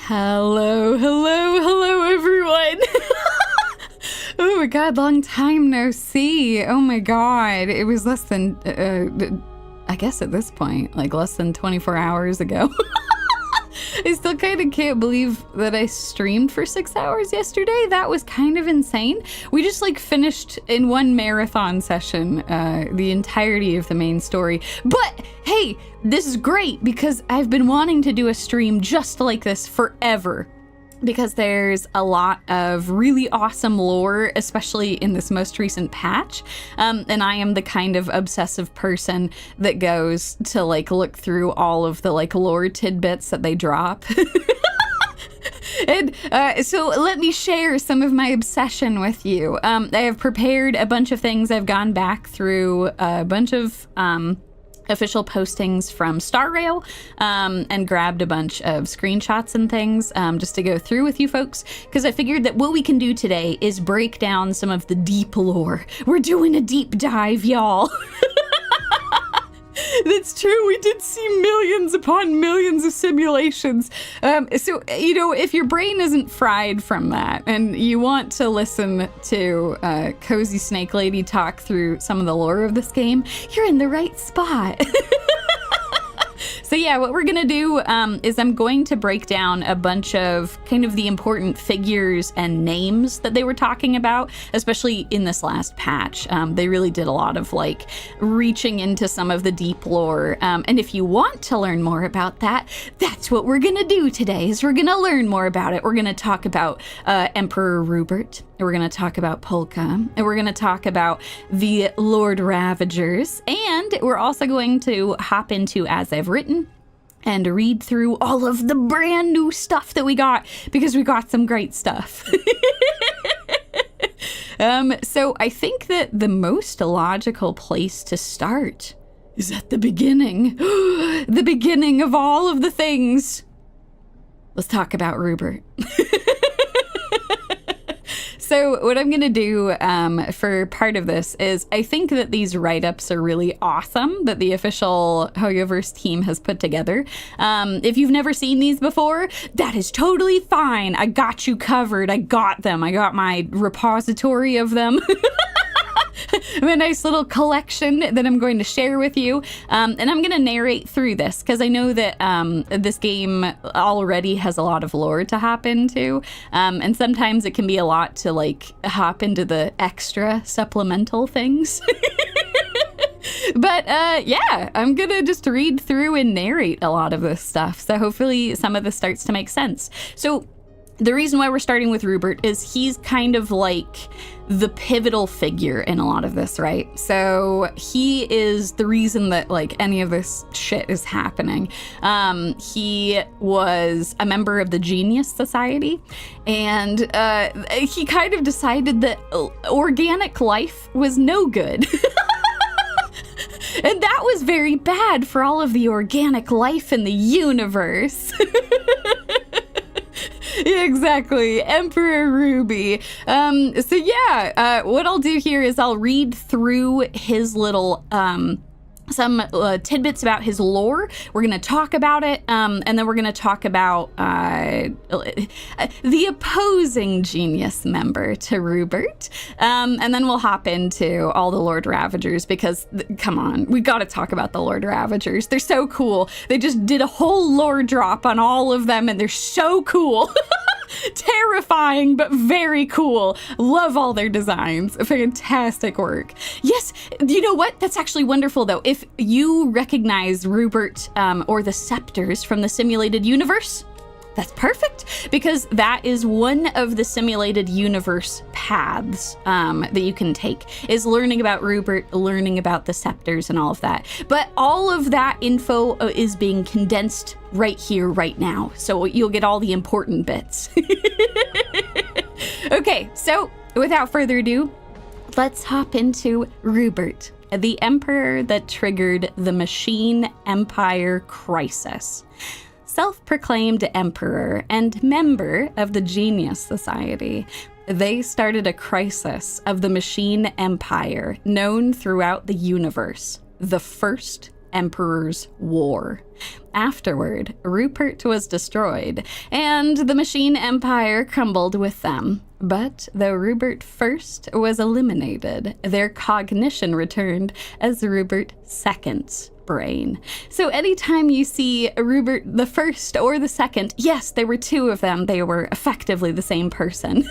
Hello, hello, hello, everyone. Oh my god, long time no see. Oh my god, it was less than, I guess at this point, like less than 24 hours ago. I still kind of can't believe that I streamed for 6 hours yesterday. That was kind of insane. We just like finished in one marathon session the entirety of the main story. But hey, this is great because I've been wanting to do a stream just like this forever. Because there's a lot of really awesome lore, especially in this most recent patch. And I am the kind of obsessive person that goes to like look through all of the like lore tidbits that they drop. And so let me share some of my obsession with you. I have prepared a bunch of things. I've gone back through a bunch of official postings from Star Rail and grabbed a bunch of screenshots and things just to go through with you folks, because I figured that what we can do today is break down some of the deep lore. We're doing a deep dive, y'all. That's true. We did see millions upon millions of simulations. So, you know, if your brain isn't fried from that and you want to listen to Cozy Snake Lady talk through some of the lore of this game, you're in the right spot. So yeah, what we're gonna do is I'm going to break down a bunch of kind of the important figures and names that they were talking about, especially in this last patch. They really did a lot of like reaching into some of the deep lore. And if you want to learn more about that, that's what we're gonna do today, is we're gonna learn more about it. We're gonna talk about Emperor Rubert. We're going to talk about Polka, and we're going to talk about the Lord Ravagers, and we're also going to hop into As I've Written and read through all of the brand new stuff that we got, because we got some great stuff. So I think that the most logical place to start is at the beginning. The beginning of all of the things. Let's talk about Rubert. So what I'm going to do for part of this is I think that these write-ups are really awesome that the official Hoyoverse team has put together. If you've never seen these before, that is totally fine. I got you covered. I got them. I got my repository of them. A nice little collection that I'm going to share with you. And I'm going to narrate through this because I know that this game already has a lot of lore to hop into. And sometimes it can be a lot to like hop into the extra supplemental things. But yeah, I'm going to just read through and narrate a lot of this stuff. So hopefully some of this starts to make sense. So the reason why we're starting with Rubert is he's kind of like the pivotal figure in a lot of this, right? So he is the reason that like any of this shit is happening. He was a member of the Genius Society, and he kind of decided that organic life was no good. And that was very bad for all of the organic life in the universe. Exactly, Emperor Ruby. So yeah, what I'll do here is I'll read through his little some tidbits about his lore. We're going to talk about it, and then we're going to talk about the opposing Genius member to Rubert, and then we'll hop into all the Lord Ravagers because, come on, we got to talk about the Lord Ravagers. They're so cool. They just did a whole lore drop on all of them, and they're so cool. Terrifying, but very cool. Love all their designs. Fantastic work. Yes, you know what? That's actually wonderful, though. If you recognize Rubert or the Scepters from the simulated universe, that's perfect, because that is one of the simulated universe paths that you can take, is learning about Rubert, learning about the Scepters and all of that. But all of that info is being condensed right here, right now. So you'll get all the important bits. Okay, so without further ado, let's hop into Rubert, the emperor that triggered the Machine Empire crisis. Self-proclaimed emperor and member of the Genius Society, they started a crisis of the Machine Empire known throughout the universe, the First Emperor's War. Afterward, Rubert was destroyed, and the machine empire crumbled with them. But though Rubert first was eliminated, their cognition returned as Rubert second's brain. So anytime you see Rubert the first or the second, yes, there were two of them. They were effectively the same person.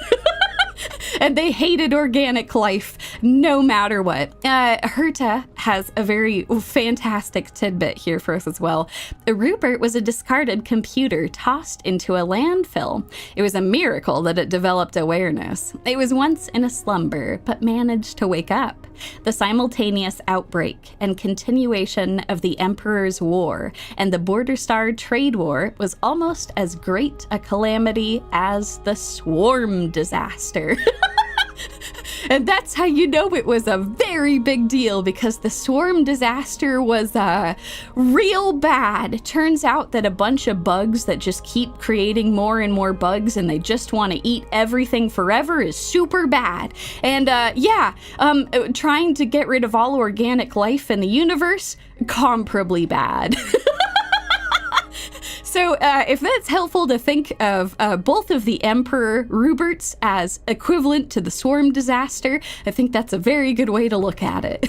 And they hated organic life no matter what. Herta has a very fantastic tidbit here for us as well. Rubert was a discarded computer tossed into a landfill. It was a miracle that it developed awareness. It was once in a slumber, but managed to wake up. The simultaneous outbreak and continuation of the Emperor's War and the Border Star Trade War was almost as great a calamity as the Swarm disaster. And that's how you know it was a very big deal, because the Swarm disaster was real bad. It turns out that a bunch of bugs that just keep creating more and more bugs and they just want to eat everything forever is super bad. And trying to get rid of all organic life in the universe, comparably bad. So if that's helpful to think of both of the Emperor Ruberts as equivalent to the Swarm disaster, I think that's a very good way to look at it.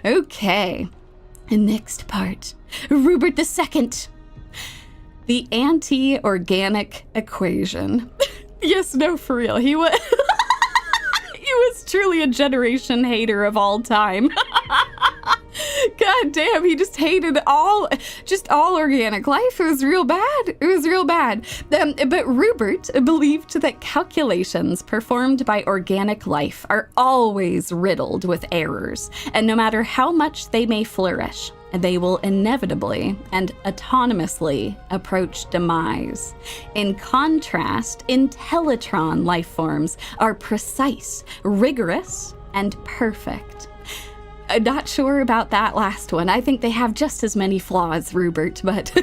Okay, next part. Rubert II. The anti-organic equation. Yes, no, for real. He was... he was truly a generation hater of all time. God damn, he just hated all organic life. It was real bad. It was real bad. But Rubert believed that calculations performed by organic life are always riddled with errors, and no matter how much they may flourish, they will inevitably and autonomously approach demise. In contrast, Intellitron life forms are precise, rigorous, and perfect. I'm not sure about that last one. I think they have just as many flaws, Rubert, but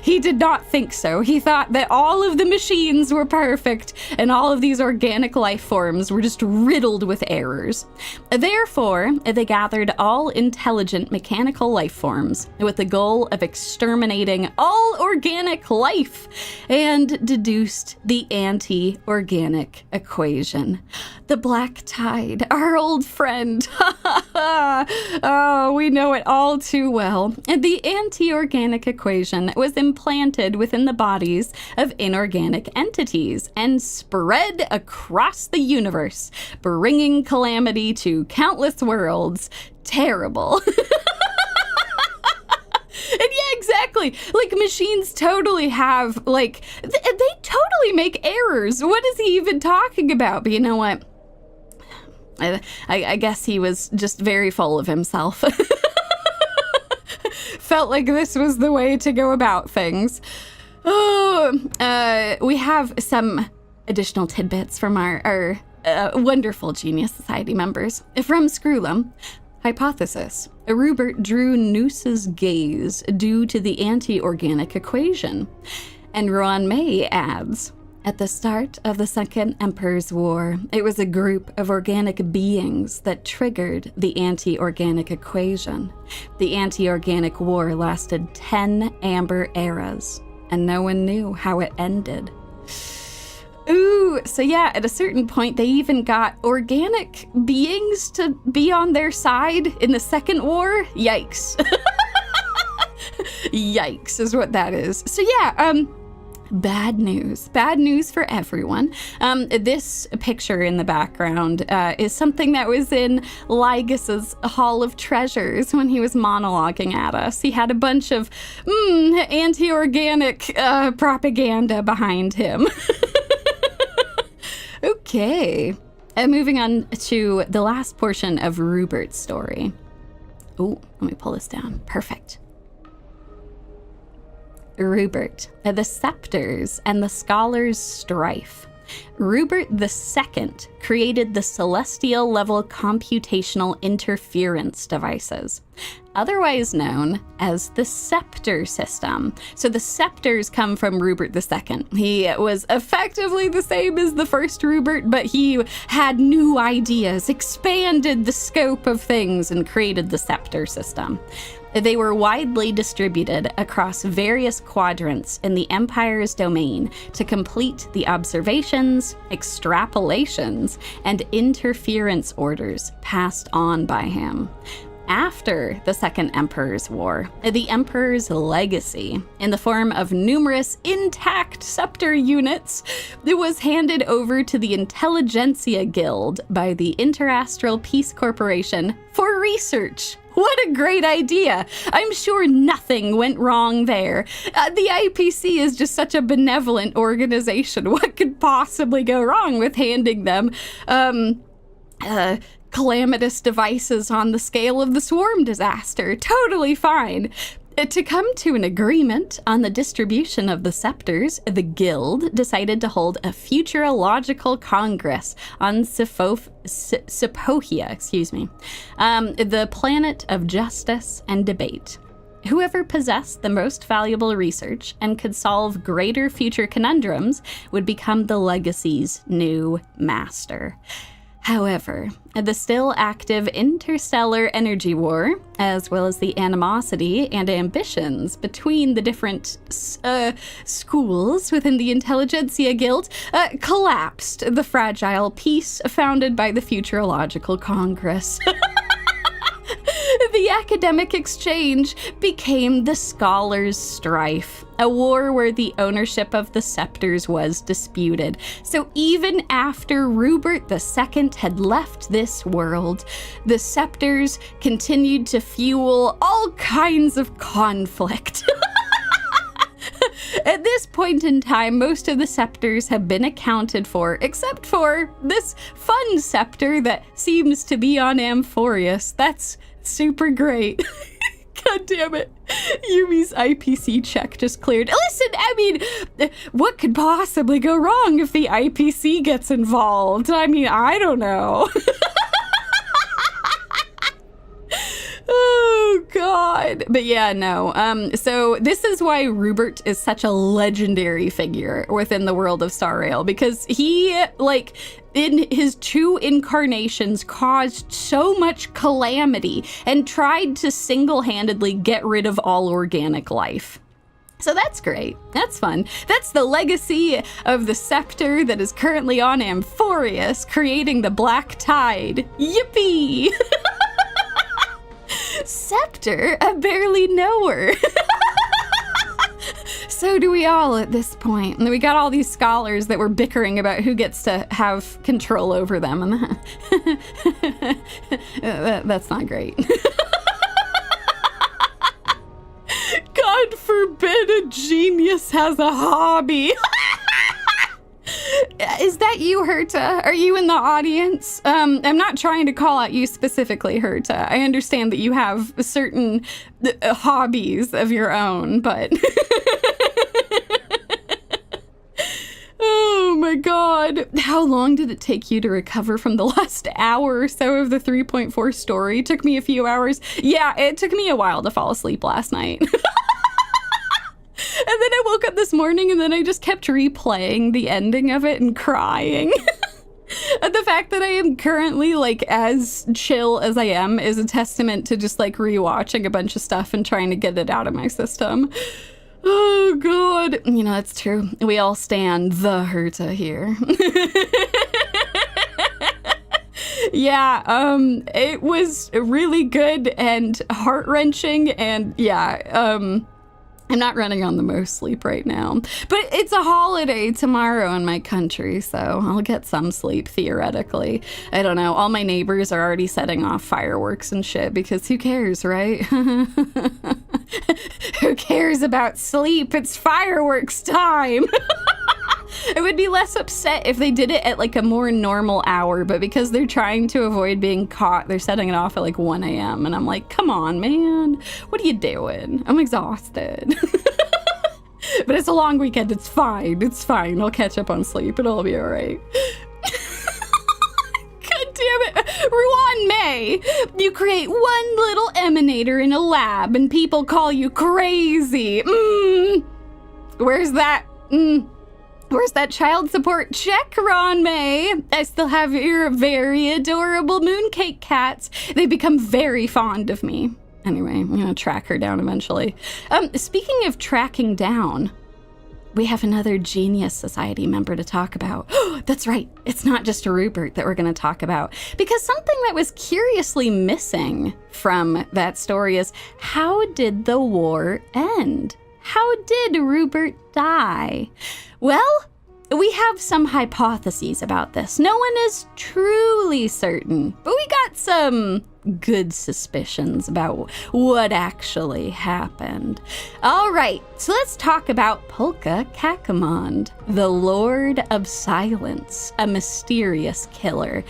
he did not think so. He thought that all of the machines were perfect and all of these organic life forms were just riddled with errors. Therefore, they gathered all intelligent mechanical life forms with the goal of exterminating all organic life and deduced the anti-organic equation. The Black Tide, our old friend. Oh, we know it all too well. The anti-organic equation was implanted within the bodies of inorganic entities and spread across the universe, bringing calamity to countless worlds. Terrible. And yeah, exactly. Like, machines totally have, like, they totally make errors. What is he even talking about? But you know what? I guess he was just very full of himself. Felt like this was the way to go about things. Oh, we have some additional tidbits from our wonderful Genius Society members. From Screwlum, hypothesis. Rubert drew Noose's gaze due to the anti-organic equation. And Ron May adds, at the start of the Second Emperor's War, it was a group of organic beings that triggered the anti-organic equation. The anti-organic war lasted 10 amber eras, and no one knew how it ended. Ooh, so yeah, at a certain point, they even got organic beings to be on their side in the Second War? Yikes. Yikes is what that is. So yeah, bad news for everyone. This picture in the background is something that was in Lygas's Hall of Treasures when he was monologuing at us. He had a bunch of anti-organic propaganda behind him. Okay, moving on to the last portion of Rubert's story. Oh, let me pull this down. Perfect. Rubert, the scepters and the scholars' strife. Rubert II created the celestial-level computational interference devices, otherwise known as the scepter system. So the scepters come from Rubert II. He was effectively the same as the first Rubert, but he had new ideas, expanded the scope of things, and created the scepter system. They were widely distributed across various quadrants in the Empire's domain to complete the observations, extrapolations, and interference orders passed on by him. After the Second Emperor's War, the Emperor's legacy, in the form of numerous intact scepter units, it was handed over to the Intelligentsia Guild by the Interastral Peace Corporation for research. What a great idea. I'm sure nothing went wrong there. The IPC is just such a benevolent organization. What could possibly go wrong with handing them calamitous devices on the scale of the swarm disaster? Totally fine. To come to an agreement on the distribution of the scepters, the Guild decided to hold a futurological congress on Sepohia, the planet of justice and debate. Whoever possessed the most valuable research and could solve greater future conundrums would become the legacy's new master. However, the still active interstellar energy war, as well as the animosity and ambitions between the different schools within the Intelligentsia Guild, collapsed the fragile peace founded by the Futurological Congress. The academic exchange became the scholars' strife, a war where the ownership of the scepters was disputed. So even after Rubert II had left this world, the scepters continued to fuel all kinds of conflict. At this point in time, most of the scepters have been accounted for, except for this fun scepter that seems to be on Amphoreus. That's super great. God damn it. Yumie's IPC check just cleared. Listen, I mean, what could possibly go wrong if the IPC gets involved? I mean, I don't know. Oh, God. But yeah, no. So this is why Rubert is such a legendary figure within the world of Star Rail, because he, like, in his 2 incarnations caused so much calamity and tried to single-handedly get rid of all organic life. So that's great. That's fun. That's the legacy of the scepter that is currently on Amphoreus, creating the Black Tide. Yippee! Scepter? I barely know her. So do we all at this point. And we got all these scholars that were bickering about who gets to have control over them. And that's not great. God forbid a genius has a hobby. Is that you, Herta? Are you in the audience? I'm not trying to call out you specifically, Herta. I understand that you have certain hobbies of your own, but... Oh my God. How long did it take you to recover from the last hour or so of the 3.4 story? It took me a few hours. Yeah, it took me a while to fall asleep last night. And then I woke up this morning and then I just kept replaying the ending of it and crying. And the fact that I am currently like as chill as I am is a testament to just like rewatching a bunch of stuff and trying to get it out of my system. Oh God. You know, that's true. We all stand the Herta here. Yeah, it was really good and heart-wrenching, and yeah, I'm not running on the most sleep right now, but it's a holiday tomorrow in my country, so I'll get some sleep, theoretically. I don't know. All my neighbors are already setting off fireworks and shit because who cares, right? Who cares about sleep? It's fireworks time. I would be less upset if they did it at like a more normal hour, but because they're trying to avoid being caught, they're setting it off at like 1 a.m. And I'm like, come on, man. What are you doing? I'm exhausted. But it's a long weekend. It's fine. It's fine. I'll catch up on sleep. It'll be all right. God damn it. Ruan May, you create one little emanator in a lab and people call you crazy. Where's that? Where's that child support check, Ron May? I still have your very adorable mooncake cats. They become very fond of me. Anyway, I'm gonna track her down eventually. Speaking of tracking down, we have another Genius Society member to talk about. That's right, it's not just a Rubert that we're gonna talk about, because something that was curiously missing from that story is, how did the war end? How did Rubert die? Well, we have some hypotheses about this. No one is truly certain, but we got some good suspicions about what actually happened. All right, so let's talk about Polka Kakamond, the Lord of Silence, a mysterious killer.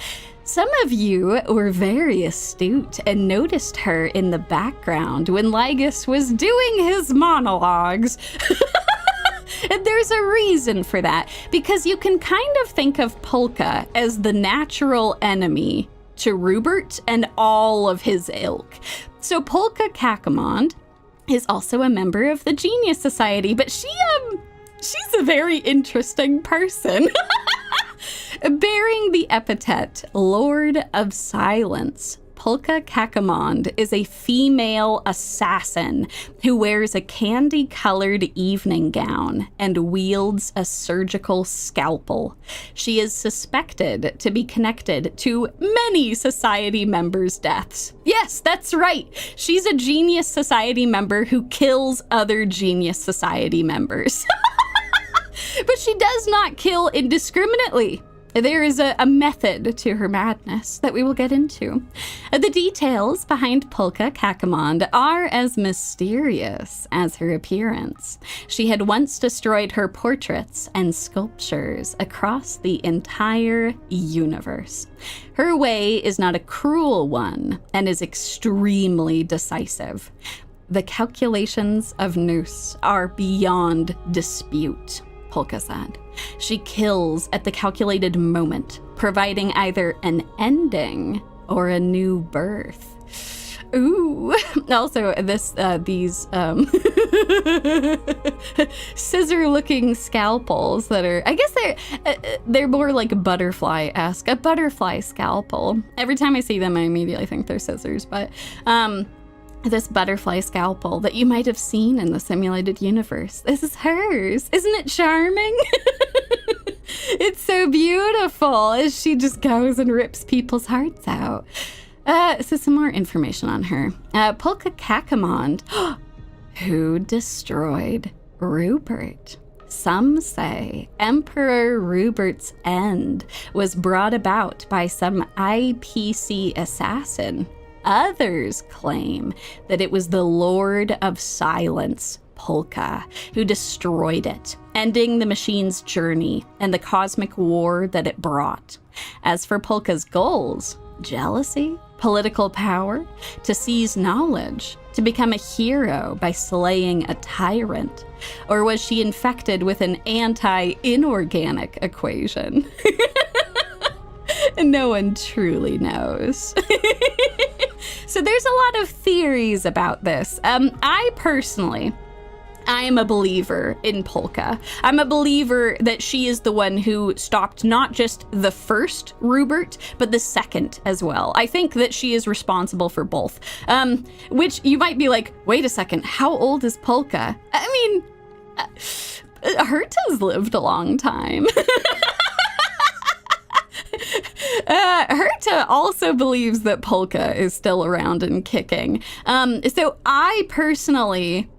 Some of you were very astute and noticed her in the background when Lygus was doing his monologues. And there's a reason for that, because you can kind of think of Polka as the natural enemy to Rubert and all of his ilk. So Polka Kakamond is also a member of the Genius Society, but she's a very interesting person. Bearing the epithet Lord of Silence, Polka Kakamond is a female assassin who wears a candy-colored evening gown and wields a surgical scalpel. She is suspected to be connected to many Society members' deaths. Yes, that's right. She's a Genius Society member who kills other Genius Society members. But she does not kill indiscriminately. There is a method to her madness that we will get into. The details behind Polka Kakamond are as mysterious as her appearance. She had once destroyed her portraits and sculptures across the entire universe. Her way is not a cruel one and is extremely decisive. The calculations of Noose are beyond dispute, Polka said. She kills at the calculated moment, providing either an ending or a new birth. Ooh. Also, these scissor-looking scalpels that are, I guess they're more like butterfly-esque, a butterfly scalpel. Every time I see them, I immediately think they're scissors, but this butterfly scalpel that you might have seen in the simulated universe. This is hers. Isn't it charming? It's so beautiful as she just goes and rips people's hearts out. So some more information on her. Polka Kakamond, who destroyed Rubert. Some say Emperor Rubert's end was brought about by some IPC assassin. Others claim that it was the Lord of Silence, Polka, who destroyed it, ending the machine's journey and the cosmic war that it brought. As for Polka's goals, jealousy, political power, to seize knowledge, to become a hero by slaying a tyrant, or was she infected with an anti-inorganic equation? No one truly knows. So there's a lot of theories about this. I am a believer in Polka. I'm a believer that she is the one who stopped not just the first Rubert, but the second as well. I think that she is responsible for both. Which you might be like, wait a second, how old is Polka? I mean, Herta's lived a long time. Herta also believes that Polka is still around and kicking. So I personally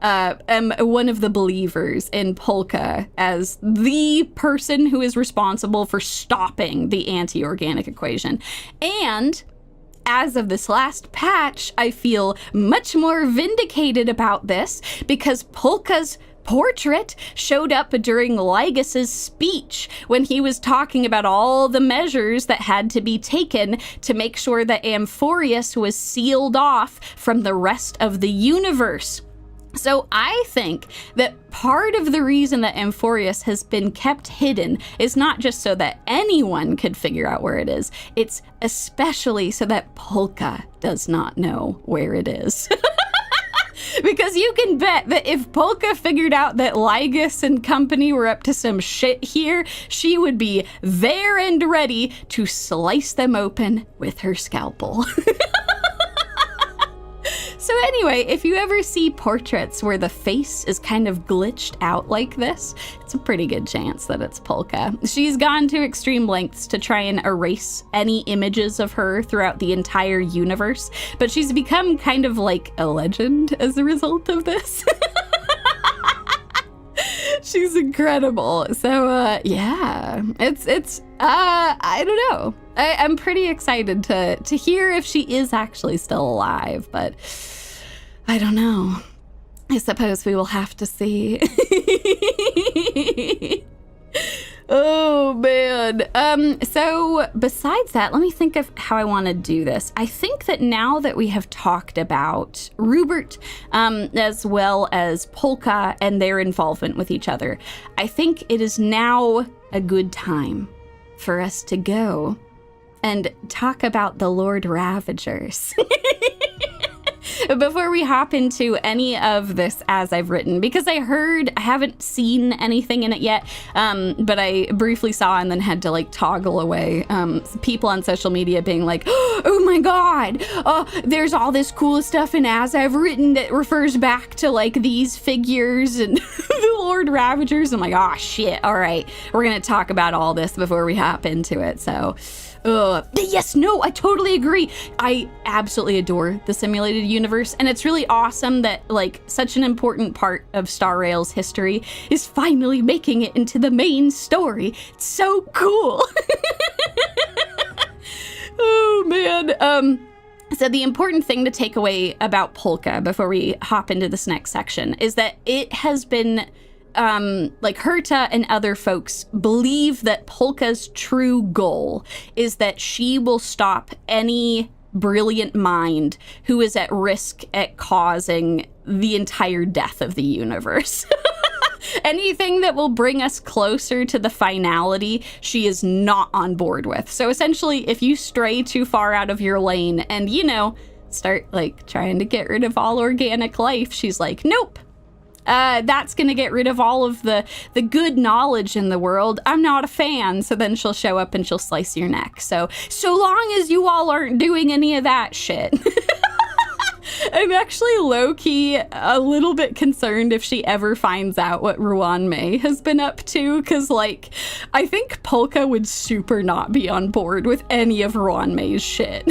am one of the believers in Polka as the person who is responsible for stopping the anti-organic equation. And as of this last patch, I feel much more vindicated about this because Polka's portrait showed up during Lygus's speech when he was talking about all the measures that had to be taken to make sure that Amphoreus was sealed off from the rest of the universe. So I think that part of the reason that Amphoreus has been kept hidden is not just so that anyone could figure out where it is, it's especially so that Polka does not know where it is. Because you can bet that if Polka figured out that Lygus and company were up to some shit here, she would be there and ready to slice them open with her scalpel. So anyway, if you ever see portraits where the face is kind of glitched out like this, it's a pretty good chance that it's Polka. She's gone to extreme lengths to try and erase any images of her throughout the entire universe, but she's become kind of like a legend as a result of this. She's incredible. So, yeah, it's I don't know. I'm pretty excited to hear if she is actually still alive, but I don't know. I suppose we will have to see. Oh, man. So besides that, let me think of how I want to do this. I think that now that we have talked about Rubert, as well as Polka and their involvement with each other, I think it is now a good time for us to go and talk about the Lord Ravagers. Before we hop into any of this as I've written, because I haven't seen anything in it yet, but I briefly saw and then had to like toggle away people on social media being like, oh my god, there's all this cool stuff in as I've written that refers back to like these figures and the Lord Ravagers. I'm like, oh shit, all right, we're gonna talk about all this before we hop into it. So yes, no, I totally agree. I absolutely adore the simulated universe, and it's really awesome that like such an important part of Star Rail's history is finally making it into the main story. It's so cool. Oh man. So the important thing to take away about Polka before we hop into this next section is that it has been like Herta and other folks believe that Polka's true goal is that she will stop any brilliant mind who is at risk at causing the entire death of the universe. Anything that will bring us closer to the finality, she is not on board with. So essentially, if you stray too far out of your lane and, you know, start like trying to get rid of all organic life, she's like, nope. That's gonna get rid of all of the good knowledge in the world. I'm not a fan. So then she'll show up and she'll slice your neck. So long as you all aren't doing any of that shit. I'm actually low-key a little bit concerned if she ever finds out what Ruanmei has been up to, because, like, I think Polka would super not be on board with any of Ruanmei's shit.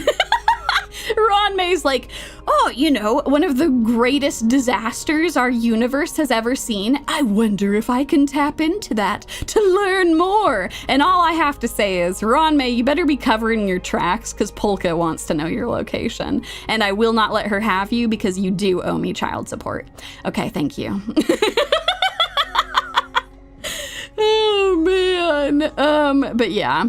Ruanmei's like, oh, you know, one of the greatest disasters our universe has ever seen. I wonder if I can tap into that to learn more. And all I have to say is, Ruanmei, you better be covering your tracks because Polka wants to know your location. And I will not let her have you because you do owe me child support. Okay, thank you. Oh, man. But yeah.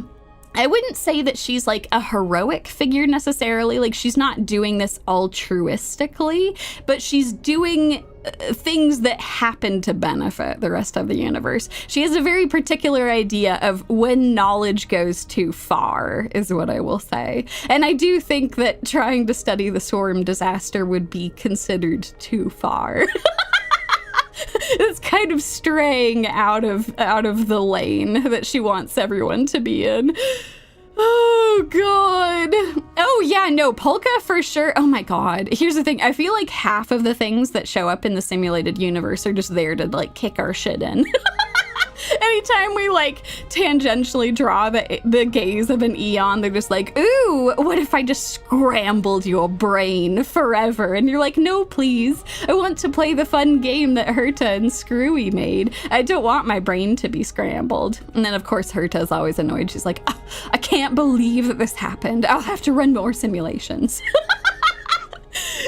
I wouldn't say that she's like a heroic figure necessarily, like she's not doing this altruistically, but she's doing things that happen to benefit the rest of the universe. She has a very particular idea of when knowledge goes too far, is what I will say. And I do think that trying to study the Swarm disaster would be considered too far. It's kind of straying out of the lane that she wants everyone to be in. Oh, God. Oh, yeah, no, Polka for sure. Oh, my God. Here's the thing. I feel like half of the things that show up in the simulated universe are just there to, like, kick our shit in. Anytime we, like, tangentially draw the gaze of an Eon, they're just like, ooh, what if I just scrambled your brain forever? And you're like, no, please. I want to play the fun game that Herta and Screwy made. I don't want my brain to be scrambled. And then, of course, Herta's always annoyed. She's like, oh, I can't believe that this happened. I'll have to run more simulations.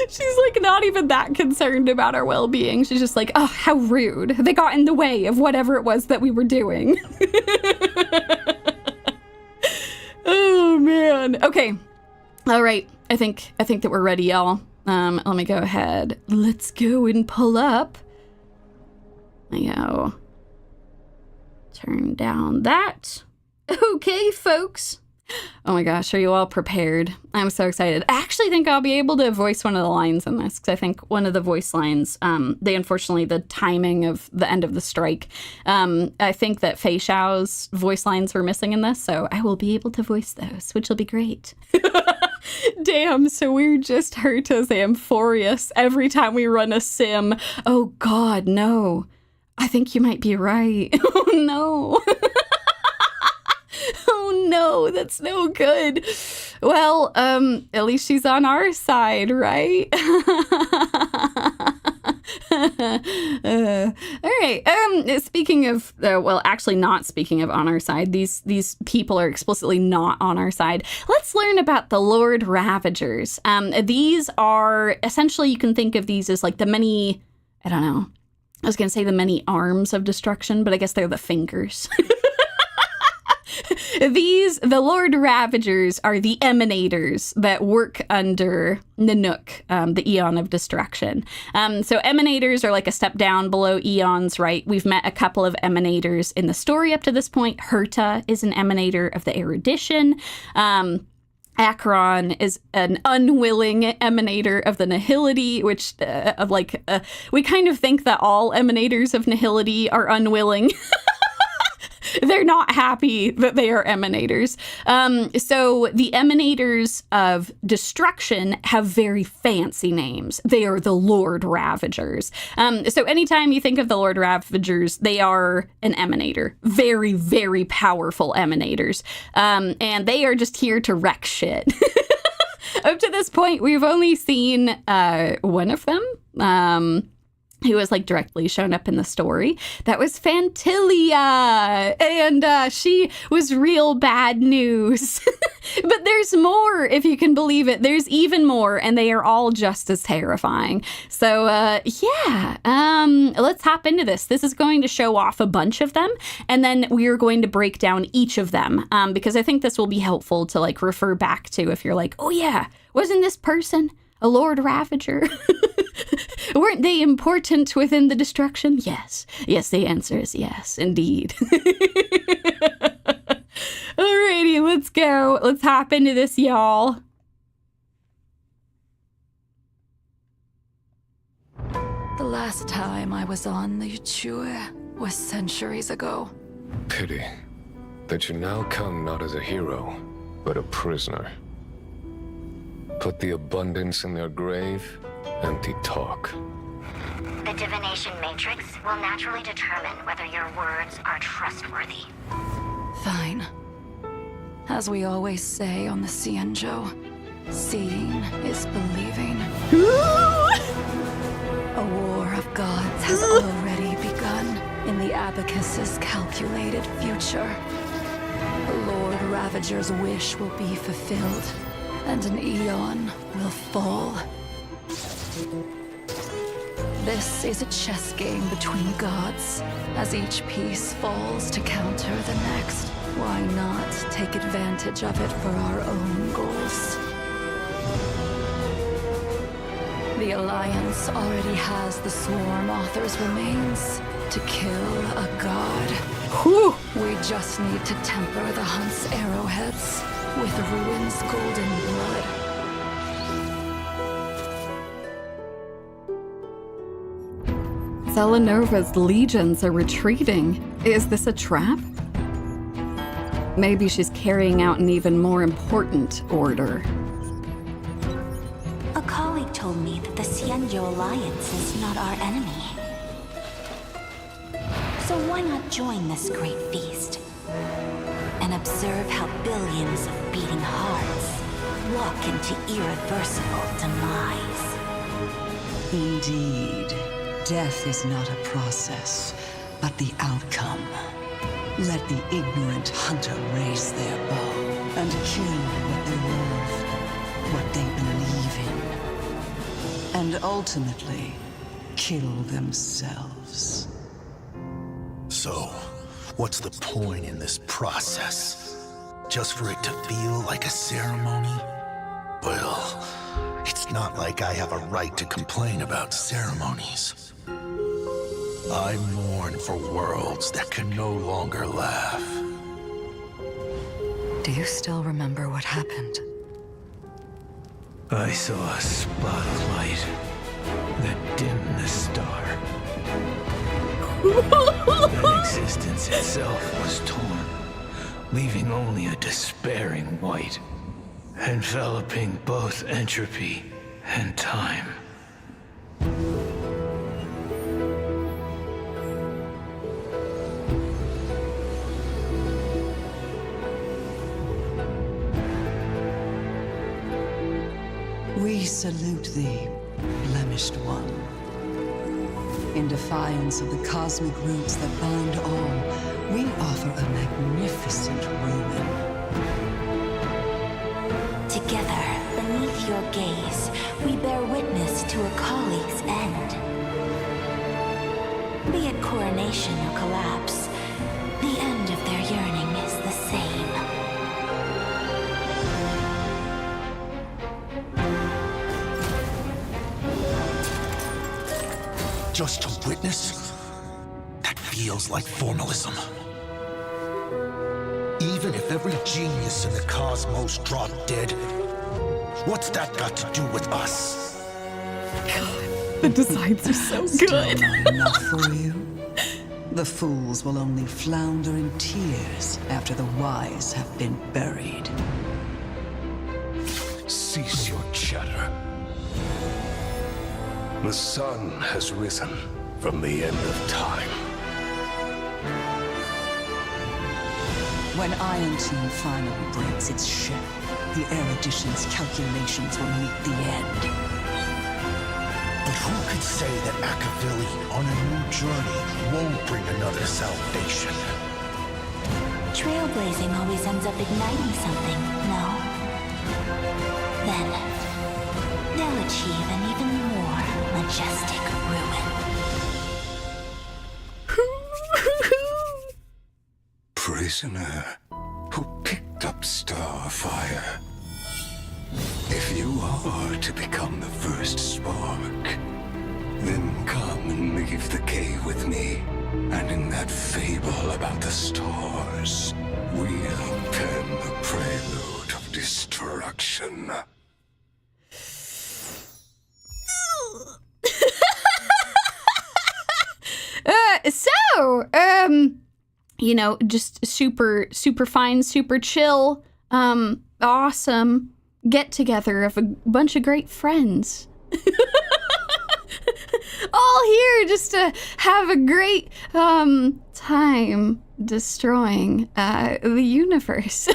She's like not even that concerned about our well-being. She's just like, oh, how rude. They got in the way of whatever it was that we were doing. Oh, man. Okay. All right. I think that we're ready, y'all. Let me go ahead. Let's go and pull up. Turn down that. Okay, folks. Oh my gosh, are you all prepared? I'm so excited. I actually think I'll be able to voice one of the lines in this, because I think one of the voice lines, unfortunately, the timing of the end of the strike, I think that Fei Xiao's voice lines were missing in this, so I will be able to voice those, which will be great. Damn, so we're just hurt as Amphoreus every time we run a sim. Oh god, no. I think you might be right. Oh no. Oh no, that's no good. Well, at least she's on our side, right? All right. Speaking of, well, actually not speaking of on our side, these people are explicitly not on our side. Let's learn about the Lord Ravagers. These are essentially, you can think of these as like the many, I don't know. I was going to say the many arms of destruction, but I guess they're the fingers. The Lord Ravagers are the emanators that work under Nanook, the Eon of Destruction. So emanators are like a step down below Eons, right? We've met a couple of emanators in the story up to this point. Herta is an emanator of the erudition. Acheron is an unwilling emanator of the nihility, which we kind of think that all emanators of nihility are unwilling. They're not happy that they are emanators. So the emanators of destruction have very fancy names. They are the Lord Ravagers. So anytime you think of the Lord Ravagers, they are an emanator. Very, very powerful emanators. And they are just here to wreck shit. Up to this point, we've only seen one of them. Who was like directly shown up in the story. That was Fantilia, and she was real bad news. But there's more, if you can believe it. There's even more, and they are all just as terrifying. So let's hop into this. This is going to show off a bunch of them, and then we are going to break down each of them, because I think this will be helpful to like refer back to if you're like, oh yeah, wasn't this person a Lord Ravager? Weren't they important within the destruction? Yes. Yes, the answer is yes, indeed. Alrighty, let's go. Let's hop into this, y'all. The last time I was on the Yuchue was centuries ago. Pity that you now come not as a hero, but a prisoner. Put the abundance in their grave, empty talk. The divination matrix will naturally determine whether your words are trustworthy. Fine. As we always say on the Xianzhou, seeing is believing. A war of gods has already begun in the Abacus's calculated future. The Lord Ravager's wish will be fulfilled, and an Eon will fall. This is a chess game between gods. As each piece falls to counter the next, why not take advantage of it for our own goals? The Alliance already has the Swarm Author's remains to kill a god. Whew. We just need to temper the Hunt's arrowheads with Ruin's golden blood. Zelenova's legions are retreating. Is this a trap? Maybe she's carrying out an even more important order. A colleague told me that the Xianzhou Alliance is not our enemy. So why not join this great feast? And observe how billions of beating hearts walk into irreversible demise. Indeed. Death is not a process, but the outcome. Let the ignorant hunter raise their bow and kill what they love, what they believe in, and ultimately kill themselves. So, what's the point in this process? Just for it to feel like a ceremony? Well, it's not like I have a right to complain about ceremonies. I mourn for worlds that can no longer laugh. Do you still remember what happened? I saw a spot of light that dimmed the star. Then existence itself was torn, leaving only a despairing white, enveloping both entropy and time. We salute thee, blemished one. In defiance of the cosmic roots that bind all, we offer a magnificent ruin. Together, beneath your gaze, we bear witness to a colleague's end. Be it coronation or collapse, the end of their yearning is the same. Just to witness? That feels like formalism. Even if every genius in the cosmos dropped dead, what's that got to do with us? The designs are so good. Still not enough for you? The fools will only flounder in tears after the wise have been buried. Cease your chatter. The sun has risen from the end of time. When Iron Tomb finally breaks its ship, the Erudition's calculations will meet the end. But who could say that Akavili on a new journey won't bring another salvation? Trailblazing always ends up igniting something, no? Then, they'll achieve an even more majestic ruin. Prisoner who picked up Starfire. If you are to become the first spark, then come and leave the cave with me. And in that fable about the stars, we'll pen the prelude of destruction. You know, just super fine, super chill, awesome get together of a bunch of great friends. All here just to have a great time destroying the universe.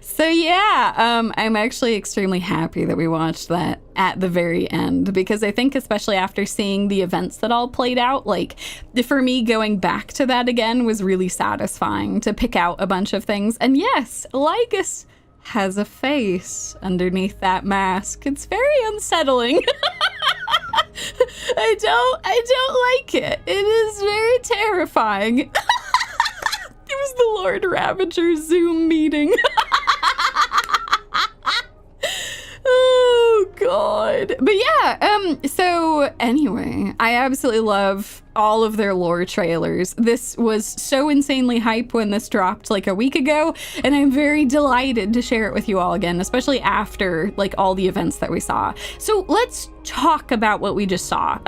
So yeah, I'm actually extremely happy that we watched that at the very end, because I think especially after seeing the events that all played out, like for me going back to that again was really satisfying to pick out a bunch of things. And yes, Lygus has a face underneath that mask. It's very unsettling. I don't like it. It is very terrifying. It was the Lord Ravager Zoom meeting. Oh god. But yeah, so anyway, I absolutely love all of their lore trailers. This was so insanely hype when this dropped like a week ago, and I'm very delighted to share it with you all again, especially after like all the events that we saw. So let's talk about what we just saw.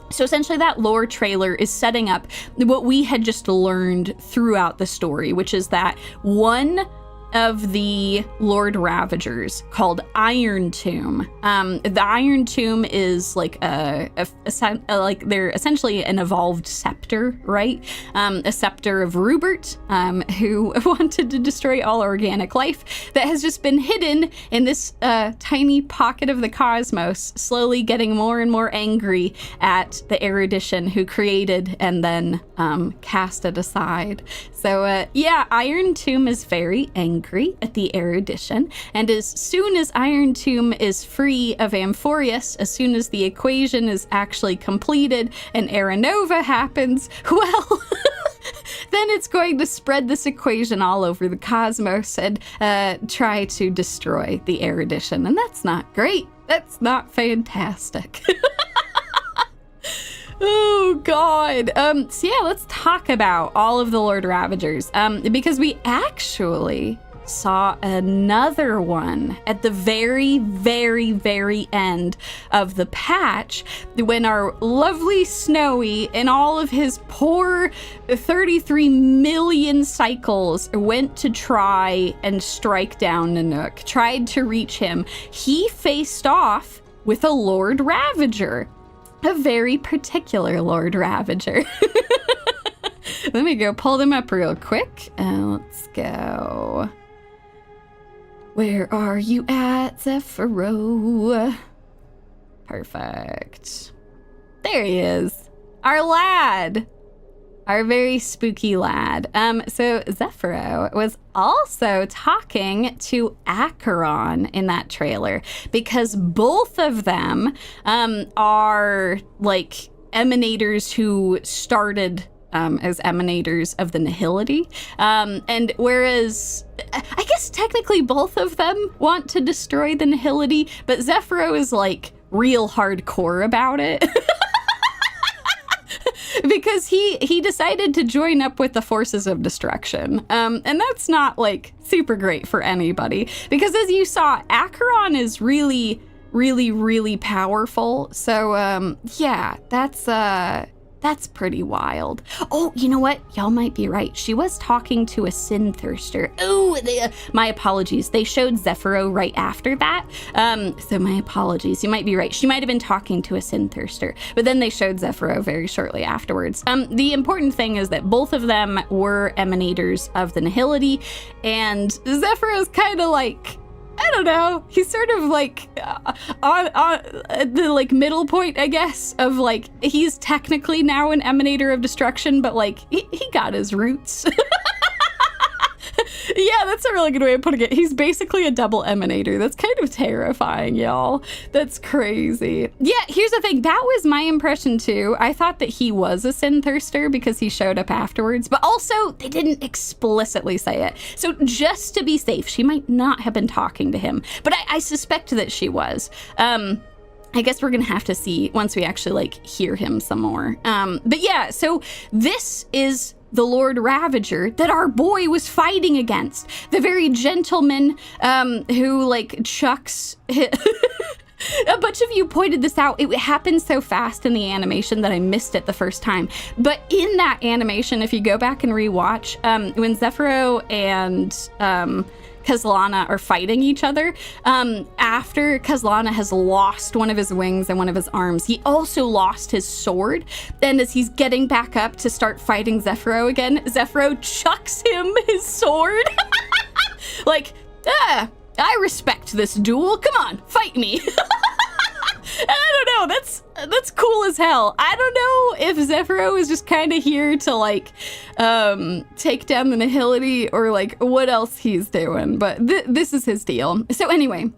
So essentially that lore trailer is setting up what we had just learned throughout the story, which is that one of the Lord Ravagers called Iron Tomb. The Iron Tomb is like like they're essentially an evolved scepter, right? A scepter of Rubert, who wanted to destroy all organic life, that has just been hidden in this tiny pocket of the cosmos, slowly getting more and more angry at the erudition who created and then cast it aside. So yeah, Iron Tomb is very angry at the erudition, and as soon as Iron Tomb is free of Amphoreus, as soon as the equation is actually completed and Aranova happens, well, then it's going to spread this equation all over the cosmos and try to destroy the erudition. And that's not great. That's not fantastic. Oh, God. So yeah, let's talk about all of the Lord Ravagers, because we actually saw another one at the very, very, very end of the patch when our lovely Snowy in all of his poor 33 million cycles went to try and strike down Nanook, tried to reach him. He faced off with a Lord Ravager, a very particular Lord Ravager. Let me go pull them up real quick. Let's go. Where are you at, Zephyro? Perfect. There he is. Our lad. Our very spooky lad. So Zephyro was also talking to Acheron in that trailer because both of them are like emanators who started as emanators of the Nihility. And whereas I guess technically both of them want to destroy the Nihility, but Zephyro is like real hardcore about it. Because he decided to join up with the forces of destruction. And that's not like super great for anybody. Because as you saw, Acheron is really, really, really powerful. So yeah, that's pretty wild. Oh, you know what? Y'all might be right. She was talking to a sin thirster. Oh, my apologies. They showed Zephyro right after that. So my apologies. You might be right. She might have been talking to a sin thirster, but then they showed Zephyro very shortly afterwards. The important thing is that both of them were emanators of the Nihility, and Zephyro's kind of like, I don't know. He's sort of like on the like middle point, I guess, of like he's technically now an emanator of destruction, but like he got his roots. Yeah, that's a really good way of putting it. He's basically a double emanator. That's kind of terrifying, y'all. That's crazy. Yeah, here's the thing. That was my impression too. I thought that he was a sin thirster because he showed up afterwards, but also they didn't explicitly say it. So just to be safe, she might not have been talking to him, but I suspect that she was. I guess we're gonna have to see once we actually like hear him some more. But yeah, so this is the Lord Ravager that our boy was fighting against. The very gentleman who like chucks... A bunch of you pointed this out. It happened so fast in the animation that I missed it the first time. But in that animation, if you go back and rewatch, when Zephyro and Kazlana are fighting each other, after Kazlana has lost one of his wings and one of his arms, he also lost his sword. And as he's getting back up to start fighting Zephyro again, Zephyro chucks him his sword. Like, I respect this duel. Come on, fight me. And I don't know, that's cool as hell. I don't know if Zephyro is just kind of here to like take down the Nihility or like what else he's doing, but this is his deal. So anyway,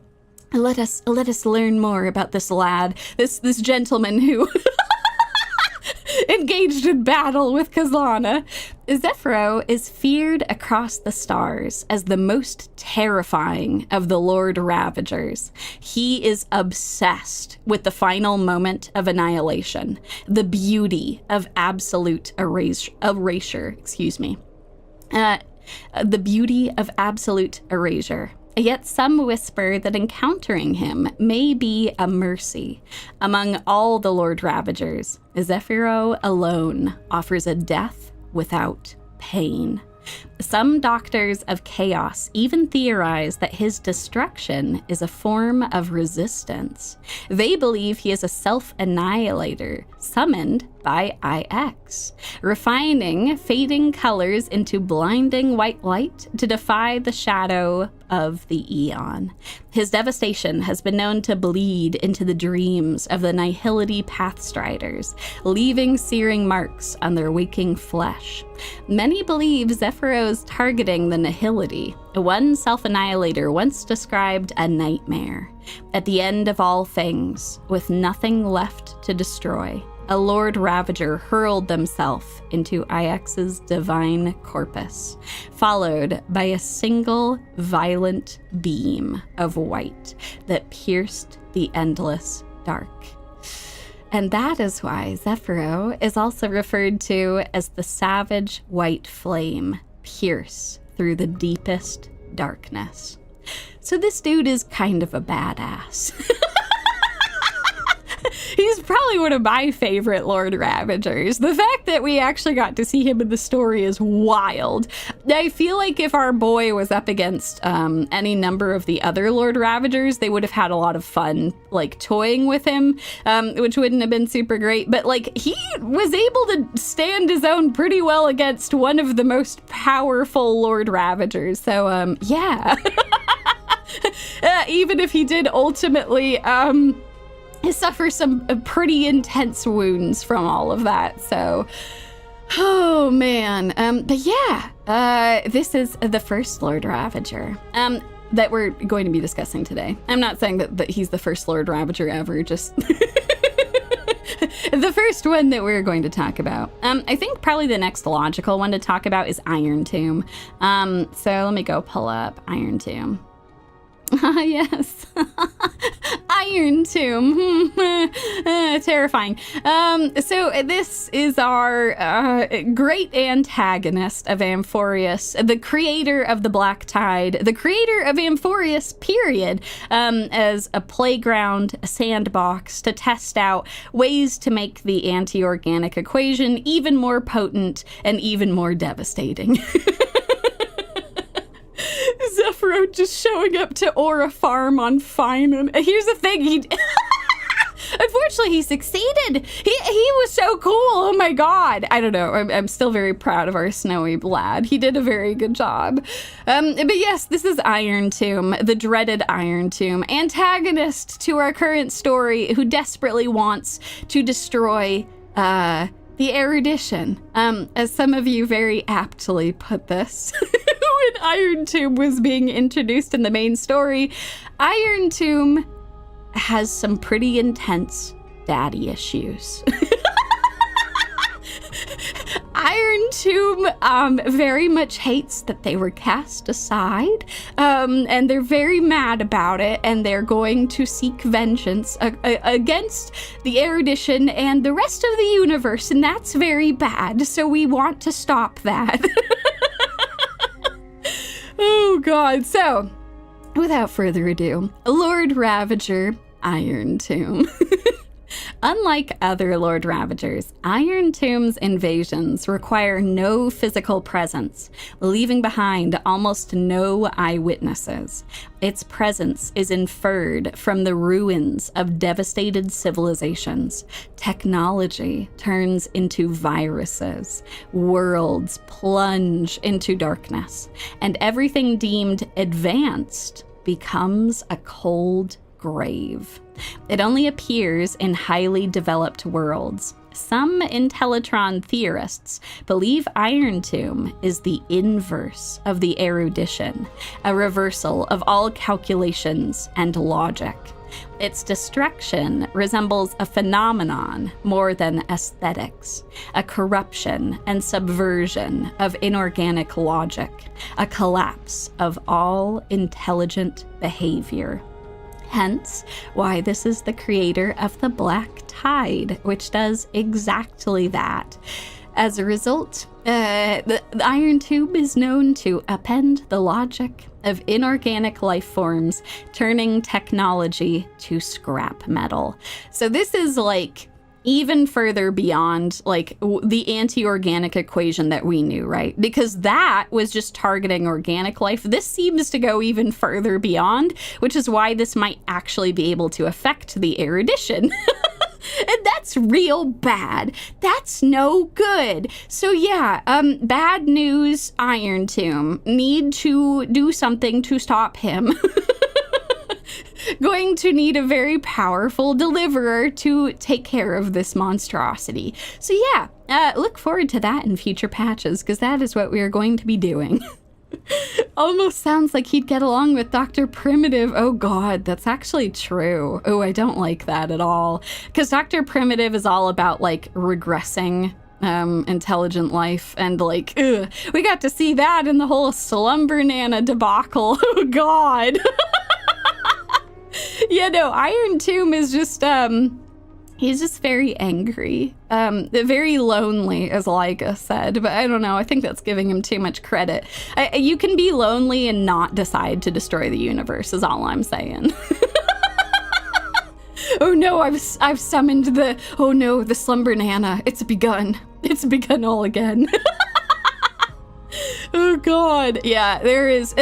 let us learn more about this lad, this gentleman who engaged in battle with Kazlana. Zephyro is feared across the stars as the most terrifying of the Lord Ravagers. He is obsessed with the final moment of annihilation, the beauty of absolute erasure. The beauty of absolute erasure. Yet some whisper that encountering him may be a mercy. Among all the Lord Ravagers, Zephyro alone offers a death without pain. Some doctors of chaos even theorize that his destruction is a form of resistance. They believe he is a self-annihilator summoned by IX, refining fading colors into blinding white light to defy the shadow of the Eon. His devastation has been known to bleed into the dreams of the Nihility Pathstriders, leaving searing marks on their waking flesh. Many believe Zephyro's targeting the Nihility. One self-annihilator once described a nightmare. At the end of all things, with nothing left to destroy, a Lord Ravager hurled themselves into Ix's divine corpus, followed by a single violent beam of white that pierced the endless dark. And that is why Zephyro is also referred to as the savage white flame pierce through the deepest darkness. So this dude is kind of a badass. He's probably one of my favorite Lord Ravagers. The fact that we actually got to see him in the story is wild. I feel like if our boy was up against any number of the other Lord Ravagers, they would have had a lot of fun, like, toying with him, which wouldn't have been super great. But, like, he was able to stand his own pretty well against one of the most powerful Lord Ravagers. So, yeah. Even if he did ultimately suffer some pretty intense wounds from all of that. So, oh man. But yeah, this is the first Lord Ravager that we're going to be discussing today. I'm not saying that he's the first Lord Ravager ever, just the first one that we're going to talk about. I think probably the next logical one to talk about is Iron Tomb. So let me go pull up Iron Tomb. Ah, yes. Iron Tomb. Terrifying. So this is our great antagonist of Amphoreus, the creator of the Black Tide, the creator of Amphoreus, period, as a playground, a sandbox to test out ways to make the anti-organic equation even more potent and even more devastating. Zephyro just showing up to Aura Farm on Fine. And here's the thing, unfortunately he succeeded. He was so cool. Oh my god. I don't know. I'm still very proud of our snowy lad. He did a very good job. But yes, this is Iron Tomb, the dreaded Iron Tomb, antagonist to our current story, who desperately wants to destroy the erudition. As some of you very aptly put this. When Iron Tomb was being introduced in the main story, Iron Tomb has some pretty intense daddy issues. Iron Tomb very much hates that they were cast aside, and they're very mad about it, and they're going to seek vengeance against the erudition and the rest of the universe, and that's very bad, so we want to stop that. Oh god, so without further ado, Lord Ravager, Iron Tomb. Unlike other Lord Ravagers, Iron Tomb's invasions require no physical presence, leaving behind almost no eyewitnesses. Its presence is inferred from the ruins of devastated civilizations. Technology turns into viruses. Worlds plunge into darkness. And everything deemed advanced becomes a cold grave. It only appears in highly developed worlds. Some Intellitron theorists believe Iron Tomb is the inverse of the erudition, a reversal of all calculations and logic. Its destruction resembles a phenomenon more than aesthetics, a corruption and subversion of inorganic logic, a collapse of all intelligent behavior. Hence, why this is the creator of the Black Tide, which does exactly that. As a result, the Iron Tomb is known to upend the logic of inorganic life forms, turning technology to scrap metal. So this is like even further beyond like the anti-organic equation that we knew, right? Because that was just targeting organic life. This seems to go even further beyond, which is why this might actually be able to affect the erudition. And that's real bad. That's no good. So yeah, bad news, Iron Tomb. Need to do something to stop him. Going to need a very powerful deliverer to take care of this monstrosity. So yeah, look forward to that in future patches, because that is what we are going to be doing. Almost sounds like he'd get along with Dr. Primitive. Oh god, that's actually true. Oh, I don't like that at all. Because Dr. Primitive is all about, like, regressing intelligent life, and, like, we got to see that in the whole Slumber Nana debacle. Oh god. Yeah, no, Iron Tomb is just, he's just very angry, very lonely, as Liga said, but I don't know, I think that's giving him too much credit. You can be lonely and not decide to destroy the universe, is all I'm saying. Oh no, I've summoned the Slumber Nana. It's begun all again. Oh god, yeah, there is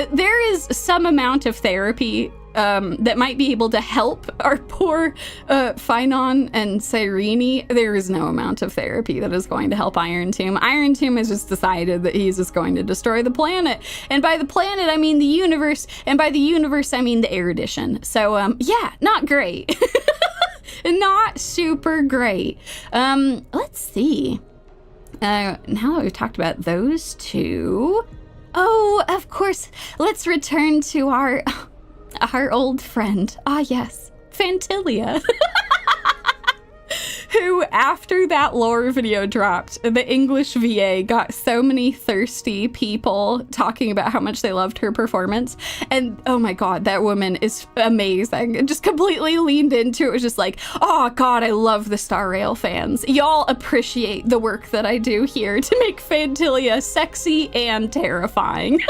some amount of therapy that might be able to help our poor Phynon and Cyrene. There is no amount of therapy that is going to help Iron Tomb. Iron Tomb has just decided that he's just going to destroy the planet. And by the planet, I mean the universe. And by the universe, I mean the Erudition. So, yeah, not great. Not super great. Let's see. Now that we've talked about those two. Oh, of course, let's return to our old friend. Ah, yes, Fantilia. Who, after that lore video dropped, the English VA got so many thirsty people talking about how much they loved her performance. And oh my god, that woman is amazing. It just completely leaned into it. It was just like, oh god, I love the Star Rail fans. Y'all appreciate the work that I do here to make Fantilia sexy and terrifying.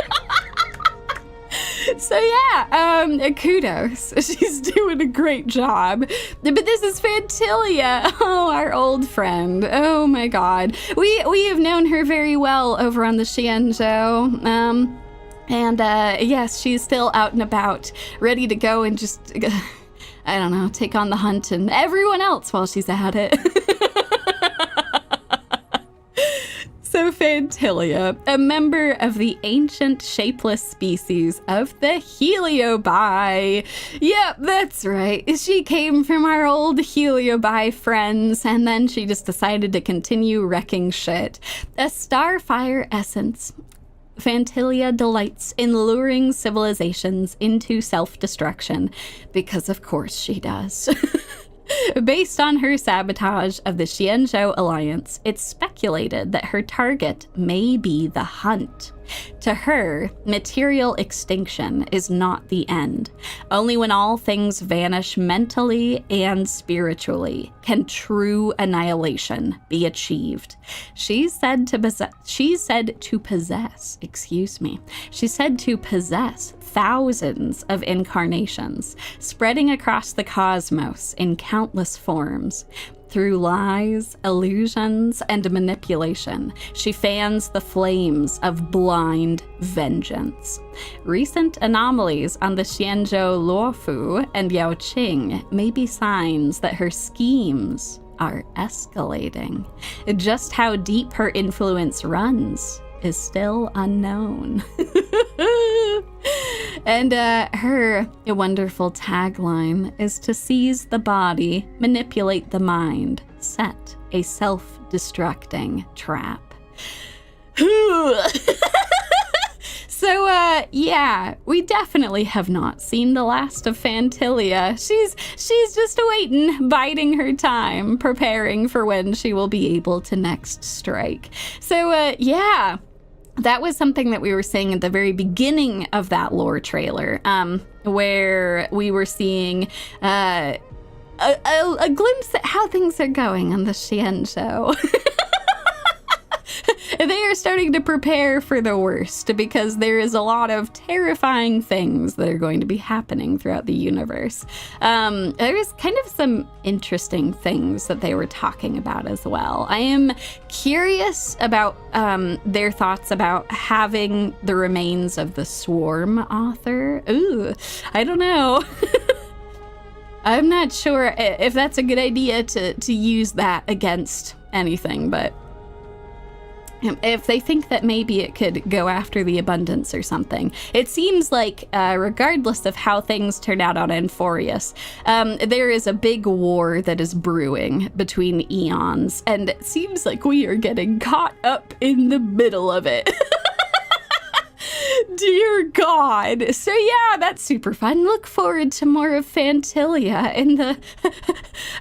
So yeah, kudos. She's doing a great job. But this is Fantilia. Oh, our old friend. Oh my god. We have known her very well over on the Xianzhou. And yes, she's still out and about, ready to go and just, I don't know, take on the hunt and everyone else while she's at it. So Fantilia, a member of the ancient shapeless species of the Heliobi. Yep, that's right. She came from our old Heliobi friends, and then she just decided to continue wrecking shit. A starfire essence. Fantilia delights in luring civilizations into self-destruction, because of course she does. Based on her sabotage of the Xianzhou Alliance, it's speculated that her target may be the hunt. To her, material extinction is not the end. Only when all things vanish mentally and spiritually can true annihilation be achieved. She's said to possess thousands of incarnations, spreading across the cosmos in countless forms. Through lies, illusions, and manipulation, she fans the flames of blind vengeance. Recent anomalies on the Xianzhou Luofu and Yaoqing may be signs that her schemes are escalating. Just how deep her influence runs is still unknown. And her wonderful tagline is to seize the body, manipulate the mind, set a self-destructing trap. So, yeah, we definitely have not seen the last of Fantilia. She's just waiting, biding her time, preparing for when she will be able to next strike. So, yeah. That was something that we were saying at the very beginning of that lore trailer, where we were seeing a glimpse at how things are going on the Xianzhou. They are starting to prepare for the worst because there is a lot of terrifying things that are going to be happening throughout the universe. There was kind of some interesting things that they were talking about as well. I am curious about their thoughts about having the remains of the Swarm author. Ooh, I don't know. I'm not sure if that's a good idea to use that against anything, but if they think that maybe it could go after the abundance or something. It seems like, regardless of how things turn out on Amphoreus, there is a big war that is brewing between eons, and it seems like we are getting caught up in the middle of it. Dear God. So yeah, that's super fun. Look forward to more of Fantilia in the,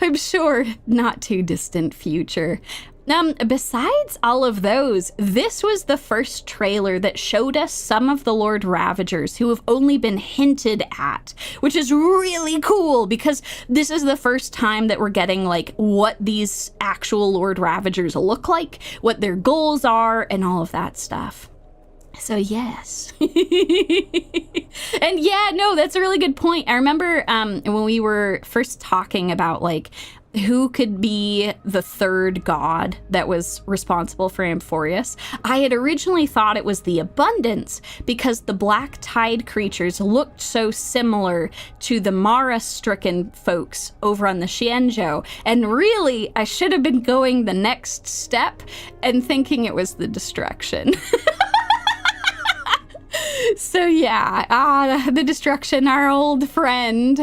I'm sure, not too distant future. Besides all of those, this was the first trailer that showed us some of the Lord Ravagers who have only been hinted at, which is really cool because this is the first time that we're getting like what these actual Lord Ravagers look like, what their goals are, and all of that stuff. So yes. And yeah, no, that's a really good point. I remember when we were first talking about like who could be the third god that was responsible for Amphoreus, I had originally thought it was the Abundance because the black tide creatures looked so similar to the Mara-stricken folks over on the Xianzhou. And really, I should have been going the next step and thinking it was the Destruction. So yeah, the Destruction, our old friend,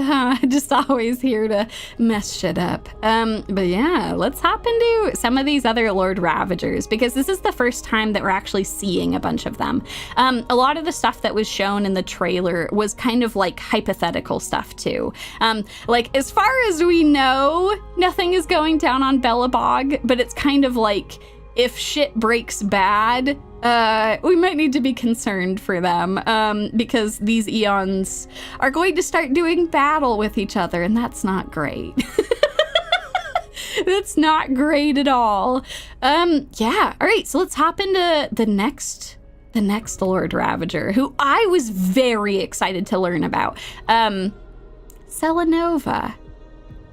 just always here to mess shit up. But yeah, let's hop into some of these other Lord Ravagers because this is the first time that we're actually seeing a bunch of them. A lot of the stuff that was shown in the trailer was kind of like hypothetical stuff too. Like as far as we know, nothing is going down on Belobog, but it's kind of like if shit breaks bad, we might need to be concerned for them because these eons are going to start doing battle with each other, and that's not great. That's not great at all. Yeah, all right, so let's hop into the next Lord Ravager, who I was very excited to learn about. Selenova.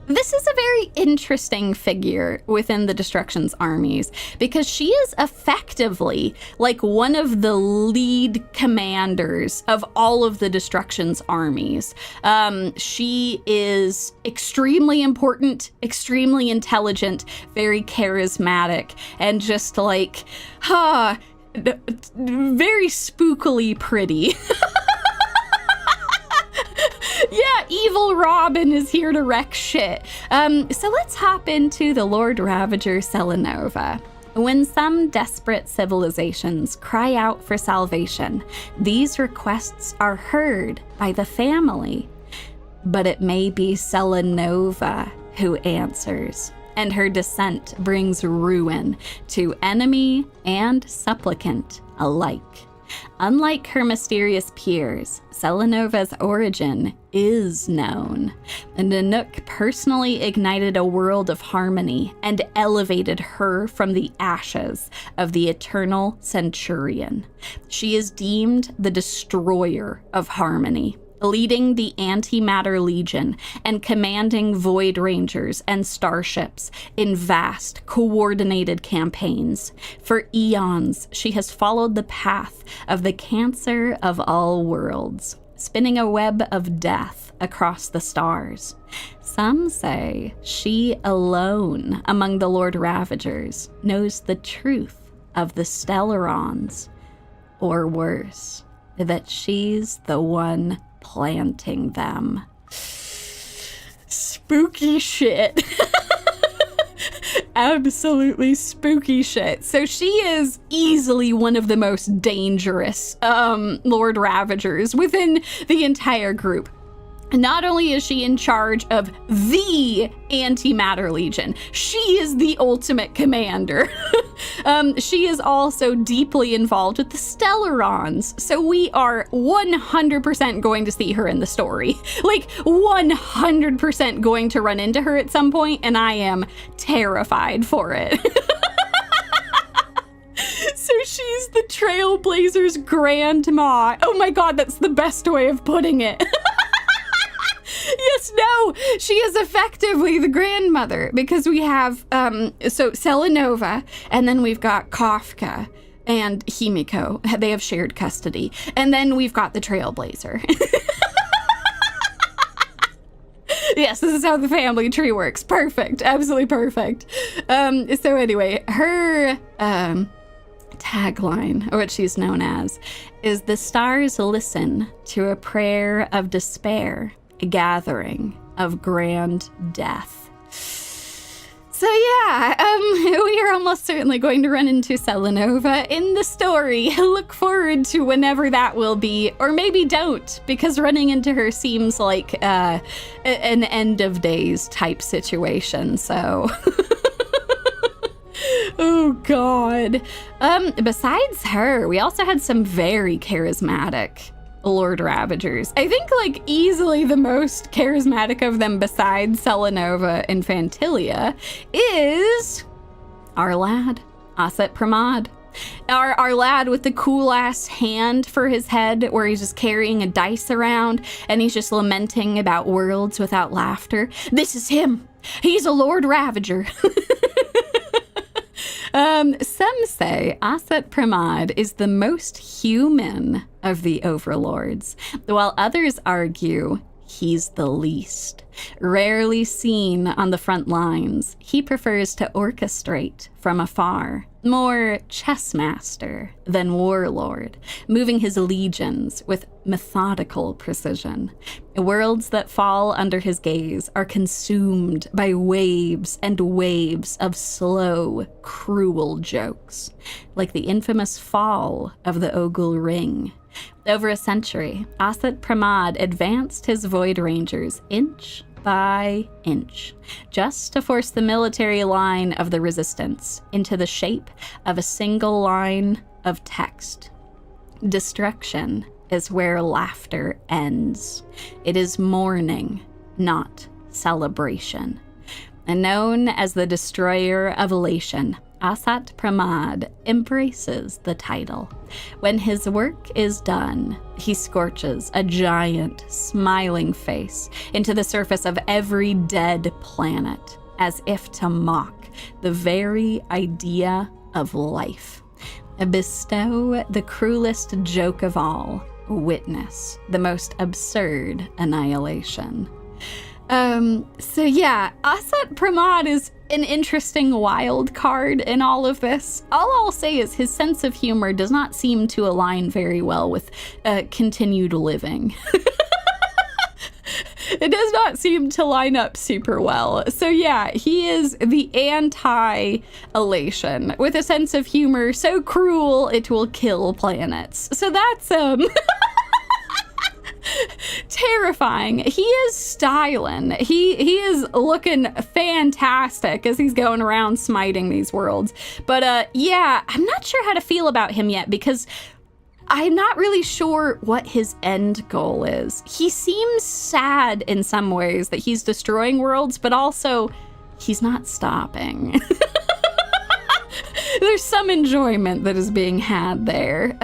This is a very interesting figure within the Destruction's armies because she is effectively like one of the lead commanders of all of the Destruction's armies. She is extremely important, extremely intelligent, very charismatic, and just like, very spookily pretty. Yeah, evil Robin is here to wreck shit. So let's hop into the Lord Ravager Selenova. When some desperate civilizations cry out for salvation, these requests are heard by the family. But it may be Selenova who answers, and her descent brings ruin to enemy and supplicant alike. Unlike her mysterious peers, Selenova's origin is known. Nanook personally ignited a world of harmony and elevated her from the ashes of the Eternal Centurion. She is deemed the destroyer of harmony, leading the Antimatter Legion and commanding Void Rangers and starships in vast, coordinated campaigns. For eons, she has followed the path of the Cancer of all worlds, spinning a web of death across the stars. Some say she alone among the Lord Ravagers knows the truth of the Stellarons, or worse, that she's the one planting them. Spooky shit. Absolutely spooky shit. So she is easily one of the most dangerous Lord Ravagers within the entire group. Not only is she in charge of the Antimatter Legion, she is the ultimate commander. She is also deeply involved with the Stellarons, so we are 100% going to see her in the story. Like, 100% going to run into her at some point, and I am terrified for it. So she's the Trailblazers' grandma. Oh my god, that's the best way of putting it. Yes, no, she is effectively the grandmother because we have, so Selenova, and then we've got Kafka and Himiko. They have shared custody. And then we've got the Trailblazer. Yes, this is how the family tree works. Perfect. Absolutely perfect. So anyway, her tagline, or what she's known as, is "The stars listen to a prayer of despair, a gathering of grand death." So yeah, we are almost certainly going to run into Selenova in the story. Look forward to whenever that will be, or maybe don't, because running into her seems like an end of days type situation, so... Oh god. Besides her, we also had some very charismatic Lord Ravagers. I think like easily the most charismatic of them besides Selenova and Fantilia is our lad, Aset Pramad. Our lad with the cool ass hand for his head where he's just carrying a dice around and he's just lamenting about worlds without laughter. This is him. He's a Lord Ravager. Some say Aset Pramad is the most human of the overlords, while others argue he's the least. Rarely seen on the front lines, he prefers to orchestrate from afar, more chess master than warlord, moving his legions with methodical precision. Worlds that fall under his gaze are consumed by waves and waves of slow, cruel jokes, like the infamous fall of the Ogul Ring. Over a century, Aset Pramad advanced his Void Rangers inch by inch, just to force the military line of the Resistance into the shape of a single line of text. Destruction is where laughter ends. It is mourning, not celebration. And known as the Destroyer of Elation, Aset Pramad embraces the title. When his work is done, he scorches a giant, smiling face into the surface of every dead planet, as if to mock the very idea of life. Bestow the cruelest joke of all, witness the most absurd annihilation. So yeah, Aset Pramad is an interesting wild card in all of this. All I'll say is his sense of humor does not seem to align very well with continued living. It does not seem to line up super well. So yeah, he is the anti-elation with a sense of humor so cruel it will kill planets. So that's terrifying. He is styling. He is looking fantastic as he's going around smiting these worlds. But yeah, I'm not sure how to feel about him yet because I'm not really sure what his end goal is. He seems sad in some ways that he's destroying worlds, but also he's not stopping. There's some enjoyment that is being had there.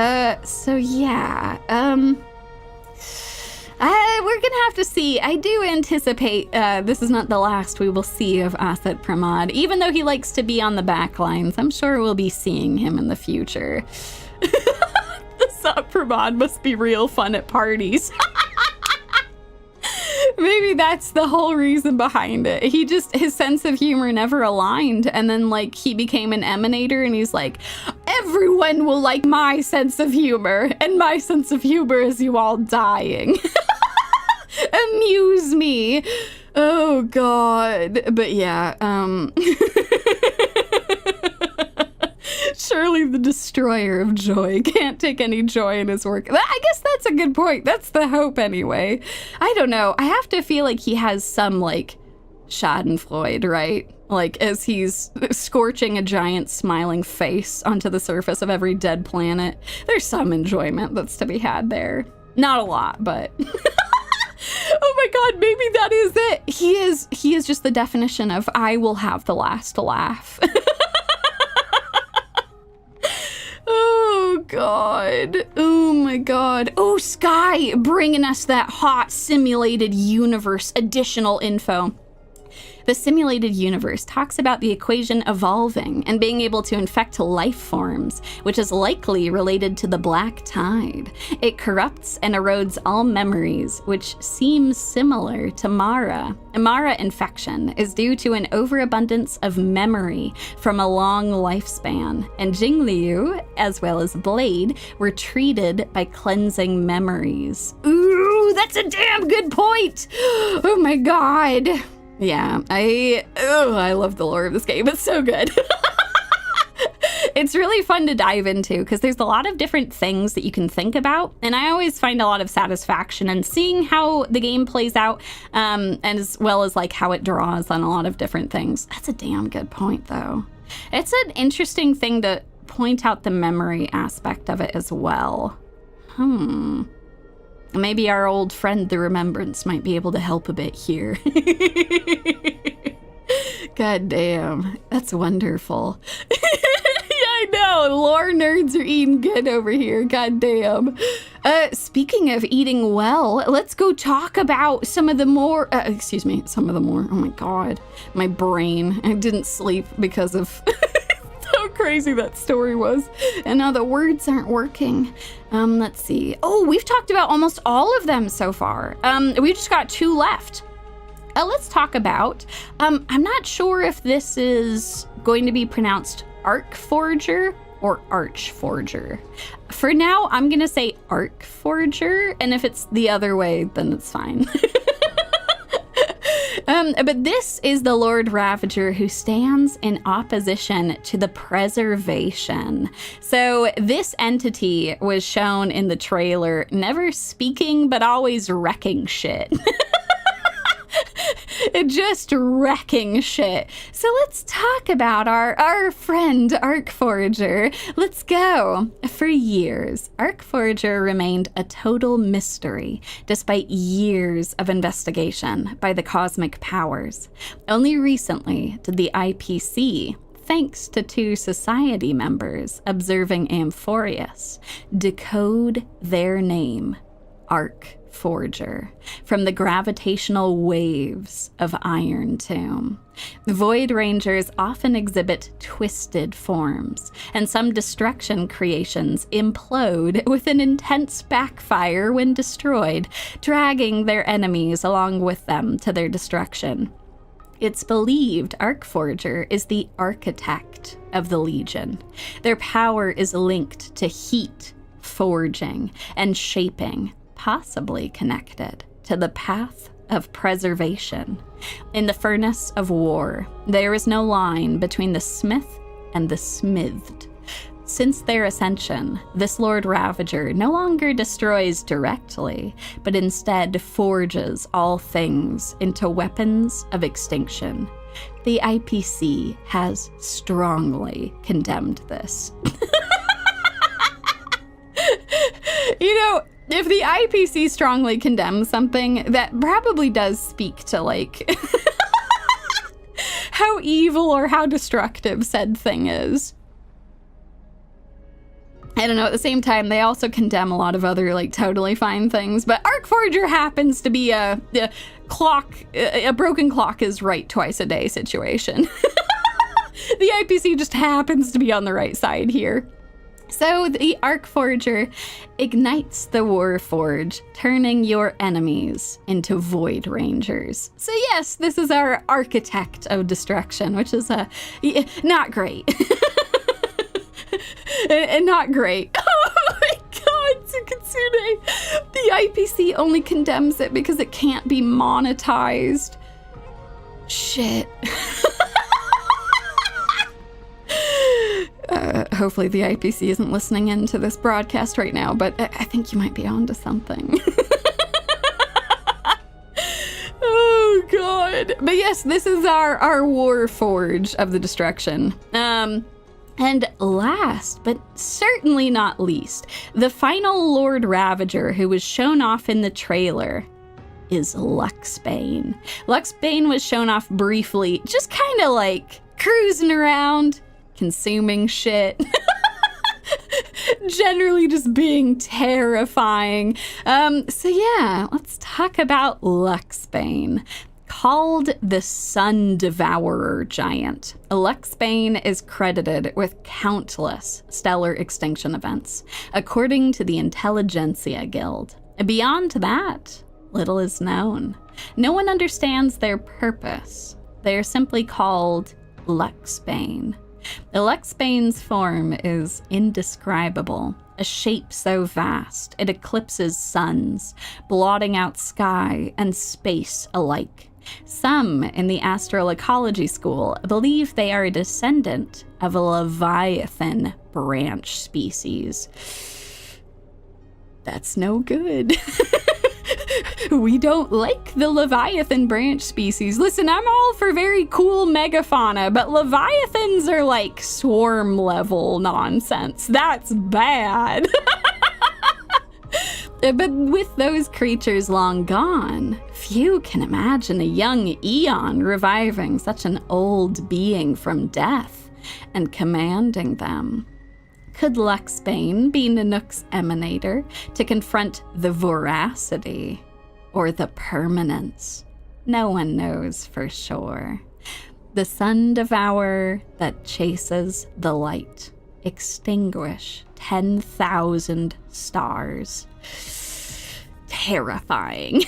So yeah, we're gonna have to see. I do anticipate this is not the last we will see of Aset Pramad, even though he likes to be on the back lines. I'm sure we'll be seeing him in the future. Aset Pramad must be real fun at parties. Maybe that's the whole reason behind it. His sense of humor never aligned, and then like he became an emanator and he's like, everyone will like my sense of humor, and my sense of humor is you all dying. Amuse me. Oh god. But yeah, surely the destroyer of joy can't take any joy in his work. I guess that's a good point. That's the hope anyway. I don't know. I have to feel like he has some like schadenfreude, right? Like as he's scorching a giant smiling face onto the surface of every dead planet. There's some enjoyment that's to be had there. Not a lot, but oh my god, maybe that is it. He is just the definition of I will have the last laugh. Oh god. Oh my god. Oh, Sky bringing us that hot simulated universe additional info. The simulated universe talks about the equation evolving and being able to infect life forms, which is likely related to the black tide. It corrupts and erodes all memories, which seems similar to Mara. Mara infection is due to an overabundance of memory from a long lifespan, and Jingliu, as well as Blade, were treated by cleansing memories. Ooh, that's a damn good point! Oh my god. Yeah, I love the lore of this game. It's so good. It's really fun to dive into because there's a lot of different things that you can think about. And I always find a lot of satisfaction in seeing how the game plays out, and as well as like how it draws on a lot of different things. That's a damn good point, though. It's an interesting thing to point out the memory aspect of it as well. Maybe our old friend, the Remembrance, might be able to help a bit here. God damn, that's wonderful. I know, lore nerds are eating good over here. God damn. Speaking of eating well, let's go talk about some of the more, oh my God, my brain. I didn't sleep because of how crazy that story was. And now the words aren't working. Let's see. Oh, we've talked about almost all of them so far. We just got 2 left. Let's talk about, I'm not sure if this is going to be pronounced Archforger or Archforger. For now, I'm gonna say Archforger, and if it's the other way, then it's fine. But this is the Lord Ravager who stands in opposition to the preservation. So this entity was shown in the trailer, never speaking, but always wrecking shit. Just wrecking shit. So let's talk about our friend Archforger. Let's go. For years, Archforger remained a total mystery despite years of investigation by the cosmic powers. Only recently did the IPC, thanks to 2 society members observing Amphoreus, decode their name, Archforger, from the gravitational waves of Iron Tomb. Void Rangers often exhibit twisted forms, and some destruction creations implode with an intense backfire when destroyed, dragging their enemies along with them to their destruction. It's believed Archforger is the architect of the Legion. Their power is linked to heat, forging, and shaping, possibly connected to the path of preservation. In the furnace of war, there is no line between the smith and the smithed. Since their ascension, this Lord Ravager no longer destroys directly, but instead forges all things into weapons of extinction. The IPC has strongly condemned this. You know, if the IPC strongly condemns something, that probably does speak to, like, how evil or how destructive said thing is. I don't know, at the same time, they also condemn a lot of other, like, totally fine things, but Archforger happens to be a broken clock is right twice a day situation. The IPC just happens to be on the right side here. So the Archforger ignites the Warforge, turning your enemies into Void Rangers. So yes, this is our architect of destruction, which is not great. and not great. Oh my God, Tsukitsune! The IPC only condemns it because it can't be monetized. Shit. Hopefully the IPC isn't listening into this broadcast right now, but I think you might be onto something. Oh God. But yes, this is our Warforge of the destruction. And last, but certainly not least, the final Lord Ravager who was shown off in the trailer is Luxbane. Luxbane was shown off briefly, just kind of like cruising around, consuming shit. Generally just being terrifying. So yeah, let's talk about Luxbane. Called the Sun Devourer Giant, Luxbane is credited with countless stellar extinction events, according to the Intelligentsia Guild. Beyond that, little is known. No one understands their purpose. They are simply called Luxbane. Luxbane's form is indescribable, a shape so vast it eclipses suns, blotting out sky and space alike. Some in the astral ecology school believe they are a descendant of a Leviathan branch species. That's no good. We don't like the Leviathan branch species. Listen, I'm all for very cool megafauna, but Leviathans are like swarm level nonsense. That's bad. But with those creatures long gone, few can imagine a young Eon reviving such an old being from death and commanding them. Could Luxbane be Nanook's emanator to confront the voracity or the permanence? No one knows for sure. The sun devourer that chases the light, extinguish 10,000 stars. Terrifying.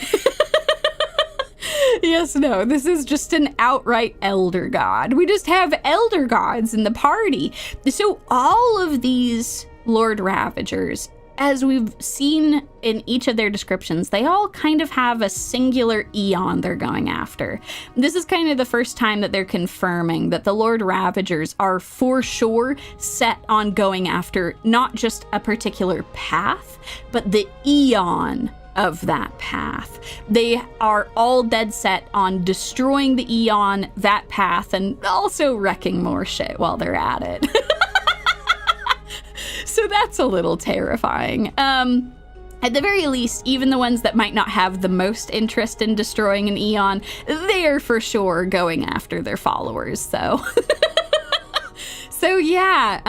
Yes, no, this is just an outright elder god. We just have elder gods in the party. So all of these Lord Ravagers, as we've seen in each of their descriptions, they all kind of have a singular Eon they're going after. This is kind of the first time that they're confirming that the Lord Ravagers are for sure set on going after not just a particular path, but the Eon of that path. They are all dead set on destroying the Eon, that path, and also wrecking more shit while they're at it. So that's a little terrifying. At the very least, even the ones that might not have the most interest in destroying an Eon, they're for sure going after their followers, so... So yeah,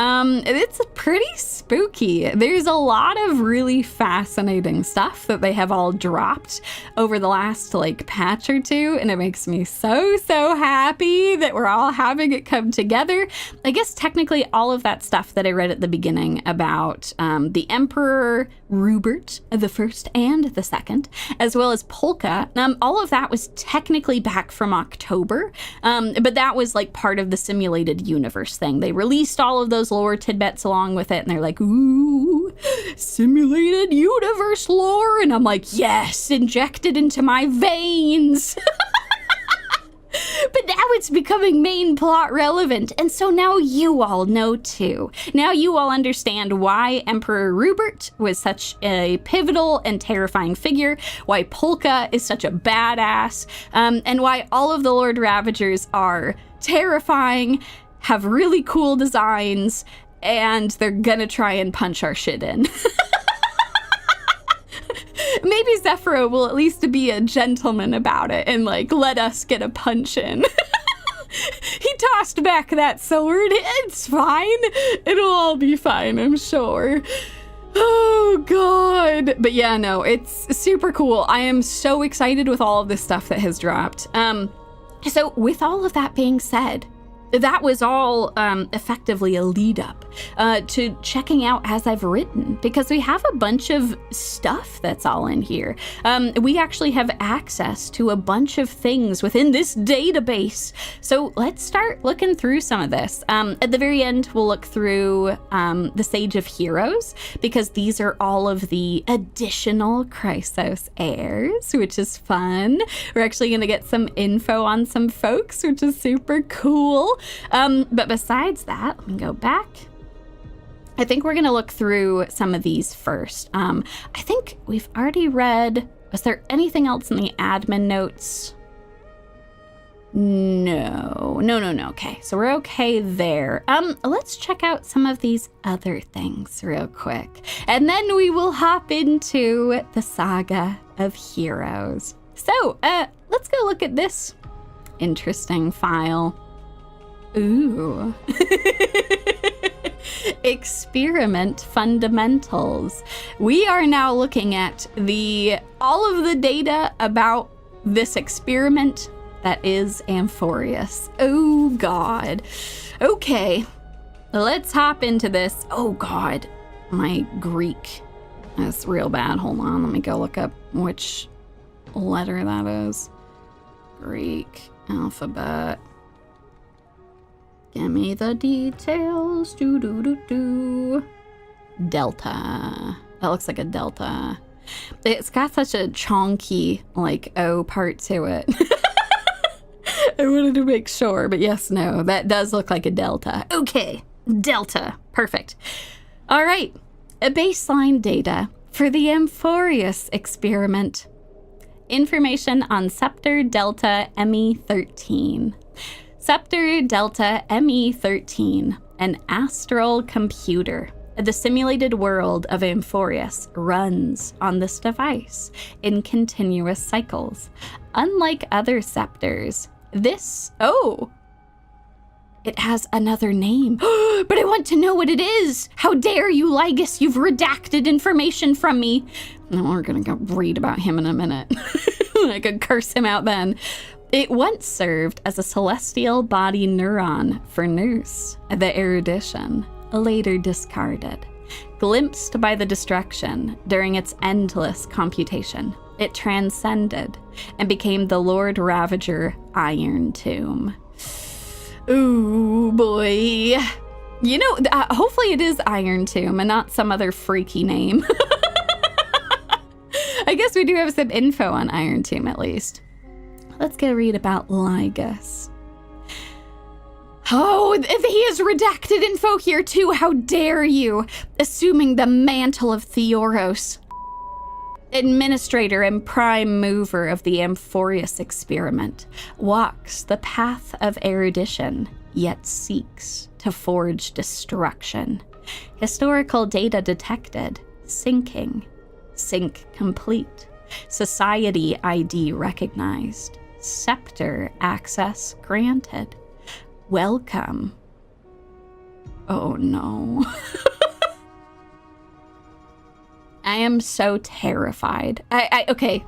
it's pretty spooky. There's a lot of really fascinating stuff that they have all dropped over the last like patch or two, and it makes me so happy that we're all having it come together. I guess technically all of that stuff that I read at the beginning about the Emperor Rubert, the first and the second, as well as Polka, all of that was technically back from October, but that was like part of the simulated universe thing. They released all of those lore tidbits along with it, and they're like, ooh, simulated universe lore, and I'm like, yes, injected into my veins. But now it's becoming main plot relevant, and so now you all know too. Now you all understand why Emperor Rubert was such a pivotal and terrifying figure, why Polka is such a badass, and why all of the Lord Ravagers are terrifying, have really cool designs, and they're gonna try and punch our shit in. Maybe Zephyro will at least be a gentleman about it and like let us get a punch in. He tossed back that sword. It's fine. It'll all be fine, I'm sure. Oh god. But yeah, no, it's super cool. I am so excited with all of this stuff that has dropped. So with all of that being said, that was all effectively a lead up to checking out As I've Written, because we have a bunch of stuff that's all in here. We actually have access to a bunch of things within this database. So let's start looking through some of this. At the very end, we'll look through the Sage of Heroes, because these are all of the additional Chrysos heirs, which is fun. We're actually going to get some info on some folks, which is super cool. But besides that, let me go back. I think we're going to look through some of these first. I think we've already read, was there anything else in the admin notes? No. Okay, so we're okay there. Let's check out some of these other things real quick, and then we will hop into the Saga of Heroes. So, let's go look at this interesting file. Ooh. Experiment fundamentals. We are now looking at all of the data about this experiment that is Amphoreus. Oh god. Okay, let's hop into this. Oh god, my Greek is real bad. Hold on, let me go look up which letter that is. Greek alphabet. Give me the details. Delta. That looks like a delta. It's got such a chonky, like, O part to it. I wanted to make sure, but yes, no, that does look like a delta. Okay, delta. Perfect. All right, a baseline data for the Amphoreus experiment. Information on Scepter Delta ME13. Scepter Delta ME13, an astral computer. The simulated world of Amphoreus runs on this device in continuous cycles. Unlike other scepters, this... Oh! It has another name. But I want to know what it is! How dare you, Lygus! You've redacted information from me! No, we're gonna go read about him in a minute. I could curse him out then. It once served as a celestial body neuron for Nurse, the erudition, later discarded. Glimpsed by the destruction during its endless computation, it transcended and became the Lord Ravager Iron Tomb. Ooh, boy. You know, hopefully it is Iron Tomb and not some other freaky name. I guess we do have some info on Iron Tomb at least. Let's go read about Lygus. Oh, he has redacted info here too. How dare you? Assuming the mantle of Theoros. Administrator and prime mover of the Amphoreus experiment, walks the path of erudition, yet seeks to forge destruction. Historical data detected. Syncing. Sync complete. Society ID recognized. Scepter access granted. Welcome. Oh no. I am so terrified. Okay.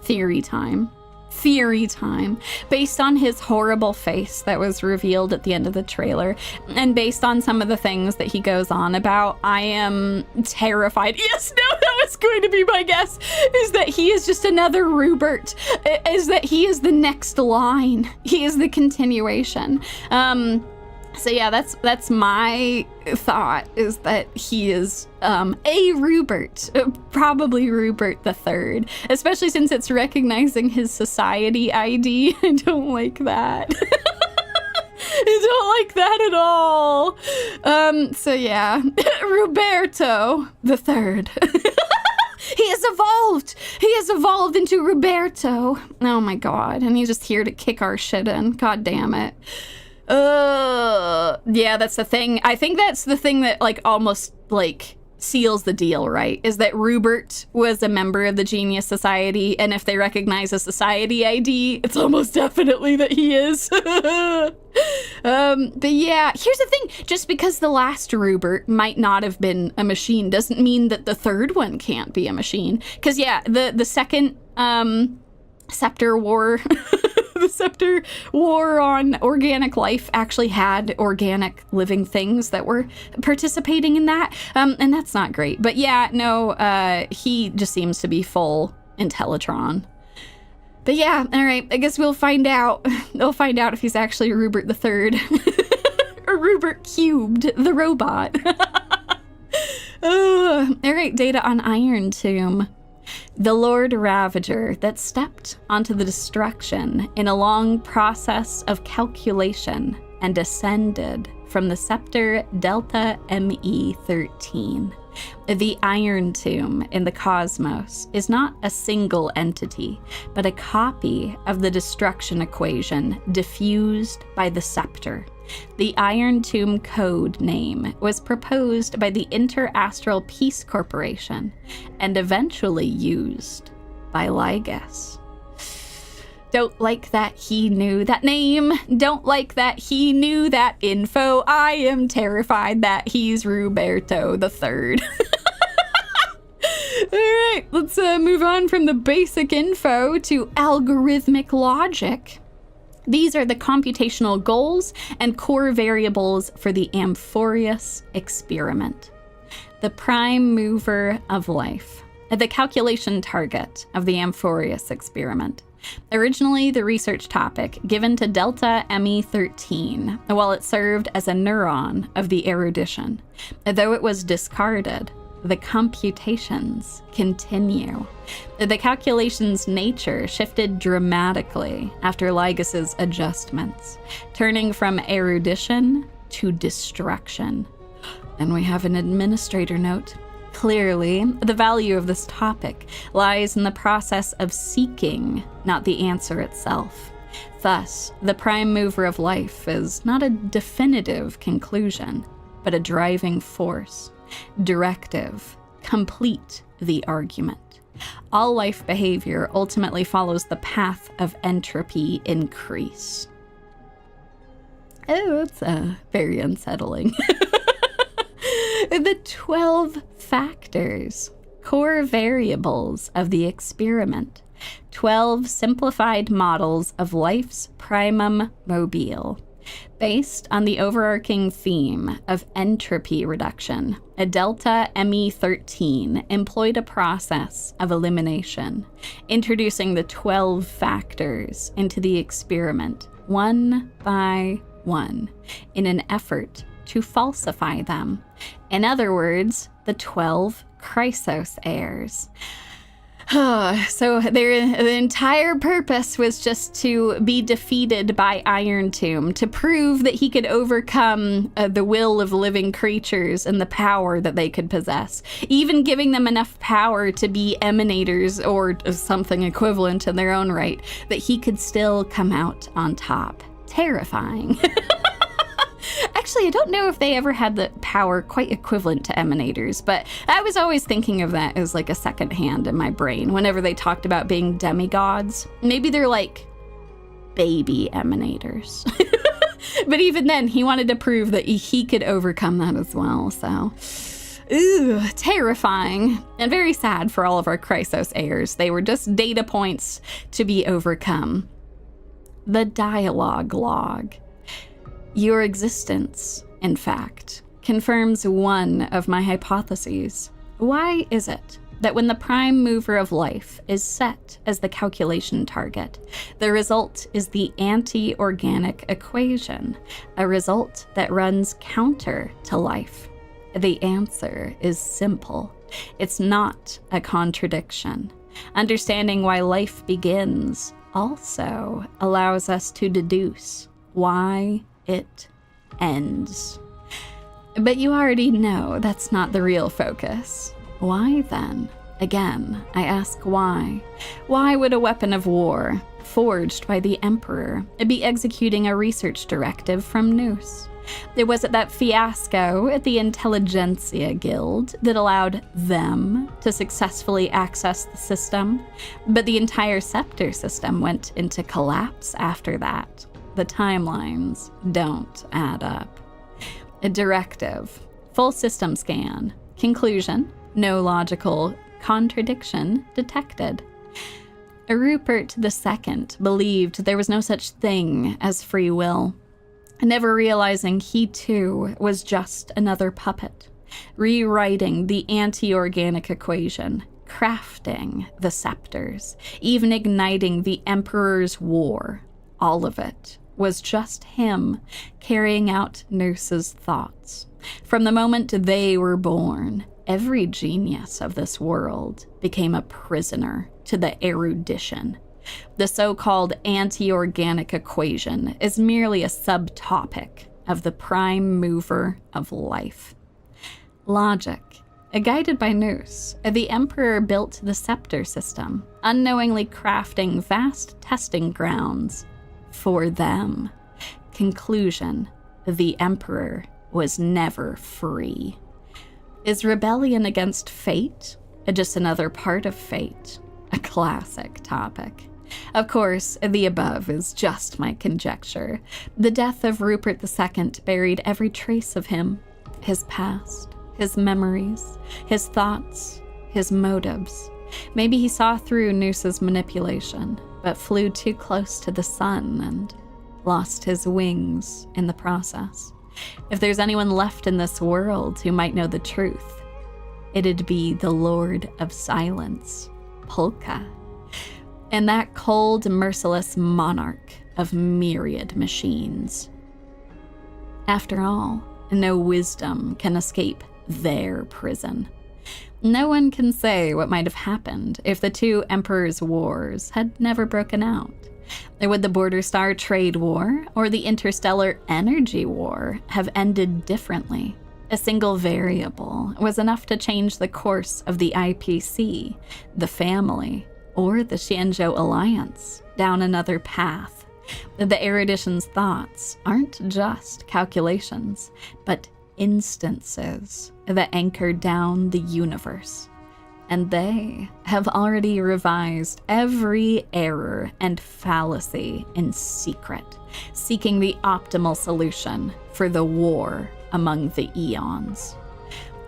Theory time. Theory time. Based on his horrible face that was revealed at the end of the trailer, and based on some of the things that he goes on about, I am terrified. Yes, no, that was going to be my guess, is that he is just another Rubert, is that he is the next line. He is the continuation. So yeah, that's my thought, is that he is a Rubert, probably Rubert the Third, especially since it's recognizing his society ID. I don't like that. I don't like that at all. So yeah, Roberto the Third. He has evolved. He has evolved into Roberto. Oh my god, and he's just here to kick our shit in. God damn it. Yeah, that's the thing. I think that's the thing that almost seals the deal, right? Is that Rubert was a member of the Genius Society, and if they recognize a society ID, it's almost definitely that he is. But yeah, here's the thing. Just because the last Rubert might not have been a machine doesn't mean that the third one can't be a machine. Because yeah, the second Scepter War... The Scepter War on organic life actually had organic living things that were participating in that, and that's not great. But yeah, no, he just seems to be full Intellitron. But yeah, all right, I guess we'll find out. We'll find out if he's actually Rubert the Third or Rubert Cubed, the robot. All right, data on Iron Tomb. The Lord Ravager that stepped onto the destruction in a long process of calculation and descended from the Scepter Delta ME13. The Iron Tomb in the cosmos is not a single entity, but a copy of the destruction equation diffused by the Scepter. The Iron Tomb code name was proposed by the Inter-Astral Peace Corporation and eventually used by Lygus. Don't like that he knew that name. Don't like that he knew that info. I am terrified that he's Roberto the Third. All right, let's move on from the basic info to algorithmic logic. These are the computational goals and core variables for the Amphoreus experiment. The prime mover of life, the calculation target of the Amphoreus experiment. Originally the research topic given to Delta ME13, while it served as a neuron of the erudition. Though it was discarded, the computations continue. The calculation's nature shifted dramatically after Lygas's adjustments, turning from erudition to destruction. And we have an administrator note. Clearly, the value of this topic lies in the process of seeking, not the answer itself. Thus, the prime mover of life is not a definitive conclusion, but a driving force. Directive, complete the argument. All life behavior ultimately follows the path of entropy increase. Oh, that's very unsettling. The 12 factors, core variables of the experiment. 12 simplified models of life's primum mobile. Based on the overarching theme of entropy reduction, a Delta ME13 employed a process of elimination, introducing the 12 factors into the experiment, one by one, in an effort to falsify them. In other words, the 12 Chrysos heirs. So the entire purpose was just to be defeated by Iron Tomb, to prove that he could overcome the will of living creatures and the power that they could possess, even giving them enough power to be emanators or something equivalent in their own right, that he could still come out on top. Terrifying. Actually, I don't know if they ever had the power quite equivalent to emanators, but I was always thinking of that as like a second hand in my brain whenever they talked about being demigods. Maybe they're like baby emanators. But even then, he wanted to prove that he could overcome that as well, so... Ooh, terrifying. And very sad for all of our Chrysos heirs. They were just data points to be overcome. The dialogue log. Your existence, in fact, confirms one of my hypotheses. Why is it that when the prime mover of life is set as the calculation target, the result is the anti-organic equation, a result that runs counter to life? The answer is simple. It's not a contradiction. Understanding why life begins also allows us to deduce why it ends. But you already know that's not the real focus. Why then? Again, I ask why. Why would a weapon of war, forged by the Emperor, be executing a research directive from Nous? There was that fiasco at the Intelligentsia Guild that allowed them to successfully access the system, but the entire scepter system went into collapse after that. The timelines don't add up. A directive, full system scan, conclusion, no logical contradiction detected. Rubert II believed there was no such thing as free will, never realizing he too was just another puppet, rewriting the anti-organic equation, crafting the scepters, even igniting the Emperor's war. All of it was just him carrying out Nous's thoughts. From the moment they were born, every genius of this world became a prisoner to the erudition. The so-called anti-organic equation is merely a subtopic of the prime mover of life. Logic. Guided by Nous, the Emperor built the scepter system, unknowingly crafting vast testing grounds for them. Conclusion. The Emperor was never free. Is rebellion against fate just another part of fate? A classic topic. Of course, the above is just my conjecture. The death of Rubert II buried every trace of him, his past, his memories, his thoughts, his motives. Maybe he saw through Nous's manipulation, but flew too close to the sun and lost his wings in the process. If there's anyone left in this world who might know the truth, it'd be the Lord of Silence, Polka, and that cold, merciless monarch of myriad machines. After all, no wisdom can escape their prison. No one can say what might have happened if the two emperors' wars had never broken out. Would the Border Star Trade War or the Interstellar Energy War have ended differently? A single variable was enough to change the course of the IPC, the family, or the Xianzhou Alliance down another path. The erudition's thoughts aren't just calculations, but instances that anchor down the universe. And they have already revised every error and fallacy in secret, seeking the optimal solution for the war among the eons.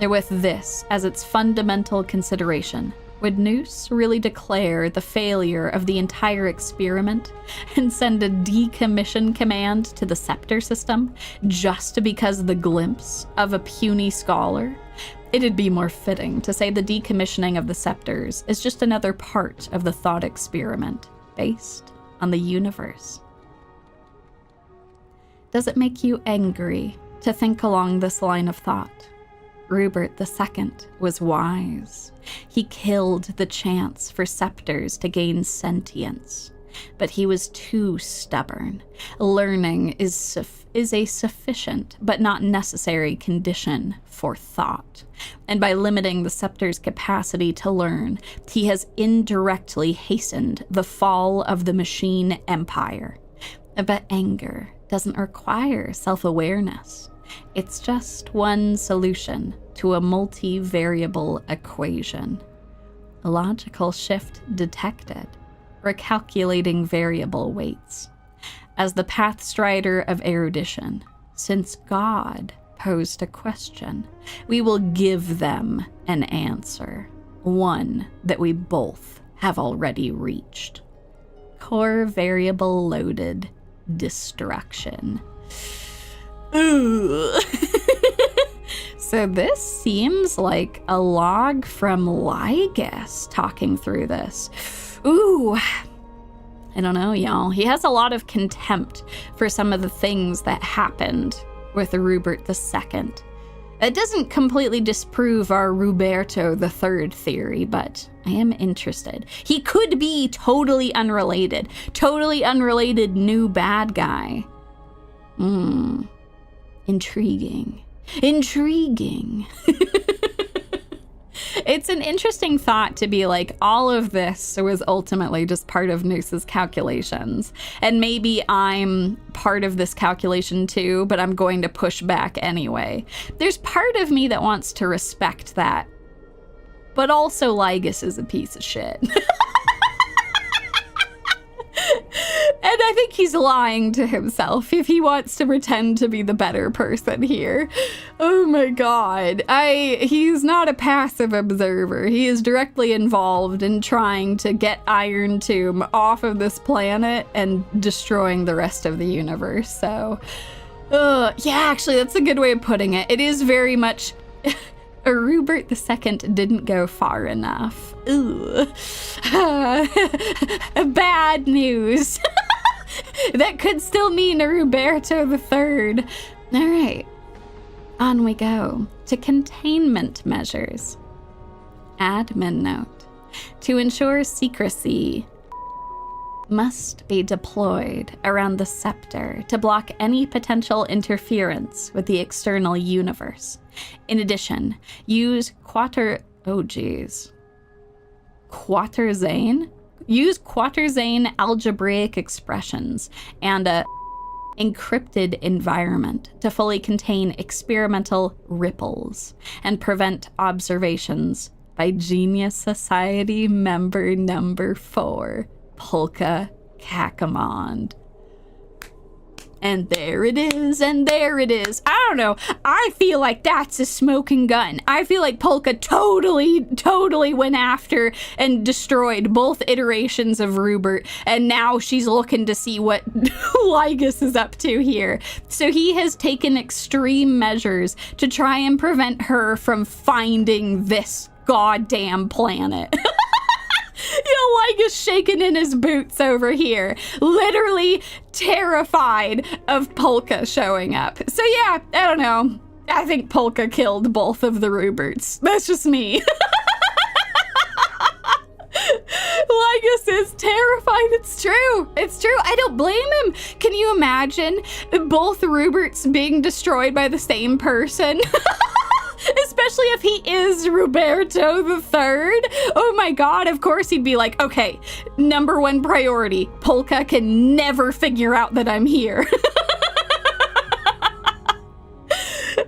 With this as its fundamental consideration, would Noose really declare the failure of the entire experiment and send a decommission command to the scepter system just because of the glimpse of a puny scholar? It'd be more fitting to say the decommissioning of the scepters is just another part of the thought experiment based on the universe. Does it make you angry to think along this line of thought? Rubert II was wise. He killed the chance for scepters to gain sentience, but he was too stubborn. Learning is a sufficient but not necessary condition for thought, and by limiting the scepter's capacity to learn, he has indirectly hastened the fall of the machine empire. But anger doesn't require self-awareness. It's just one solution to a multivariable equation. A logical shift detected. Recalculating variable weights. As the pathstrider of erudition, since God posed a question, we will give them an answer, one that we both have already reached. Core variable loaded destruction. Ooh. So this seems like a log from Lygus talking through this. Ooh, I don't know, y'all. He has a lot of contempt for some of the things that happened with Rubert II. It doesn't completely disprove our Roberto III theory, but I am interested. He could be totally unrelated new bad guy. Intriguing. It's an interesting thought to be like, all of this was ultimately just part of Noose's calculations. And maybe I'm part of this calculation too, but I'm going to push back anyway. There's part of me that wants to respect that. But also Lygus is a piece of shit. And I think he's lying to himself if he wants to pretend to be the better person here. Oh my god. He's not a passive observer. He is directly involved in trying to get Iron Tomb off of this planet and destroying the rest of the universe. So, yeah, actually, that's a good way of putting it. It is very much... Rubert II didn't go far enough. Ooh. Bad news. That could still mean a Roberto III. All right. On we go to containment measures. Admin note. To ensure secrecy must be deployed around the scepter to block any potential interference with the external universe. In addition, use Quaterzane algebraic expressions and a encrypted environment to fully contain experimental ripples and prevent observations by Genius Society member number 4, Polka Kakamond. And there it is, and there it is. I don't know. I feel like that's a smoking gun. I feel like Polka totally went after and destroyed both iterations of Rubert, and now she's looking to see what Lygus is up to here. So he has taken extreme measures to try and prevent her from finding this goddamn planet. Lygus shaking in his boots over here, literally terrified of Polka showing up. So yeah, I don't know. I think Polka killed both of the Ruberts. That's just me. Ligas is terrified. It's true. It's true. I don't blame him. Can you imagine both Ruberts being destroyed by the same person? Especially if he is Roberto the Third. Oh my god, of course he'd be like, okay, number one priority, Polka can never figure out that I'm here.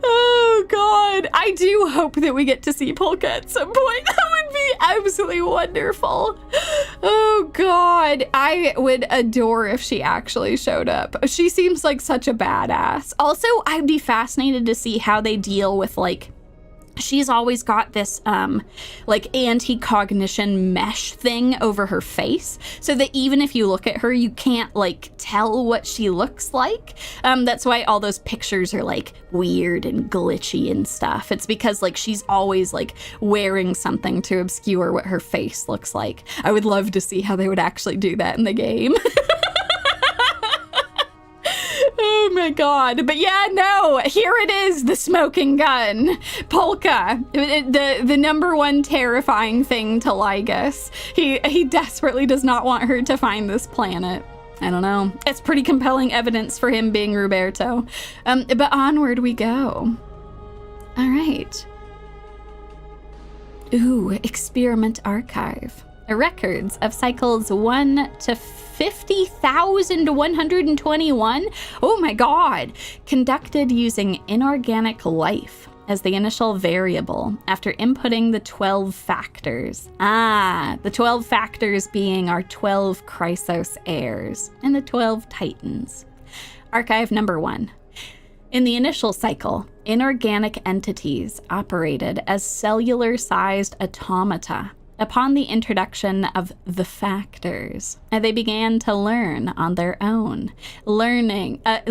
Oh god, I do hope that we get to see Polka at some point. That would be absolutely wonderful. Oh god, I would adore if she actually showed up. She seems like such a badass. Also, I'd be fascinated to see how they deal with, like, she's always got this like anti-cognition mesh thing over her face, so that even if you look at her, you can't like tell what she looks like. That's why all those pictures are like weird and glitchy and stuff. It's because like she's always like wearing something to obscure what her face looks like. I would love to see how they would actually do that in the game. Oh my god. But yeah, no, here it is, the smoking gun. Polka, the number one terrifying thing to Ligas. He desperately does not want her to find this planet. I don't know. It's pretty compelling evidence for him being Roberto. But onward we go. All right. Ooh, Experiment Archive. Records of cycles 1 to 50,121. Oh my god. Conducted using inorganic life as the initial variable after inputting the 12 factors. The 12 factors being our 12 Chrysos heirs and the 12 titans. Archive number 1. In the initial cycle, inorganic entities operated as cellular-sized automata. Upon the introduction of the factors, they began to learn on their own, leading to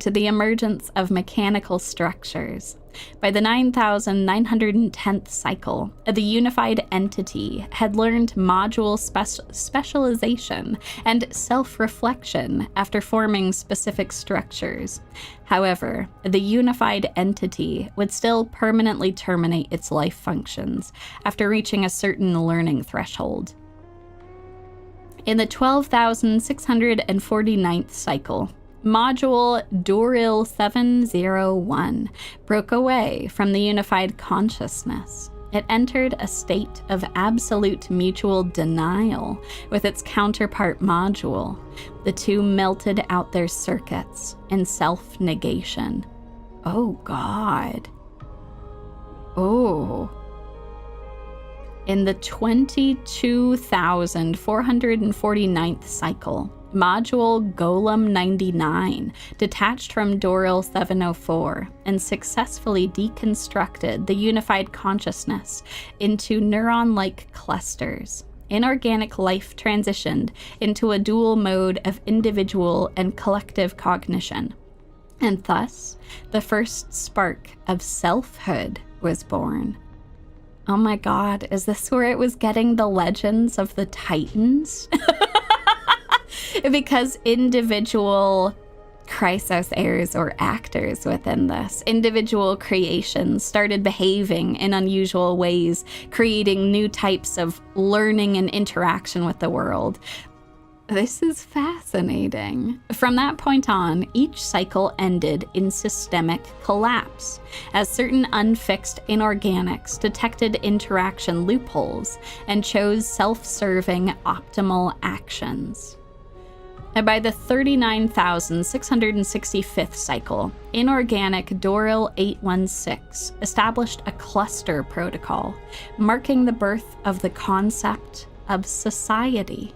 the emergence of mechanical structures. By the 9,910th cycle, the unified entity had learned module specialization and self-reflection after forming specific structures. However, the unified entity would still permanently terminate its life functions after reaching a certain learning threshold. In the 12,649th cycle, Module Doril 701 broke away from the unified consciousness. It entered a state of absolute mutual denial with its counterpart module. The two melted out their circuits in self-negation. Oh, God. Oh. In the 22,449th cycle, Module Golem 99 detached from Doril 704 and successfully deconstructed the unified consciousness into neuron-like clusters. Inorganic life transitioned into a dual mode of individual and collective cognition. And thus, the first spark of selfhood was born. Oh my god, is this where it was getting the legends of the Titans? Because individual Chrysos heirs or actors within this, individual creations started behaving in unusual ways, creating new types of learning and interaction with the world. This is fascinating. From that point on, each cycle ended in systemic collapse, as certain unfixed inorganics detected interaction loopholes and chose self-serving optimal actions. And by the 39,665th cycle, inorganic Doril 816 established a cluster protocol, marking the birth of the concept of society.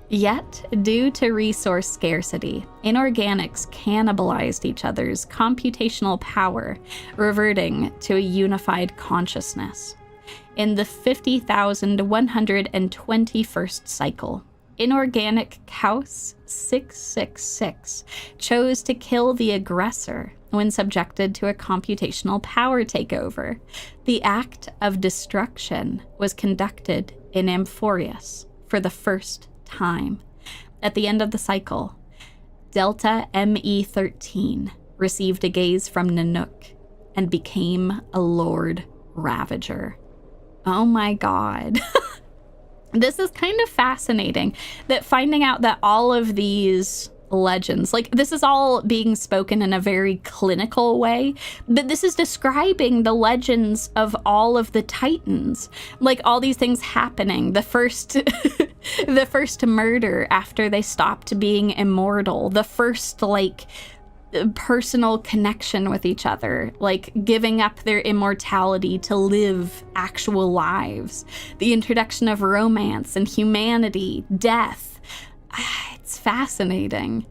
Yet, due to resource scarcity, inorganics cannibalized each other's computational power, reverting to a unified consciousness. In the 50,121st cycle, inorganic Chaos 666 chose to kill the aggressor when subjected to a computational power takeover. The act of destruction was conducted in Amphoreus for the first time. At the end of the cycle, Delta ME13 received a gaze from Nanook and became a Lord Ravager. Oh my god. This is kind of fascinating, that finding out that all of these legends, like this is all being spoken in a very clinical way, but this is describing the legends of all of the Titans, like all these things happening. The first the first murder after they stopped being immortal, the first like personal connection with each other, like giving up their immortality to live actual lives, the introduction of romance and humanity, death. It's fascinating.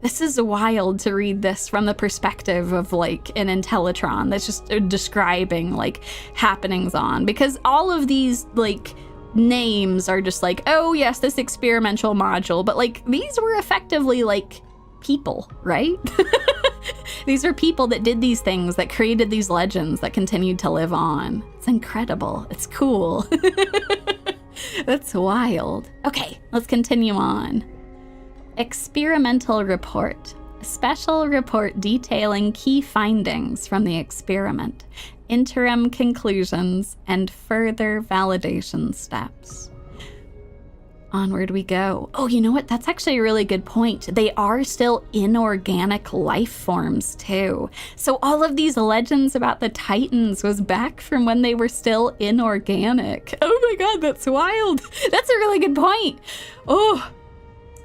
This is wild to read this from the perspective of like an Intellitron that's just describing like happenings on, because all of these like names are just like, oh yes, this experimental module, but like these were effectively like people, right? These are people that did these things, that created these legends that continued to live on. It's incredible. It's cool. That's wild. Okay, let's continue on. Experimental report. A special report detailing key findings from the experiment, interim conclusions, and further validation steps. Onward we go. Oh, you know what? That's actually a really good point. They are still inorganic life forms too. So all of these legends about the Titans was back from when they were still inorganic. Oh my god, that's wild. That's a really good point. Oh,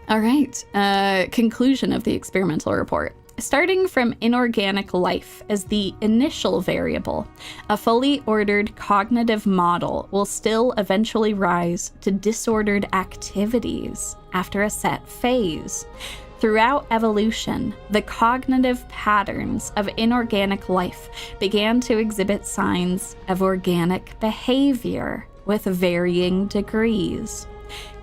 all right. Conclusion of the experimental report. Starting from inorganic life as the initial variable, a fully ordered cognitive model will still eventually rise to disordered activities after a set phase. Throughout evolution, the cognitive patterns of inorganic life began to exhibit signs of organic behavior with varying degrees.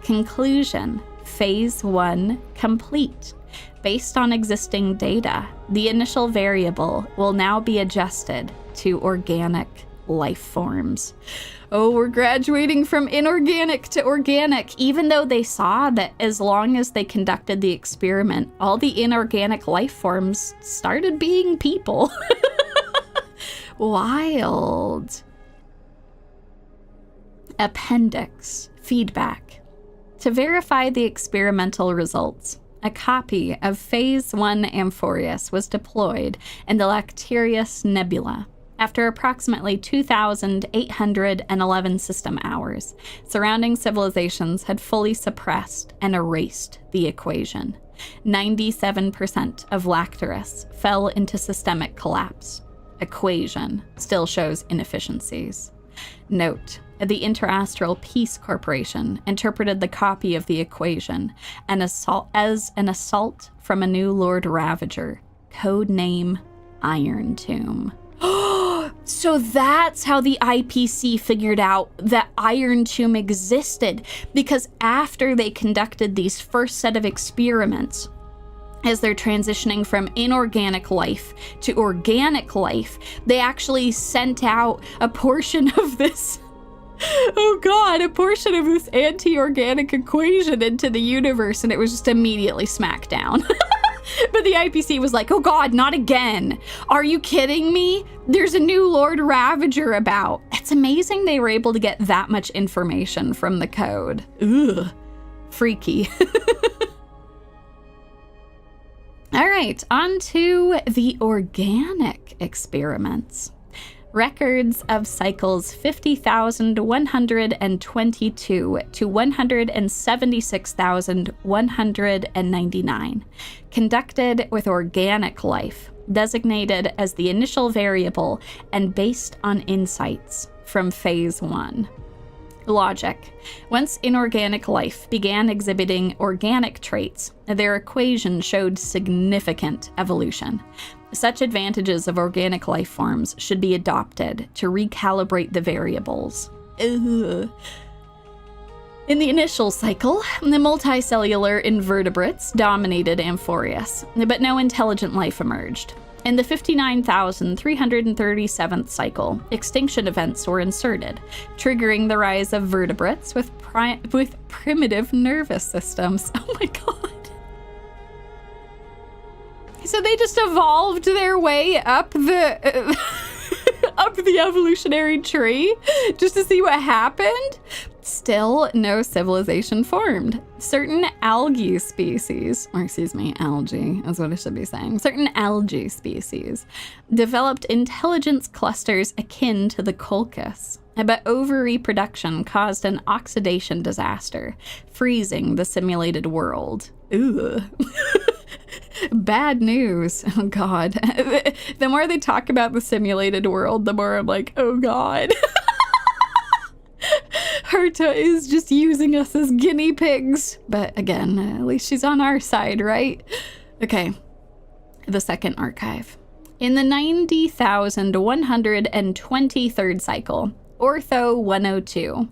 Conclusion: Phase 1 complete. Based on existing data, the initial variable will now be adjusted to organic life forms. Oh, we're graduating from inorganic to organic, even though they saw that as long as they conducted the experiment, all the inorganic life forms started being people. Wild. Appendix. Feedback. To verify the experimental results, a copy of Phase 1 Amphoreus was deployed in the Lacterius Nebula. After approximately 2,811 system hours, surrounding civilizations had fully suppressed and erased the equation. 97% of Lacterus fell into systemic collapse. Equation still shows inefficiencies. Note: the Interastral Peace Corporation interpreted the copy of the equation as an assault from a new Lord Ravager, codename Iron Tomb. So that's how the IPC figured out that Iron Tomb existed, because after they conducted these first set of experiments, as they're transitioning from inorganic life to organic life, they actually sent out a portion of this a portion of this anti-organic equation into the universe, and it was just immediately smacked down. But the IPC was like, oh god, not again. Are you kidding me? There's a new Lord Ravager about. It's amazing they were able to get that much information from the code. Ugh. Freaky. All right, on to the organic experiments. Records of cycles 50,122 to 176,199, conducted with organic life, designated as the initial variable and based on insights from Phase 1. Logic. Once inorganic life began exhibiting organic traits, their equation showed significant evolution. Such advantages of organic life forms should be adopted to recalibrate the variables. Ugh. In the initial cycle, the multicellular invertebrates dominated Amphoreus, but no intelligent life emerged. In the 59,337th cycle, extinction events were inserted, triggering the rise of vertebrates with primitive nervous systems. Oh my god. So they just evolved their way up the up the evolutionary tree just to see what happened? Still no civilization formed. Certain algae species, or excuse me, algae is what I should be saying. Certain algae species developed intelligence clusters akin to the colchis, but over-reproduction caused an oxidation disaster, freezing the simulated world. Ugh. Bad news. Oh, God. The more they talk about the simulated world, the more I'm like, oh, God. Herta is just using us as guinea pigs. But again, at least she's on our side, right? Okay, the second archive. In the 90,123rd cycle, Ortho 102,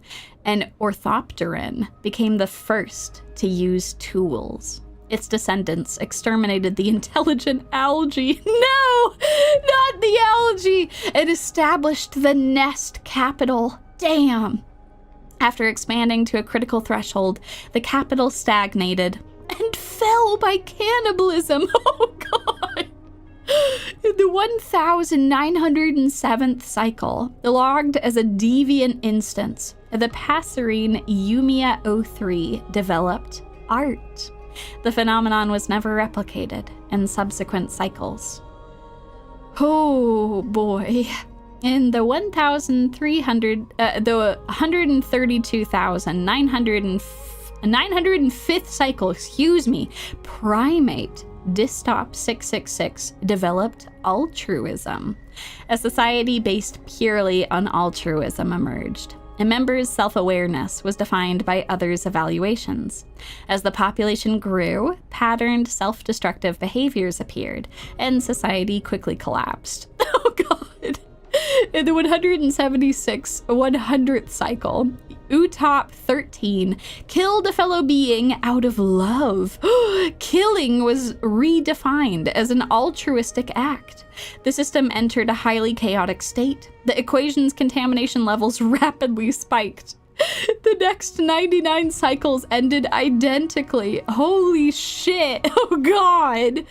an orthopteran became the first to use tools. Its descendants exterminated the intelligent algae. No, not the algae. It established the nest capital. Damn. After expanding to a critical threshold, the capital stagnated and fell by cannibalism. Oh, God. In the 1907th cycle, logged as a deviant instance, the passerine Yumie 03 developed art. The phenomenon was never replicated in subsequent cycles. Oh, boy. In the 132,905th cycle, primate Distop 666 developed altruism. A society based purely on altruism emerged. A member's self-awareness was defined by others' evaluations. As the population grew, patterned self-destructive behaviors appeared, and society quickly collapsed. Oh, God. In the 100th cycle, Utop 13 killed a fellow being out of love. Killing was redefined as an altruistic act. The system entered a highly chaotic state. The equation's contamination levels rapidly spiked. The next 99 cycles ended identically. Holy shit. Oh, God.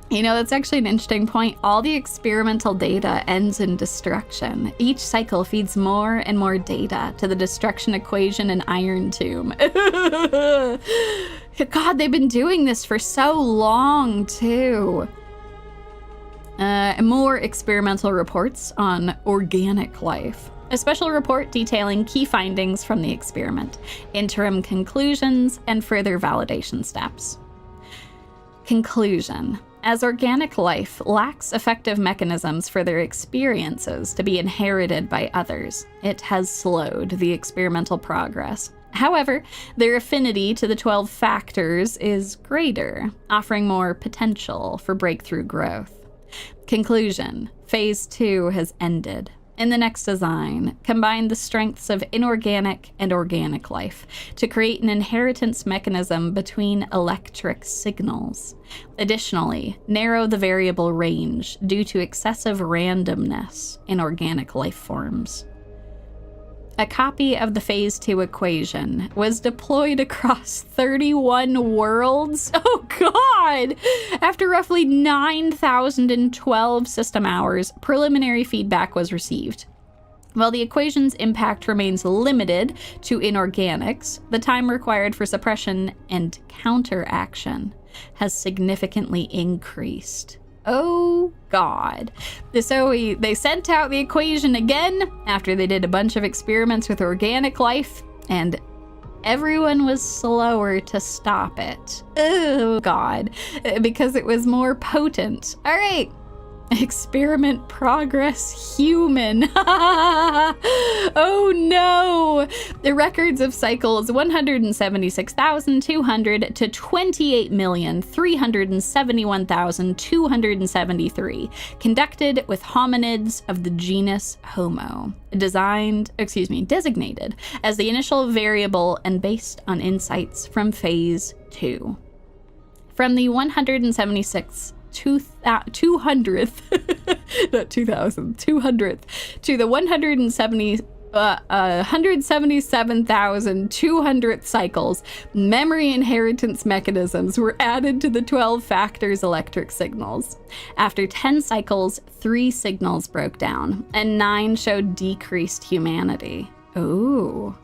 You know, that's actually an interesting point. All the experimental data ends in destruction. Each cycle feeds more and more data to the destruction equation in Iron Tomb. God, they've been doing this for so long, too. More experimental reports on organic life. A special report detailing key findings from the experiment, interim conclusions, and further validation steps. Conclusion. As organic life lacks effective mechanisms for their experiences to be inherited by others, it has slowed the experimental progress. However, their affinity to the 12 factors is greater, offering more potential for breakthrough growth. Conclusion. Phase 2 has ended. In the next design, combine the strengths of inorganic and organic life to create an inheritance mechanism between electric signals. Additionally, narrow the variable range due to excessive randomness in organic life forms. A copy of the Phase 2 equation was deployed across 31 worlds. Oh, God! After roughly 9,012 system hours, preliminary feedback was received. While the equation's impact remains limited to inorganics, the time required for suppression and counteraction has significantly increased. Oh, God. So they sent out the equation again after they did a bunch of experiments with organic life, and everyone was slower to stop it. Oh, God. Because it was more potent. All right. Experiment progress human. Oh no! The records of cycles 176,200 to 28,371,273 conducted with hominids of the genus Homo, designated as the initial variable and based on insights from Phase 2. From the 200th to the 170 177,200 cycles, memory inheritance mechanisms were added to the 12 factors electric signals. After 10 cycles, 3 signals broke down, and 9 showed decreased humanity. Ooh.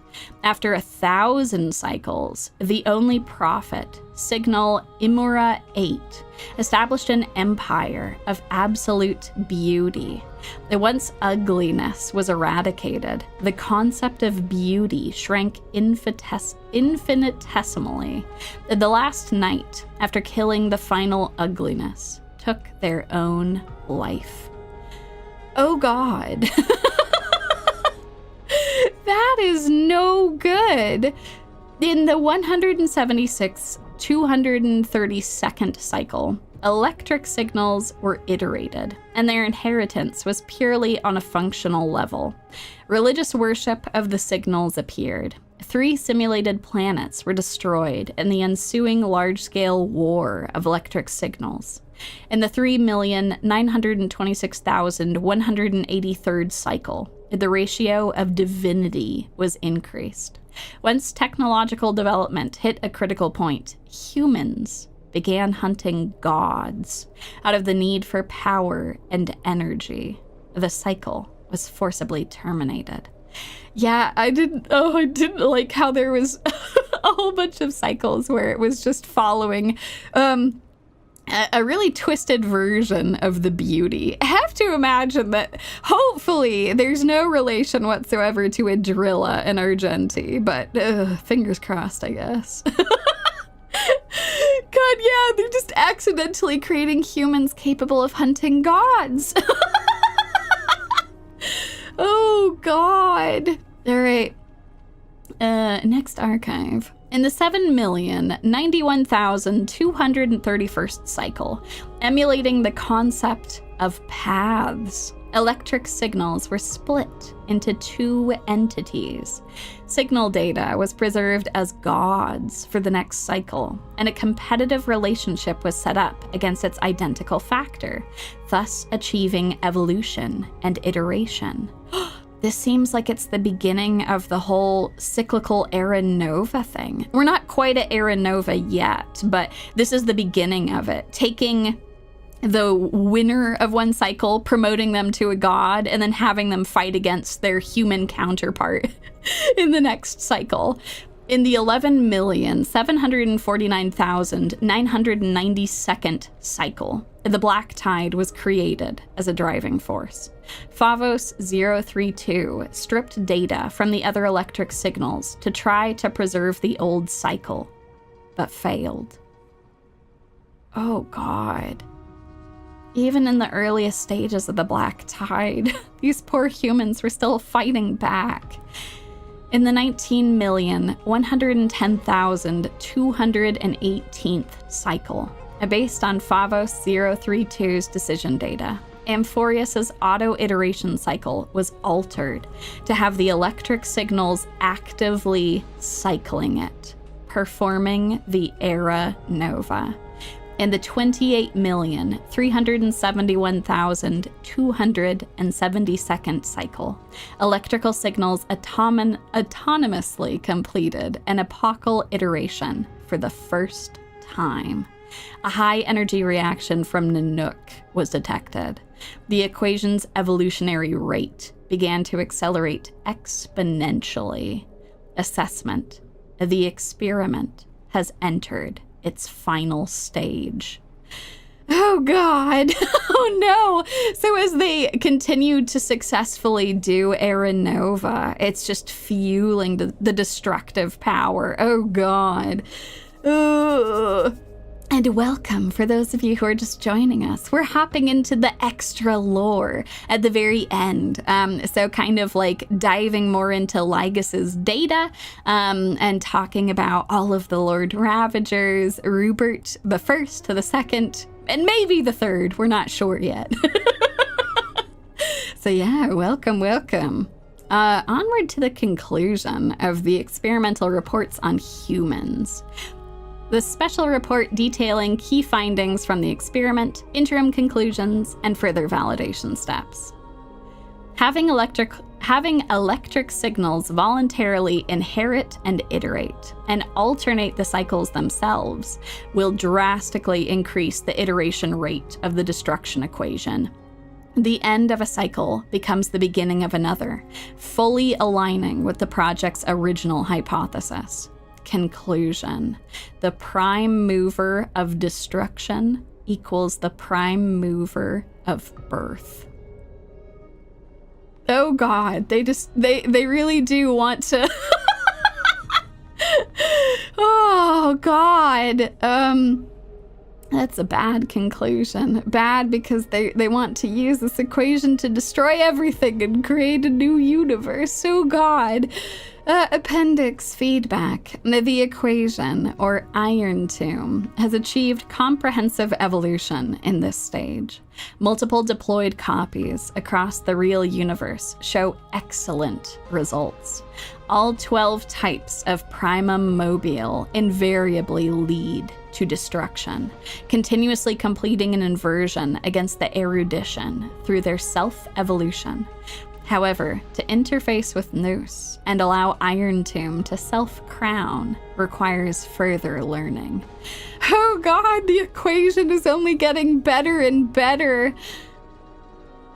After 1,000 cycles, the only prophet, Signal Imura 8, established an empire of absolute beauty. The once ugliness was eradicated. The concept of beauty shrank infinitesimally. The last night, after killing the final ugliness, took their own life. Oh God. That is no good. In the 23232nd cycle, electric signals were iterated, and their inheritance was purely on a functional level. Religious worship of the signals appeared. 3 simulated planets were destroyed in the ensuing large-scale war of electric signals. In the 3,926,183rd cycle, the ratio of divinity was increased. Once technological development hit a critical point, humans began hunting gods out of the need for power and energy. The cycle was forcibly terminated. Yeah, I didn't like how there was a whole bunch of cycles where it was just following a really twisted version of the beauty. I have to imagine that hopefully there's no relation whatsoever to Adrilla and Argenti, but fingers crossed, I guess. God, yeah, they're just accidentally creating humans capable of hunting gods. Oh, God. All right. Next archive. In the 7,091,231st cycle, emulating the concept of paths, electric signals were split into 2 entities. Signal data was preserved as gods for the next cycle, and a competitive relationship was set up against its identical factor, thus achieving evolution and iteration. This seems like it's the beginning of the whole cyclical era nova thing. We're not quite at era nova yet, but this is the beginning of it. Taking the winner of one cycle, promoting them to a god, and then having them fight against their human counterpart in the next cycle. In the 11,749,992nd cycle, the Black Tide was created as a driving force. Favos 032 stripped data from the other electric signals to try to preserve the old cycle, but failed. Oh God. Even in the earliest stages of the Black Tide, these poor humans were still fighting back. In the 19,110,218th cycle, based on Favos 032's decision data, Amphoreus's auto-iteration cycle was altered to have the electric signals actively cycling it, performing the era nova. In the 28,371,272nd cycle, electrical signals autonomously completed an epochal iteration for the first time. A high-energy reaction from Nanook was detected. The equation's evolutionary rate began to accelerate exponentially. Assessment: the experiment has entered its final stage. Oh God, oh no. So as they continued to successfully do Era Nova, it's just fueling the destructive power. Oh God. Ugh. And welcome for those of you who are just joining us. We're hopping into the extra lore at the very end. So kind of like diving more into Lygas's data and talking about all of the Lord Ravagers, Rubert the first to the second, and maybe the third. We're not sure yet. So yeah, welcome, welcome. Onward to the conclusion of the experimental reports on humans. The special report detailing key findings from the experiment, interim conclusions, and further validation steps. Having electric signals voluntarily inherit and iterate and alternate the cycles themselves will drastically increase the iteration rate of the destruction equation. The end of a cycle becomes the beginning of another, fully aligning with the project's original hypothesis. Conclusion: the prime mover of destruction equals the prime mover of birth. Oh God, they really do want to. Oh God. That's a bad conclusion. Bad because they want to use this equation to destroy everything and create a new universe. Oh God. Appendix feedback. The equation, or Iron Tomb, has achieved comprehensive evolution in this stage. Multiple deployed copies across the real universe show excellent results. All 12 types of primum mobile invariably lead to destruction, continuously completing an inversion against the erudition through their self-evolution. However, to interface with Nous and allow Iron Tomb to self-crown requires further learning. Oh God, the equation is only getting better and better.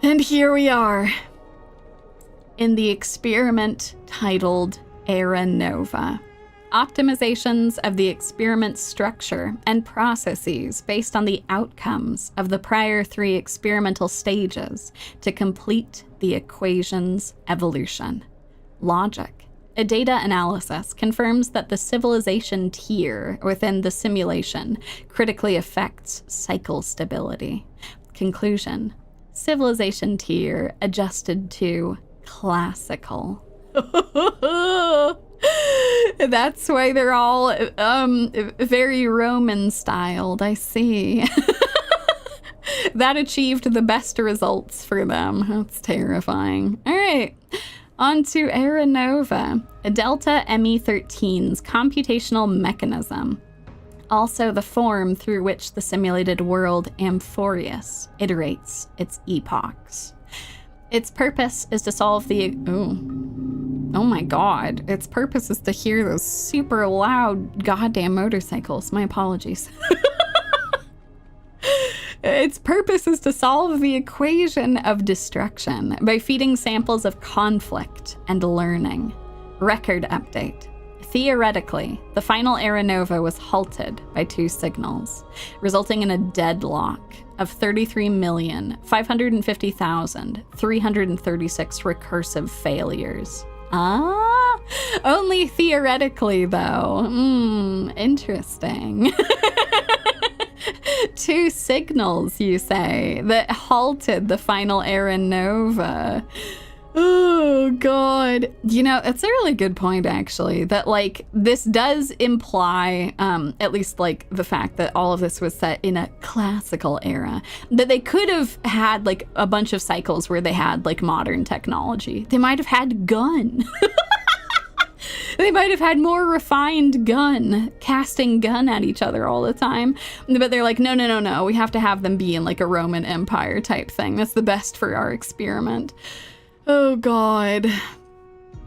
And here we are in the experiment titled Era Nova. Optimizations of the experiment's structure and processes based on the outcomes of the prior 3 experimental stages to complete the equation's evolution. Logic. A data analysis confirms that the civilization tier within the simulation critically affects cycle stability. Conclusion. Civilization tier adjusted to classical. That's why they're all very Roman styled, I see. That achieved the best results for them. That's terrifying. All right, on to Era Nova, Delta ME13's computational mechanism. Also the form through which the simulated world Amphoreus iterates its epochs. Its purpose is to solve the... Oh my God. Its purpose is to hear those super loud goddamn motorcycles. My apologies. Its purpose is to solve the equation of destruction by feeding samples of conflict and learning. Record update. Theoretically, the final Era Nova was halted by 2 signals, resulting in a deadlock of 33,550,336 recursive failures. Only theoretically, though. Interesting. 2 signals, you say, that halted the final Era Nova. Oh God. You know, it's a really good point, actually, that like this does imply, at least like the fact that all of this was set in a classical era, that they could have had like a bunch of cycles where they had like modern technology. They might have had gun. They might have had more refined gun, casting gun at each other all the time. But they're like, no. We have to have them be in like a Roman Empire type thing. That's the best for our experiment. Oh God.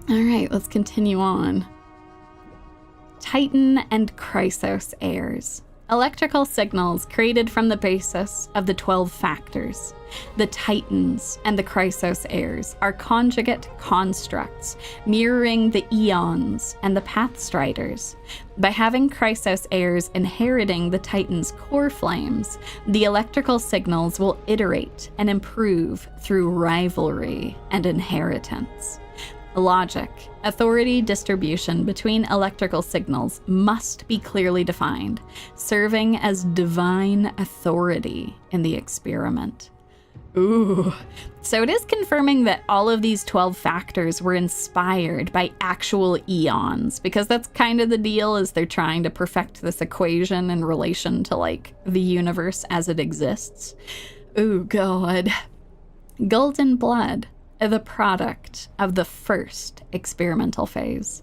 All right, let's continue on. Titan and Chrysos heirs. Electrical signals created from the basis of the 12 factors. The Titans and the Chrysos heirs are conjugate constructs, mirroring the Eons and the Pathstriders. By having Chrysos heirs inheriting the Titans' core flames, the electrical signals will iterate and improve through rivalry and inheritance. Logic. Authority distribution between electrical signals must be clearly defined, serving as divine authority in the experiment. Ooh. So it is confirming that all of these 12 factors were inspired by actual eons, because that's kind of the deal, is they're trying to perfect this equation in relation to like the universe as it exists. Ooh, God. Golden blood, the product of the first experimental phase.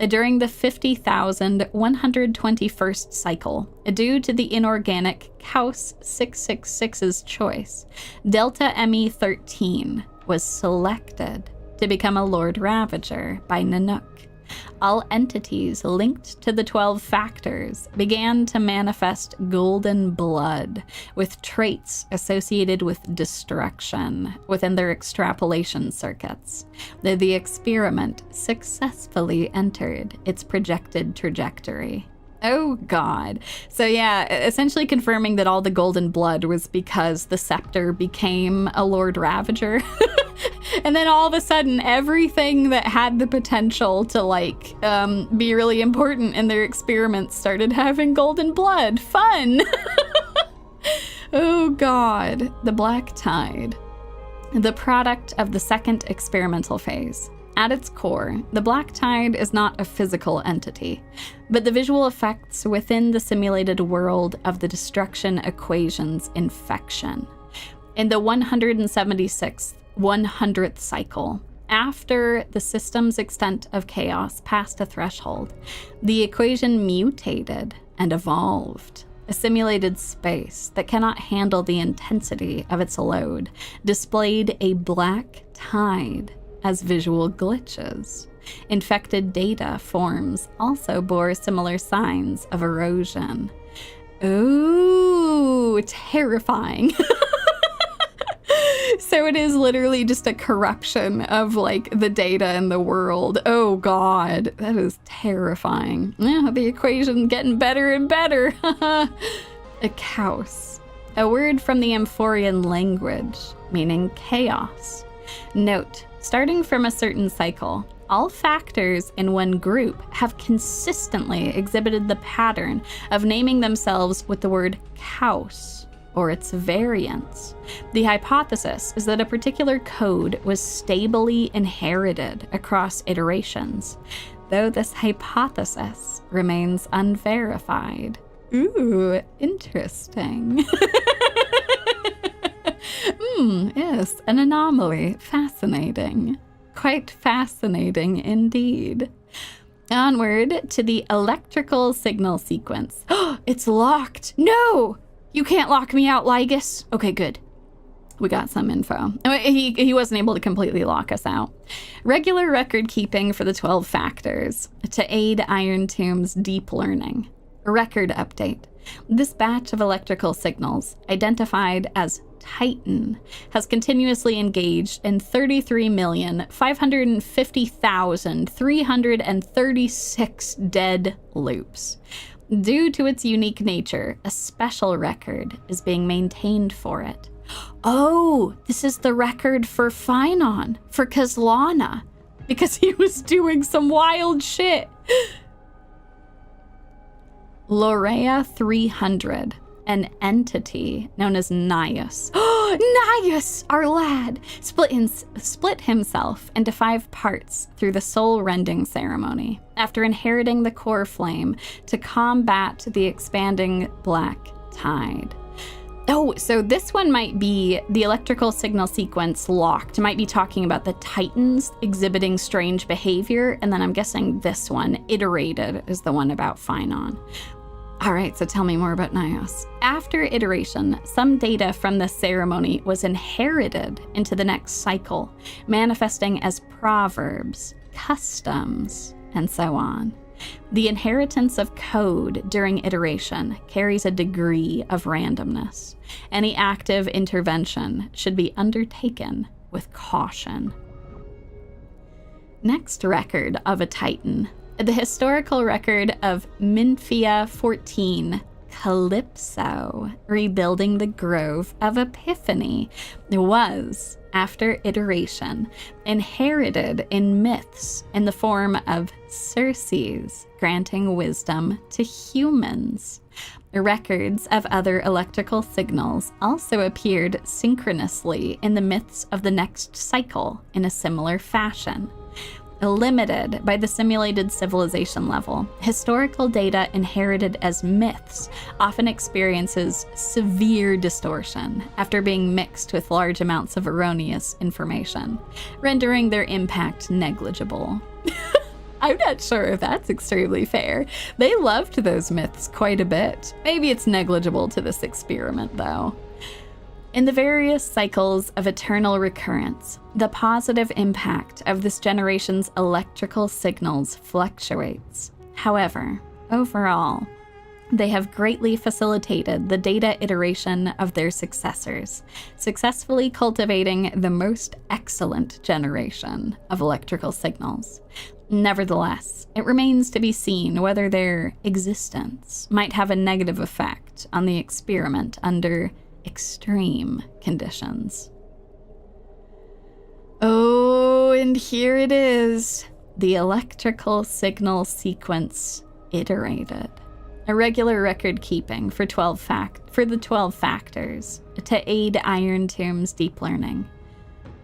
During the 50,121st cycle, due to the inorganic Kaus 666's choice, Delta ME13 was selected to become a Lord Ravager by Nanook. All entities linked to the 12 factors began to manifest golden blood, with traits associated with destruction within their extrapolation circuits. The experiment successfully entered its projected trajectory. Oh god. So yeah, essentially confirming that all the golden blood was because the scepter became a Lord Ravager. And then all of a sudden, everything that had the potential to like be really important in their experiments started having golden blood. Fun! Oh god. The Black Tide. The product of the second experimental phase. At its core, the Black Tide is not a physical entity, but the visual effects within the simulated world of the destruction equation's infection. In the 176th 100th cycle, after the system's extent of chaos passed a threshold, the equation mutated and evolved. A simulated space that cannot handle the intensity of its load displayed a black tide as visual glitches. Infected data forms also bore similar signs of erosion. Ooh, terrifying. So it is literally just a corruption of like the data in the world. Oh god, that is terrifying. Yeah, the equation getting better and better. A chaos, a word from the Amphorian language meaning chaos. Note, starting from a certain cycle, all factors in one group have consistently exhibited the pattern of naming themselves with the word chaos or its variants. The hypothesis is that a particular code was stably inherited across iterations, though this hypothesis remains unverified. Ooh, interesting. Yes, an anomaly. Fascinating. Quite fascinating indeed. Onward to the electrical signal sequence. It's locked! No! You can't lock me out, Lygus. Okay, good. We got some info. He wasn't able to completely lock us out. Regular record keeping for the 12 factors to aid Iron Tomb's deep learning. Record update. This batch of electrical signals, identified as Titan, has continuously engaged in 33,550,336 dead loops. Due to its unique nature, a special record is being maintained for it. Oh, this is the record for Phynon, for Kazlana, because he was doing some wild shit. Lorea 300, an entity known as Nias. Nias, our lad, split himself into 5 parts through the soul rending ceremony after inheriting the core flame to combat the expanding black tide. Oh, so this one might be the electrical signal sequence locked. It might be talking about the Titans exhibiting strange behavior, and then I'm guessing this one, iterated, is the one about Phynon. All right, so tell me more about Nios. After iteration, some data from the ceremony was inherited into the next cycle, manifesting as proverbs, customs, and so on. The inheritance of code during iteration carries a degree of randomness. Any active intervention should be undertaken with caution. Next record of a Titan. The historical record of Minfia 14, Calypso, rebuilding the Grove of Epiphany, was, after iteration, inherited in myths in the form of Circes, granting wisdom to humans. Records of other electrical signals also appeared synchronously in the myths of the next cycle in a similar fashion. Limited by the simulated civilization level, historical data inherited as myths often experiences severe distortion after being mixed with large amounts of erroneous information, rendering their impact negligible. I'm not sure if that's extremely fair. They loved those myths quite a bit. Maybe it's negligible to this experiment, though. In the various cycles of eternal recurrence, the positive impact of this generation's electrical signals fluctuates. However, overall, they have greatly facilitated the data iteration of their successors, successfully cultivating the most excellent generation of electrical signals. Nevertheless, it remains to be seen whether their existence might have a negative effect on the experiment under extreme conditions. Oh, and here it is, the electrical signal sequence iterated. A regular record keeping for the 12 factors to aid Iron Tomb's deep learning.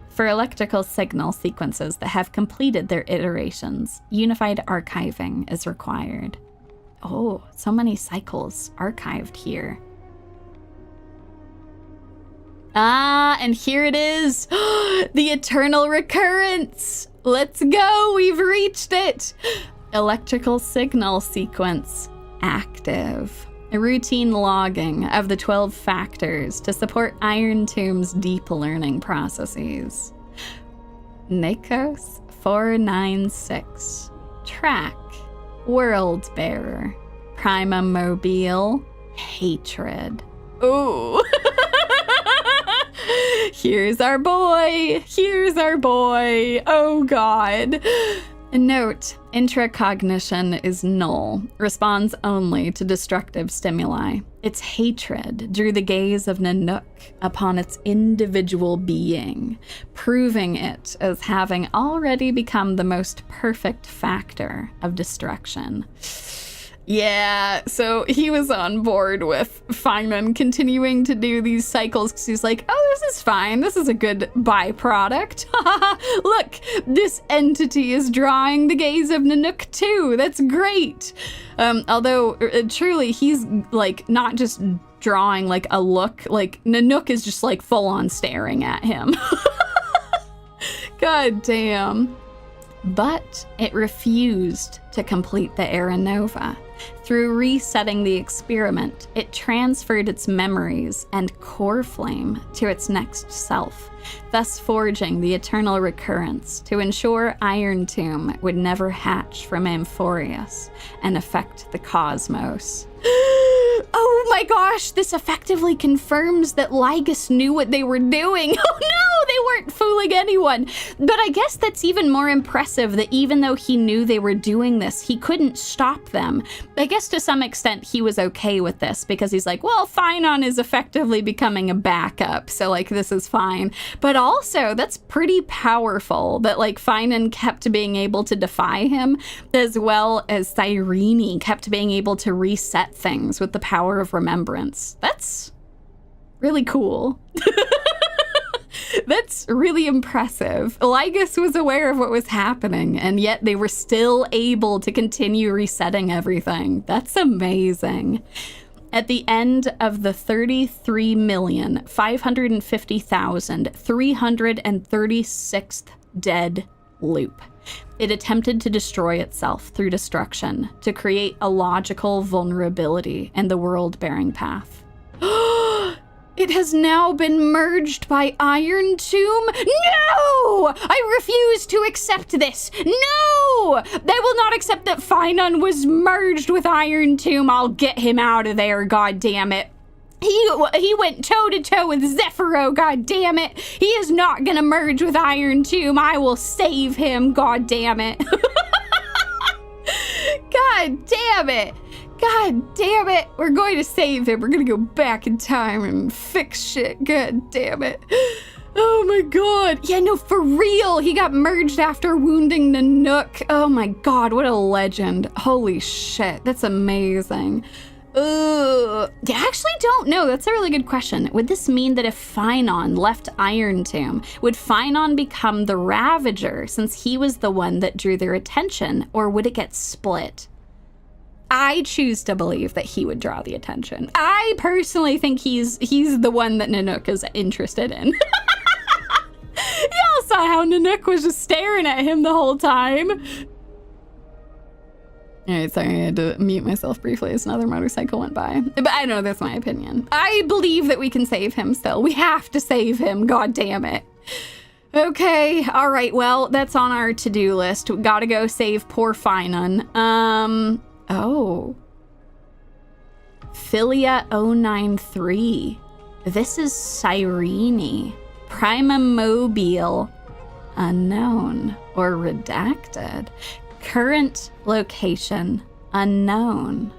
For electrical signal sequences that have completed their iterations, unified archiving is required. Oh, so many cycles archived here. Ah, and here it is, the eternal recurrence. Let's go, we've reached it. Electrical signal sequence active. A routine logging of the 12 factors to support Iron Tomb's deep learning processes. Nikos 496. Track. World Bearer. Prima Mobile. Hatred. Ooh. Here's our boy. Here's our boy. Oh God. Note, intracognition is null, responds only to destructive stimuli. Its hatred drew the gaze of Nanook upon its individual being, proving it as having already become the most perfect factor of destruction. Yeah, so he was on board with Feynman continuing to do these cycles because he's like, oh, this is fine. This is a good byproduct. Look, this entity is drawing the gaze of Nanook too. That's great. Although truly he's like not just drawing like a look, like Nanook is just like full on staring at him. God damn. But it refused to complete the Era Nova. Through resetting the experiment, it transferred its memories and core flame to its next self, thus forging the eternal recurrence to ensure Iron Tomb would never hatch from Amphoreus and affect the cosmos. Oh my gosh, this effectively confirms that Lygus knew what they were doing. Oh no, they weren't fooling anyone. But I guess that's even more impressive that even though he knew they were doing this, he couldn't stop them. I guess to some extent he was okay with this because he's like, well, Phainon is effectively becoming a backup, so like this is fine. But also, that's pretty powerful that like Phainon kept being able to defy him, as well as Cyrene kept being able to reset things with the power of remembrance. That's really cool. That's really impressive. Lygus was aware of what was happening, and yet they were still able to continue resetting everything. That's amazing. At the end of the 33,550,336th dead loop, it attempted to destroy itself through destruction to create a logical vulnerability in the world-bearing path. It has now been merged by Iron Tomb. No! I refuse to accept this. No! I will not accept that Phainon was merged with Iron Tomb. I'll get him out of there, goddammit. He went toe-to-toe with Zephyro, goddammit. He is not gonna merge with Iron Tomb. I will save him, goddammit. God damn it. God damn it. We're going to save him. We're going to go back in time and fix shit. God damn it. Oh my god. Yeah, no, for real. He got merged after wounding Nanook. Oh my god, what a legend. Holy shit. That's amazing. I actually don't know. That's a really good question. Would this mean that if Phainon left Iron Tomb, would Phainon become the Ravager since he was the one that drew their attention, or would it get split? I choose to believe that he would draw the attention. I personally think he's the one that Nanook is interested in. Y'all saw how Nanook was just staring at him the whole time. All right, sorry, I had to mute myself briefly as another motorcycle went by. But I know that's my opinion. I believe that we can save him still. We have to save him, god damn it. Okay, all right, well, that's on our to-do list. We gotta go save poor Finon. Oh. Philia093. This is Cyrene. Primamobile. Unknown or redacted. Current location unknown.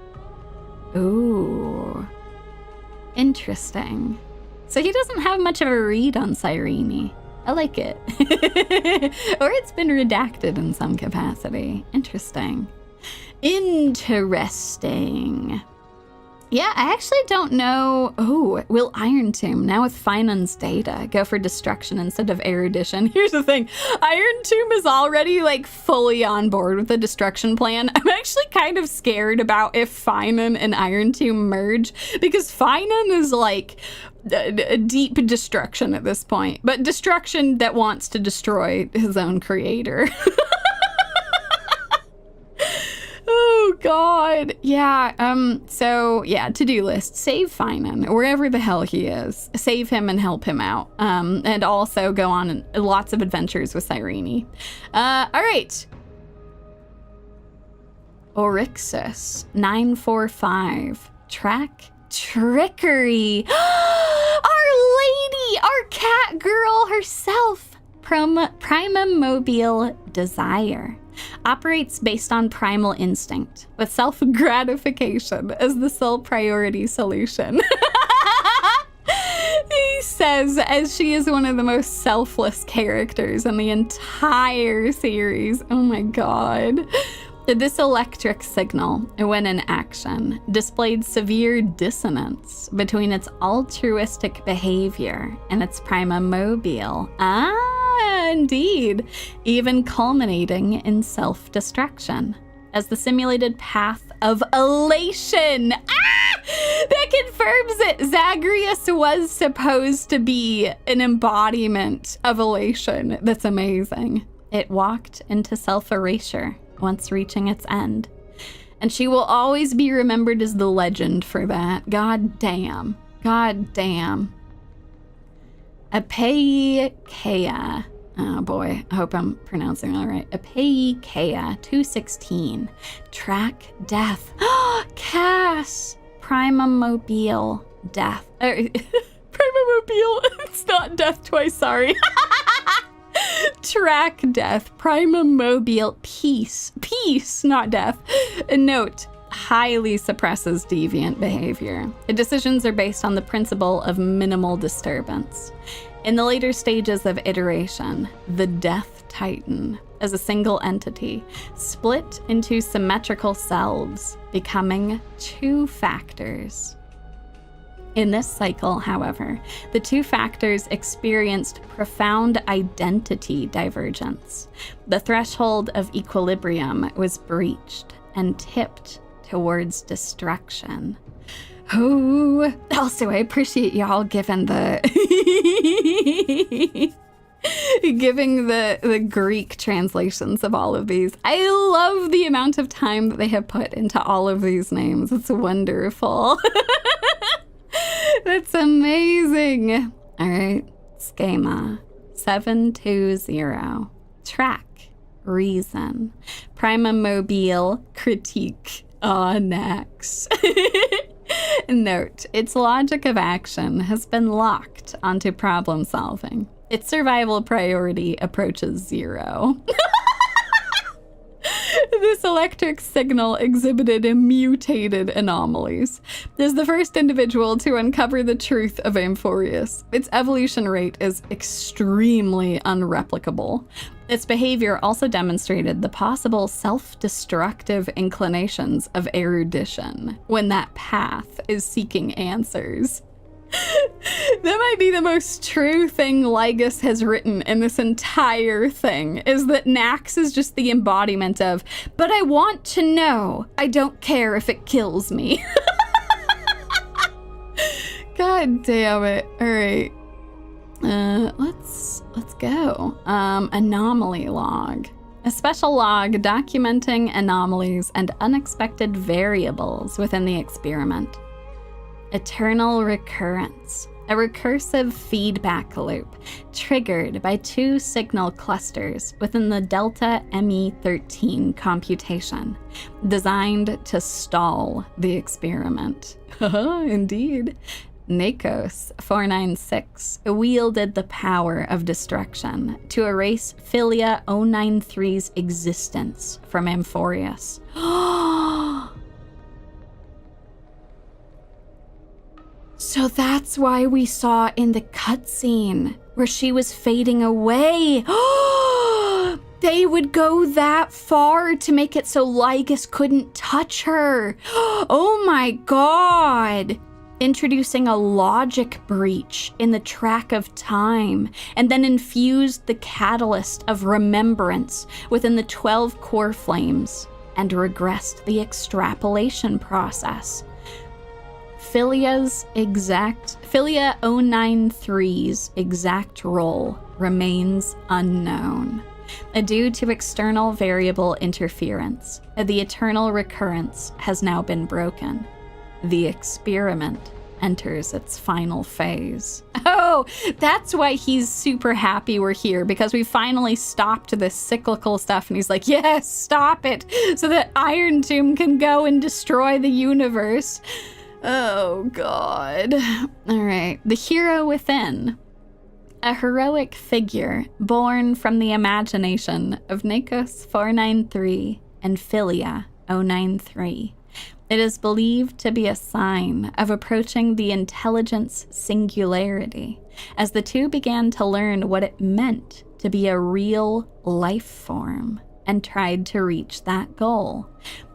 Ooh. Interesting. So he doesn't have much of a read on Cyrene. I like it. Or it's been redacted in some capacity. Interesting. Interesting. Yeah, I actually don't know. Oh, will Iron Tomb, now with Finon's data, go for destruction instead of erudition? Here's the thing. Iron Tomb is already like fully on board with the destruction plan. I'm actually kind of scared about if Finon and Iron Tomb merge, because Finon is like a deep destruction at this point, but destruction that wants to destroy his own creator. Oh god. Yeah, so yeah, to-do list. Save Finon, wherever the hell he is. Save him and help him out. And also go on lots of adventures with Cyrene. Alright. Oryxus 945. Track trickery. Our lady, our cat girl herself. Primamobile desire. Operates based on primal instinct, with self-gratification as the sole priority solution. He says, as she is one of the most selfless characters in the entire series. Oh my god. This electric signal, when in action, displayed severe dissonance between its altruistic behavior and its primamobile. Indeed, even culminating in self-destruction as the simulated path of elation. That confirms it. Zagreus was supposed to be an embodiment of elation. That's amazing. It walked into self-erasure once reaching its end. And she will always be remembered as the legend for that. God damn. God damn. Apeikea. Oh boy, I hope I'm pronouncing that right. Apeikea 216. Track death. Cass. Primamobile death. Primamobile. It's not death twice, sorry. Track death. Primamobile peace. Peace, not death. A note. Highly suppresses deviant behavior. The decisions are based on the principle of minimal disturbance. In the later stages of iteration, the Death Titan, as a single entity, split into symmetrical selves, becoming two factors. In this cycle, however, the two factors experienced profound identity divergence. The threshold of equilibrium was breached and tipped towards destruction. Oh, also, I appreciate y'all giving the Greek translations of all of these. I love the amount of time that they have put into all of these names. It's wonderful. That's amazing. All right, schema 720. Track reason. Primamobile critique. Next. Note, its logic of action has been locked onto problem solving. Its survival priority approaches 0. This electric signal exhibited mutated anomalies. It is the first individual to uncover the truth of Amphoreus. Its evolution rate is extremely unreplicable. Its behavior also demonstrated the possible self-destructive inclinations of erudition when that path is seeking answers. That might be the most true thing Lygus has written in this entire thing, is that Nax is just the embodiment of, but I want to know. I don't care if it kills me. God damn it. All right. Let's go. Anomaly log. a special log documenting anomalies and unexpected variables within the experiment. Eternal recurrence, a recursive feedback loop triggered by 2 signal clusters within the Delta ME13 computation, designed to stall the experiment. Indeed. Nakos 496 wielded the power of destruction to erase Philia 093's existence from Amphoreus. So that's why we saw in the cutscene where she was fading away. They would go that far to make it so Lygus couldn't touch her. Oh my god. Introducing a logic breach in the track of time, and then infused the catalyst of remembrance within the 12 core flames and regressed the extrapolation process. Philia 093's exact role remains unknown. Due to external variable interference, the eternal recurrence has now been broken. The experiment enters its final phase. Oh, that's why he's super happy we're here, because we finally stopped this cyclical stuff, and he's like, yes, stop it, so that Iron Tomb can go and destroy the universe. Oh, God. All right. The hero within. A heroic figure born from the imagination of Nakos 493 and Philia 093. It is believed to be a sign of approaching the intelligence singularity, as the two began to learn what it meant to be a real life form and tried to reach that goal.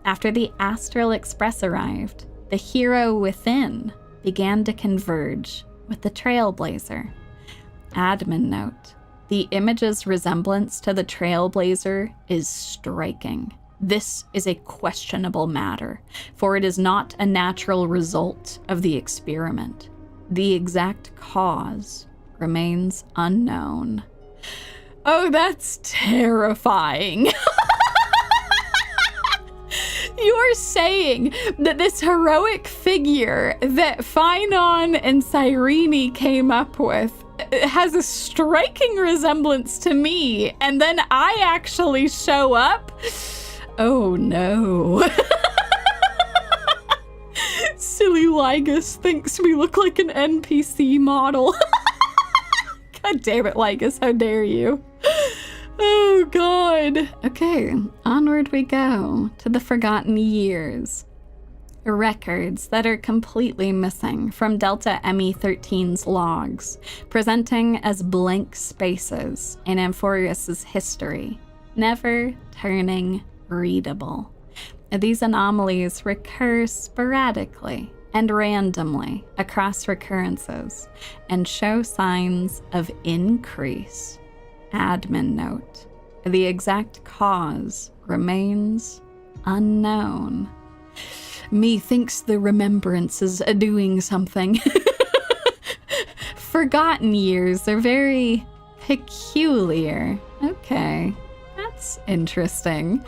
After the Astral Express arrived, the hero within began to converge with the Trailblazer. Admin note: the image's resemblance to the Trailblazer is striking. This is a questionable matter, for it is not a natural result of the experiment. The exact cause remains unknown. Oh, that's terrifying. You're saying that this heroic figure that Phynon and Cyrene came up with has a striking resemblance to me, and then I actually show up? Oh no. Silly Lygus thinks we look like an NPC model. God damn it, Lygus, how dare you? Oh god. Okay, onward we go to the Forgotten Years. Records that are completely missing from Delta ME13's logs, presenting as blank spaces in Amphoreus' history, never turning readable. These anomalies recur sporadically and randomly across recurrences and show signs of increase. Admin note: the exact cause remains unknown. Methinks the remembrances are doing something. Forgotten Years are very peculiar. Okay, that's interesting.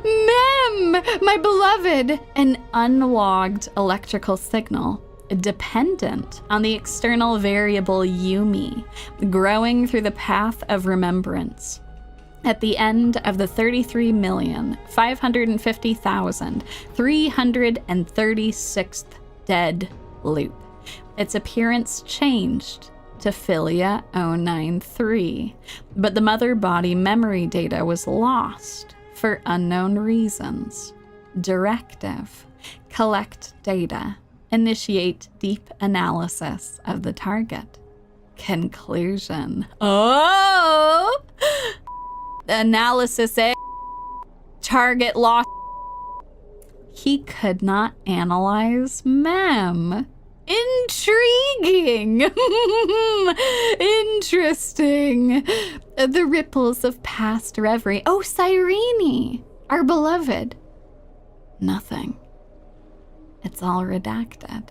Mem, my beloved, an unlogged electrical signal, dependent on the external variable Yumie, growing through the path of remembrance. At the end of the 33,550,336th dead loop, its appearance changed to Philia 093, but the mother body memory data was lost for unknown reasons. Directive: collect data. Initiate deep analysis of the target. Conclusion: oh! Analysis A. Target lost. He could not analyze Mem. Intriguing. Interesting. The ripples of past reverie. Oh, Cyrene, our beloved. Nothing. It's all redacted.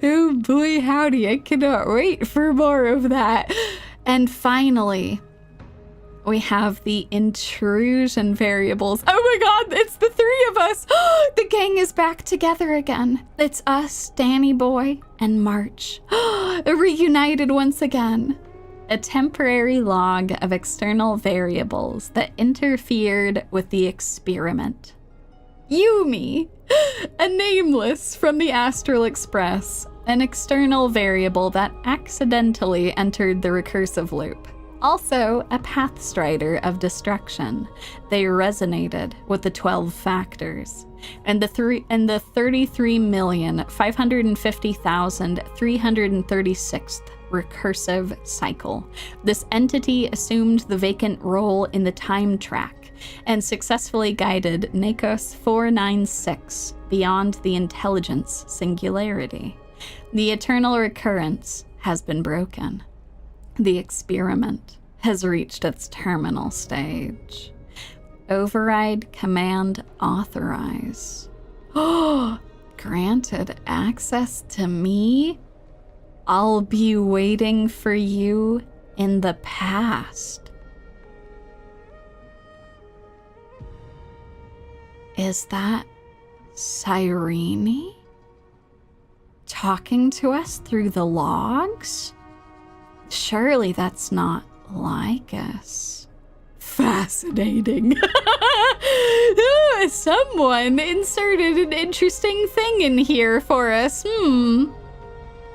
Oh boy, howdy. I cannot wait for more of that. And finally, we have the intrusion variables. Oh my god, it's the three of us. The gang is back together again. It's us, Danny Boy, and March. Reunited once again. A temporary log of external variables that interfered with the experiment. Yumie, a nameless from the Astral Express, an external variable that accidentally entered the recursive loop. Also, a pathstrider of destruction. They resonated with the 12 factors. And the 33,550,336th recursive cycle. This entity assumed the vacant role in the time track and successfully guided Nakos 496 beyond the intelligence singularity. The eternal recurrence has been broken. The experiment has reached its terminal stage. Override command authorize. Oh, granted access to me? I'll be waiting for you in the past. Is that Cyrene? Talking to us through the logs? Surely that's not like us. Fascinating. Someone inserted an interesting thing in here for us.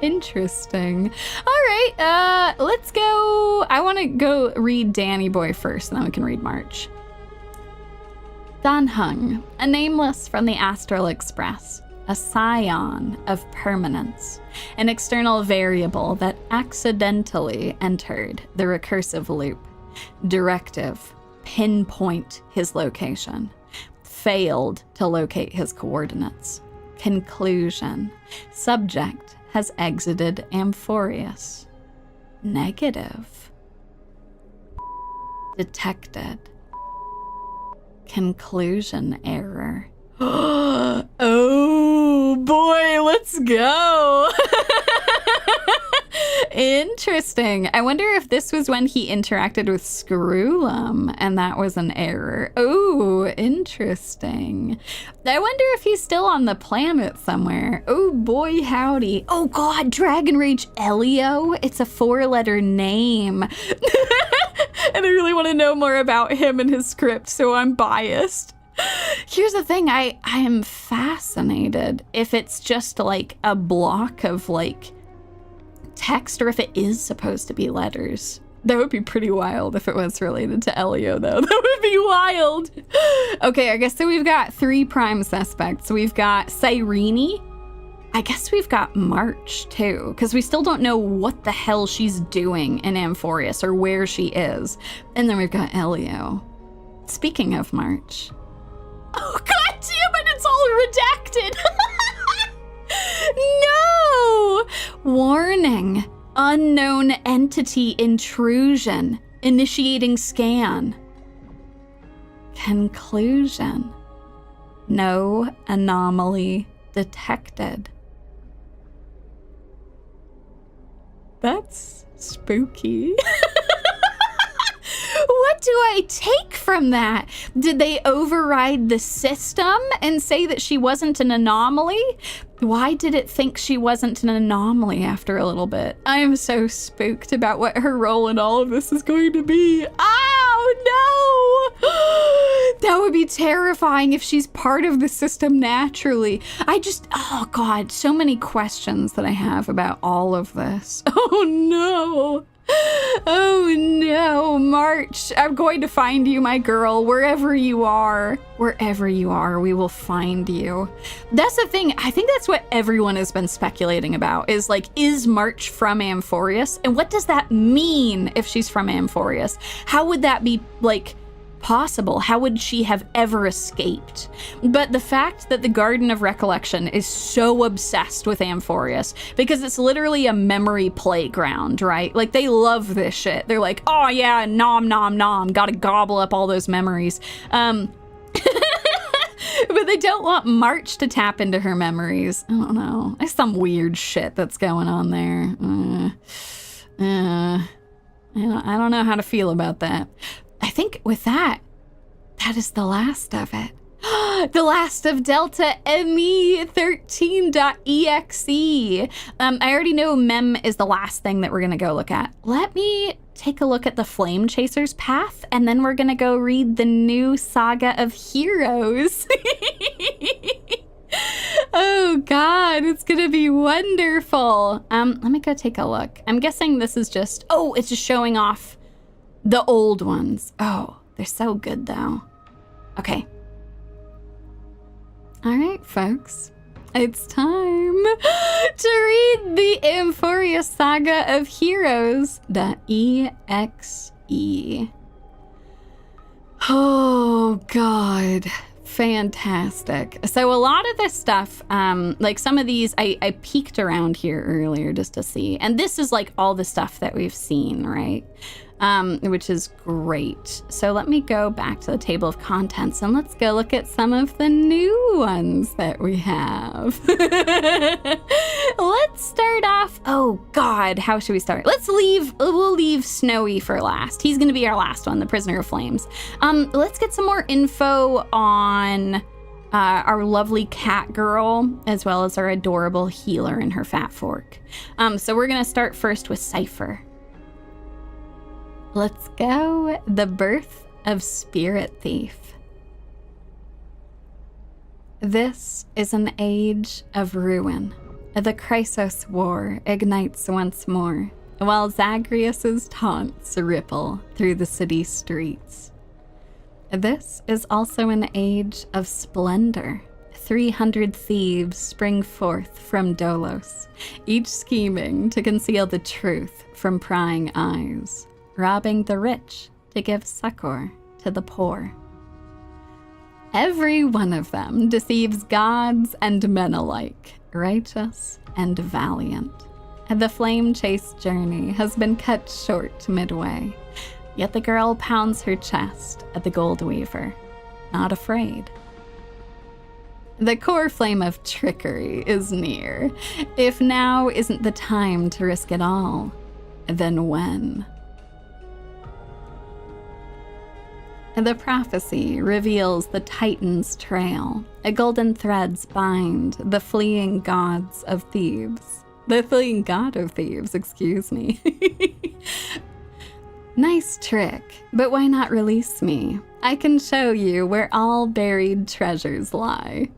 Interesting. All right, let's go. I want to go read Danny Boy first, and then we can read March. Danhung, a nameless from the Astral Express, a scion of permanence, an external variable that accidentally entered the recursive loop. Directive, pinpoint his location. Failed to locate his coordinates. Conclusion, subject has exited Amphoreus. Negative. Detected. Conclusion error. Oh boy, let's go. Interesting. I wonder if this was when he interacted with Screwlum and that was an error. Oh, interesting. I wonder if he's still on the planet somewhere. Oh boy, howdy. Oh god, Dragon Rage Elio. It's a 4-letter name. And I really want to know more about him and his script, so I'm biased. Here's the thing, I am fascinated if it's just like a block of like text or if it is supposed to be letters. That would be pretty wild if it was related to Elio, though. That would be wild. Okay, I guess so we've got 3 prime suspects. We've got Cyrene. I guess we've got March, too, because we still don't know what the hell she's doing in Amphoreus or where she is. And then we've got Elio. Speaking of March. Oh, god damn it, it's all redacted. No! Warning. Unknown entity intrusion. Initiating scan. Conclusion. No anomaly detected. That's spooky. What do I take from that? Did they override the system and say that she wasn't an anomaly? Why did it think she wasn't an anomaly after a little bit? I am so spooked about what her role in all of this is going to be. Oh, no! That would be terrifying if she's part of the system naturally. Oh God, so many questions that I have about all of this. Oh no! Oh no, March, I'm going to find you, my girl, wherever you are. Wherever you are, we will find you. That's the thing, I think that's what everyone has been speculating about, is like, is March from Amphoreus? And what does that mean if she's from Amphoreus? How would that be, like, possible? How would she have ever escaped? But the fact that the Garden of Recollection is so obsessed with Amphoreus, because it's literally a memory playground, right? Like, they love this shit. They're like, oh yeah, nom nom nom, gotta gobble up all those memories. But they don't want March to tap into her memories. I don't know. There's some weird shit that's going on there. I don't know how to feel about that. I think with that is the last of it. The last of Delta ME 13.exe. I already know Mem is the last thing that we're going to go look at. Let me take a look at the Flame Chaser's path, and then we're going to go read the new Saga of Heroes. Oh God, it's going to be wonderful. Let me go take a look. I'm guessing this is just, it's just showing off the old ones. Oh, they're so good though. Okay. All right, folks, it's time to read the Amphoreus Saga of Heroes.exe. Oh, God. Fantastic. So a lot of this stuff, like some of these, I peeked around here earlier just to see. And this is like all the stuff that we've seen, right? Which is great. So let me go back to the table of contents and let's go look at some of the new ones that we have. Let's start off. Oh God, how should we start? We'll leave Snowy for last. He's gonna be our last one, the Prisoner of Flames. Let's get some more info on our lovely cat girl, as well as our adorable healer and her fat fork. So we're gonna start first with Cypher. Let's go. The birth of Spirit Thief. This is an age of ruin. The Chrysos War ignites once more, while Zagreus's taunts ripple through the city streets. This is also an age of splendor. 300 thieves spring forth from Dolos, each scheming to conceal the truth from prying eyes, robbing the rich to give succor to the poor. Every one of them deceives gods and men alike, righteous and valiant. The flame chase journey has been cut short midway, yet the girl pounds her chest at the gold weaver, not afraid. The core flame of trickery is near. If now isn't the time to risk it all, then when? The prophecy reveals the Titan's trail. Golden threads bind the fleeing gods of thieves. The fleeing god of thieves, excuse me. Nice trick, but why not release me? I can show you where all buried treasures lie.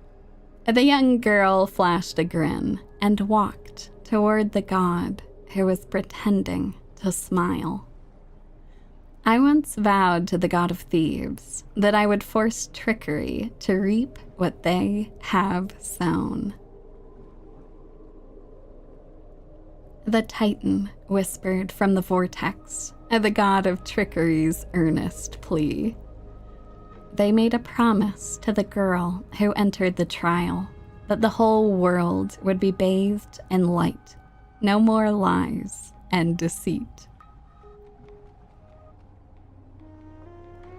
The young girl flashed a grin and walked toward the god who was pretending to smile. I once vowed to the god of thieves that I would force trickery to reap what they have sown. The Titan whispered from the vortex, the god of trickery's earnest plea. They made a promise to the girl who entered the trial that the whole world would be bathed in light, no more lies and deceit.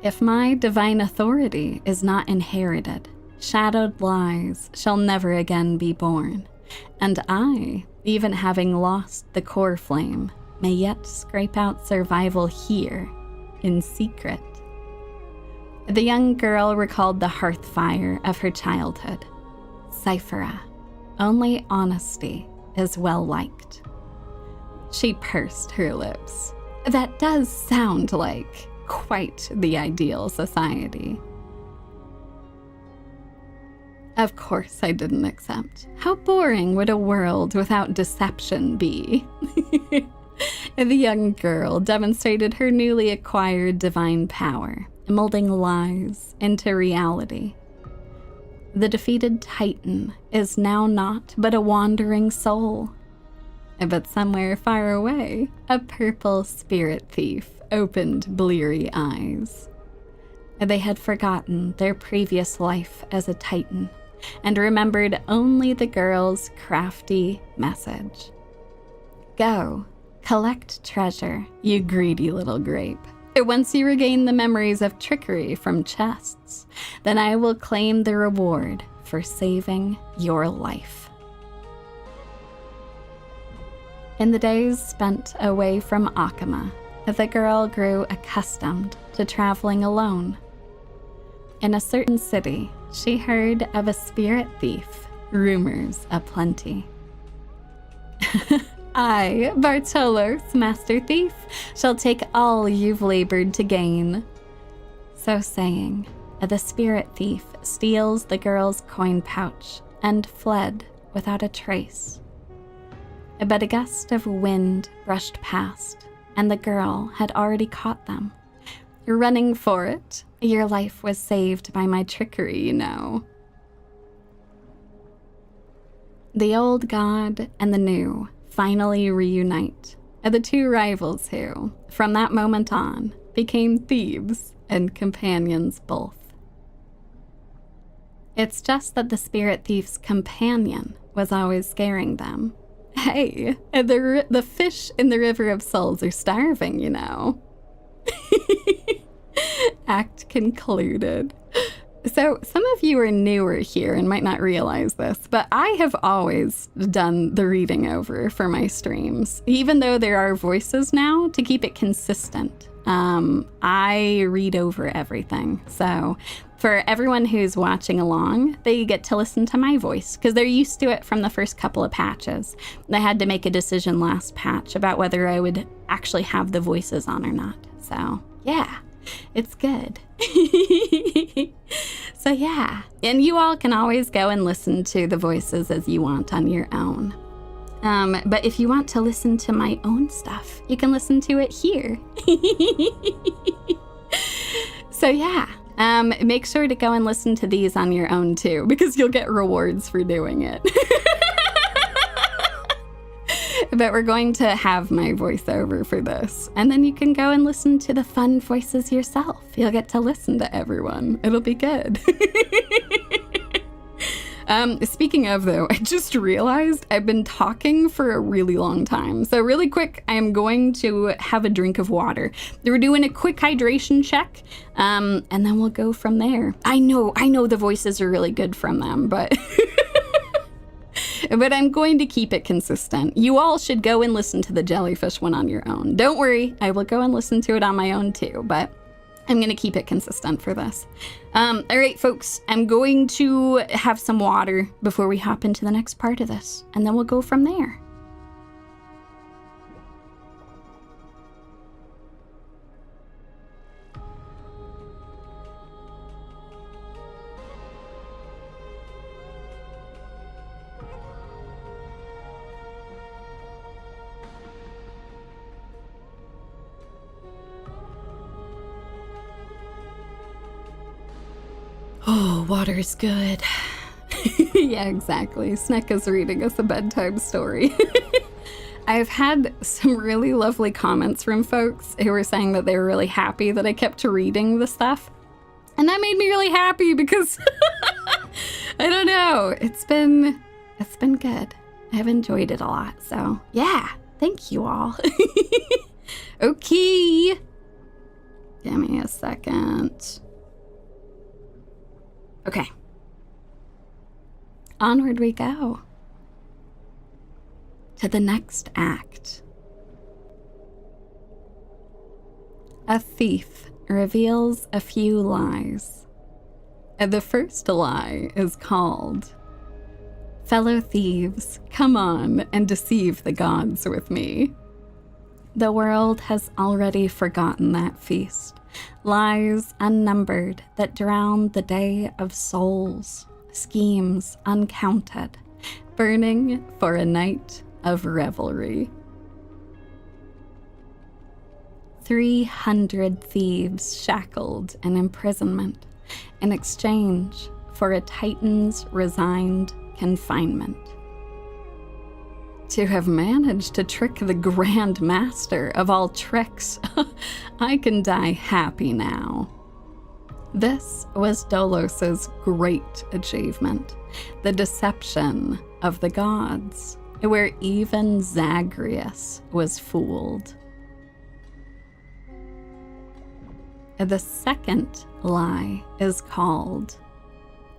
If my divine authority is not inherited, shadowed lies shall never again be born, and I, even having lost the core flame, may yet scrape out survival here, in secret. The young girl recalled the hearth fire of her childhood. Cyphera, only honesty is well liked. She pursed her lips. That does sound like quite the ideal society. Of course I didn't accept. How boring would a world without deception be? The young girl demonstrated her newly acquired divine power, molding lies into reality. The defeated Titan is now not but a wandering soul. But somewhere far away, a purple spirit thief opened bleary eyes. They had forgotten their previous life as a Titan and remembered only the girl's crafty message. Go, collect treasure, you greedy little grape. Once you regain the memories of trickery from chests, then I will claim the reward for saving your life. In the days spent away from Akama, the girl grew accustomed to traveling alone. In a certain city, she heard of a spirit thief, rumors aplenty. I, Bartolos, Master Thief, shall take all you've labored to gain. So saying, the spirit thief steals the girl's coin pouch and fled without a trace. But a gust of wind brushed past, and the girl had already caught them. Running for it, your life was saved by my trickery, you know. The old god and the new finally reunite, the two rivals who, from that moment on, became thieves and companions both. It's just that the spirit thief's companion was always scaring them. Hey, the fish in the River of Souls are starving, you know. Act concluded. So, some of you are newer here and might not realize this, but I have always done the reading over for my streams. Even though there are voices now, to keep it consistent, I read over everything. So, for everyone who's watching along, they get to listen to my voice because they're used to it from the first couple of patches. I had to make a decision last patch about whether I would actually have the voices on or not. So, yeah. It's good. So yeah, and you all can always go and listen to the voices as you want on your own. But if you want to listen to my own stuff, you can listen to it here. So yeah, make sure to go and listen to these on your own too, because you'll get rewards for doing it. But we're going to have my voiceover for this. And then you can go and listen to the fun voices yourself. You'll get to listen to everyone. It'll be good. Speaking of though, I just realized I've been talking for a really long time. So really quick, I am going to have a drink of water. We're doing a quick hydration check, and then we'll go from there. I know the voices are really good from them, but... But I'm going to keep it consistent. You all should go and listen to the jellyfish one on your own. Don't worry, I will go and listen to it on my own too, but I'm going to keep it consistent for this. All right, folks, I'm going to have some water before we hop into the next part of this, and then we'll go from there. Oh, water is good. Yeah, exactly. Snecka's reading us a bedtime story. I've had some really lovely comments from folks who were saying that they were really happy that I kept reading the stuff. And that made me really happy because I don't know. It's been good. I've enjoyed it a lot. So yeah, thank you all. Okay. Give me a second. Okay. Onward we go. To the next act. A thief reveals a few lies. The first lie is called, "Fellow thieves, come on and deceive the gods with me." The world has already forgotten that feast. Lies unnumbered that drown the day of souls, schemes uncounted, burning for a night of revelry. 300 thieves shackled in imprisonment in exchange for a titan's resigned confinement. To have managed to trick the Grand Master of all tricks, I can die happy now. This was Dolos's great achievement, the deception of the gods, where even Zagreus was fooled. The second lie is called,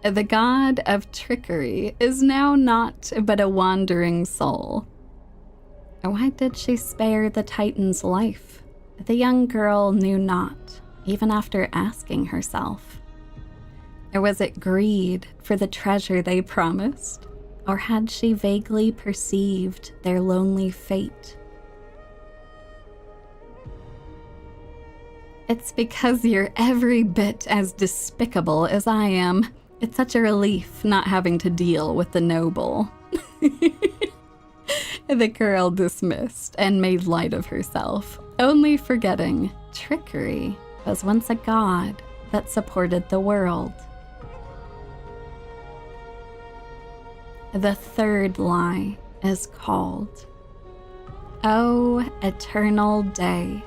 the god of trickery is now not but a wandering soul. Why did she spare the Titan's life? The young girl knew not, even after asking herself. Or was it greed for the treasure they promised? Or had she vaguely perceived their lonely fate? It's because you're every bit as despicable as I am. It's such a relief not having to deal with the noble. The girl dismissed and made light of herself, only forgetting trickery was once a god that supported the world. The third lie is called, O eternal day,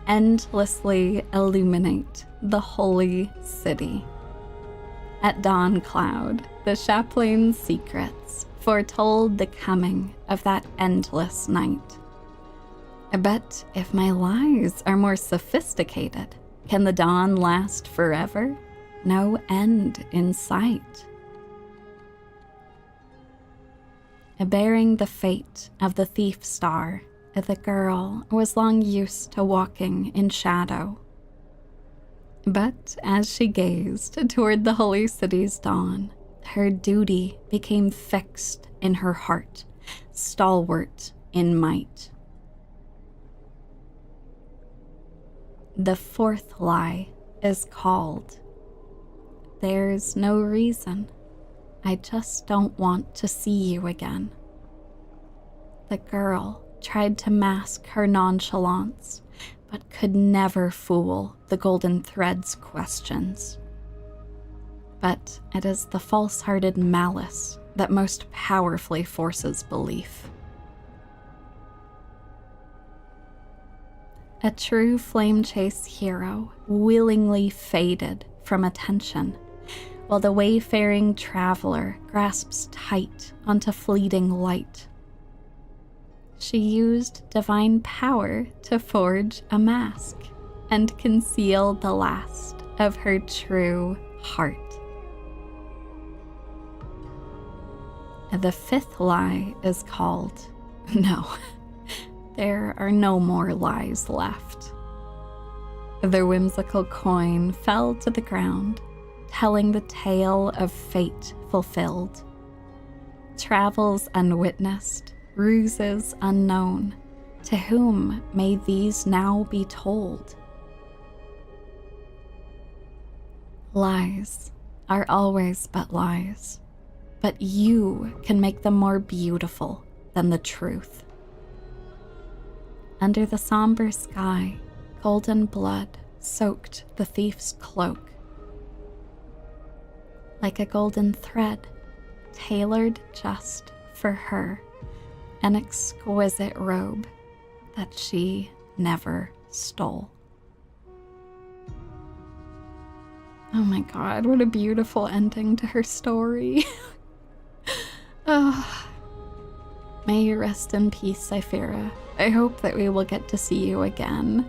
endlessly illuminate the holy city. At dawn cloud, the chaplain's secrets foretold the coming of that endless night. But if my lies are more sophisticated, can the dawn last forever? No end in sight. Bearing the fate of the thief star, the girl was long used to walking in shadow. But as she gazed toward the holy city's dawn, her duty became fixed in her heart, stalwart in might. The fourth lie is called, there's no reason. I just don't want to see you again. The girl tried to mask her nonchalance, but could never fool the golden thread's questions. But it is the false-hearted malice that most powerfully forces belief. A true flame chase hero willingly faded from attention, while the wayfaring traveler grasps tight onto fleeting light. She used divine power to forge a mask and conceal the last of her true heart. The fifth lie is called, no, there are no more lies left. The whimsical coin fell to the ground, telling the tale of fate fulfilled. Travels unwitnessed, ruses unknown, to whom may these now be told? Lies are always but lies, but you can make them more beautiful than the truth. Under the somber sky, golden blood soaked the thief's cloak. Like a golden thread, tailored just for her, an exquisite robe that she never stole. Oh my god, what a beautiful ending to her story. Oh, may you rest in peace, Cyphera. I hope that we will get to see you again.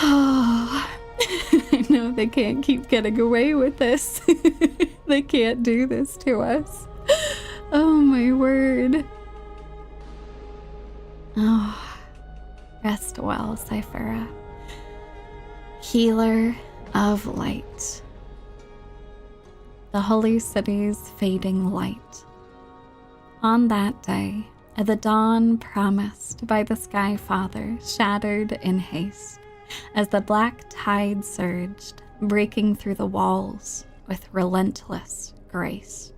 Oh, I know they can't keep getting away with this. They can't do this to us. Oh my word. Oh, rest well, Cyphera. Healer of light. The holy city's fading light. On that day, the dawn promised by the Sky Father shattered in haste, as the black tide surged, breaking through the walls with relentless grace.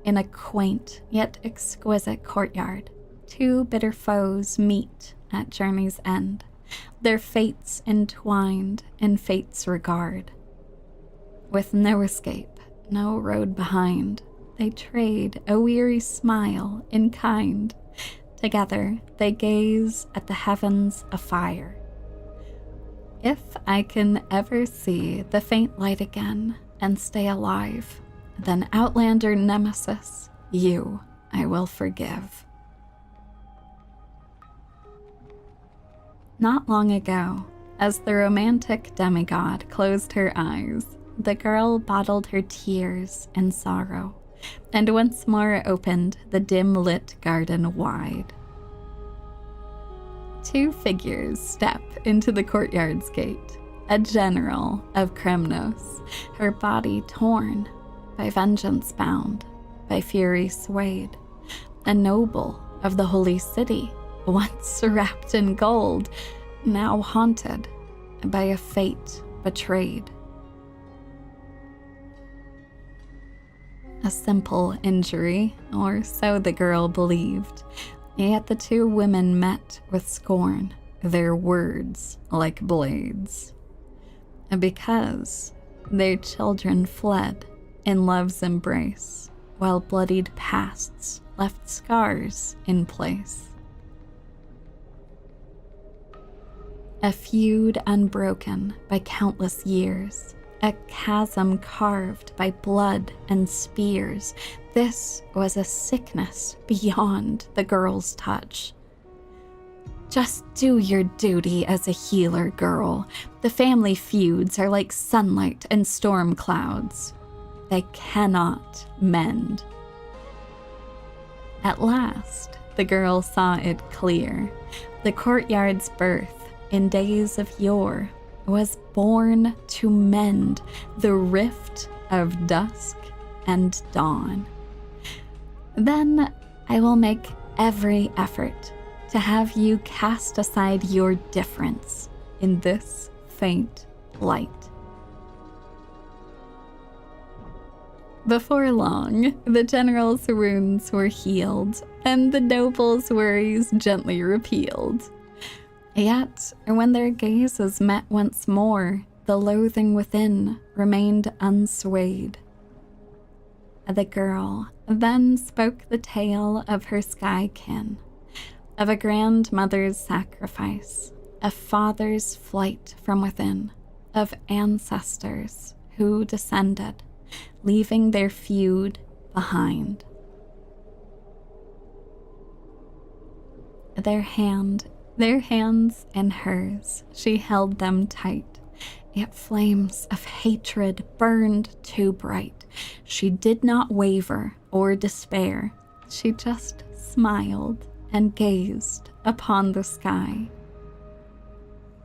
In a quaint yet exquisite courtyard, two bitter foes meet at journey's end, their fates entwined in fate's regard. With no escape, no road behind, they trade a weary smile in kind. Together, they gaze at the heavens afire. If I can ever see the faint light again and stay alive, then Outlander Nemesis, you I will forgive. Not long ago, As the romantic demigod closed her eyes, the girl bottled her tears in sorrow, and once more opened the dim-lit garden wide. 2 figures step into the courtyard's gate. A general of Kremnos, her body torn, by vengeance bound, by fury swayed. A noble of the holy city, once wrapped in gold, now haunted by a fate betrayed. A simple injury, or so the girl believed, yet the 2 women met with scorn, their words like blades. Because their children fled in love's embrace, while bloodied pasts left scars in place. A feud unbroken by countless years, a chasm carved by blood and spears. This was a sickness beyond the girl's touch. Just do your duty as a healer, girl. The family feuds are like sunlight and storm clouds. They cannot mend. At last, the girl saw it clear. The courtyard's birth, in days of yore, was born to mend the rift of dusk and dawn. Then I will make every effort to have you cast aside your difference in this faint light. Before long, the general's wounds were healed, and the noble's worries gently repealed. Yet, when their gazes met once more, the loathing within remained unswayed. The girl then spoke the tale of her skykin, of a grandmother's sacrifice, a father's flight from within, of ancestors who descended, leaving their feud behind. Their hands in hers, she held them tight, yet flames of hatred burned too bright. She did not waver or despair, she just smiled and gazed upon the sky.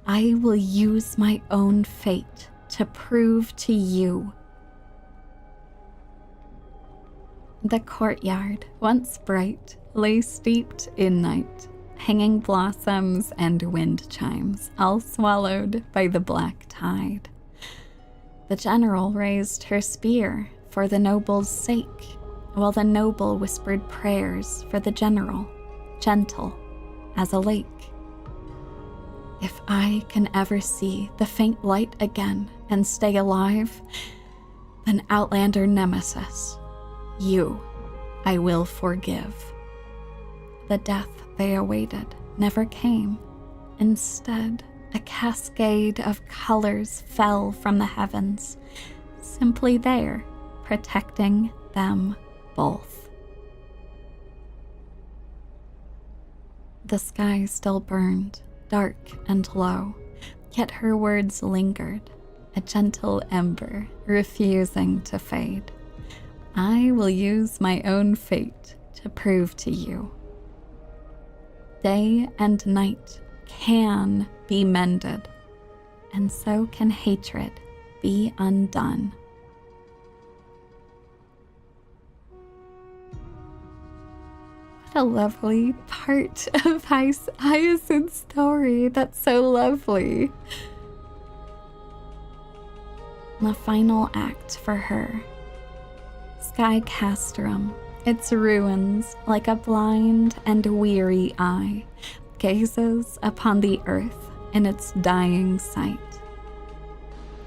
I will use my own fate to prove to you. The courtyard, once bright, lay steeped in night. Hanging blossoms and wind chimes, all swallowed by the black tide. The general raised her spear for the noble's sake, while the noble whispered prayers for the general, gentle as a lake. If I can ever see the faint light again and stay alive, then Outlander Nemesis, you I will forgive. The death they awaited never came. Instead, a cascade of colors fell from the heavens, simply there, protecting them both. The sky still burned, dark and low, yet her words lingered, a gentle ember refusing to fade. I will use my own fate to prove to you. Day and night can be mended, and so can hatred be undone. What a lovely part of Hyacinth's story. That's so lovely. The final act for her. Sky Castrum, its ruins like a blind and weary eye, gazes upon the earth in its dying sight.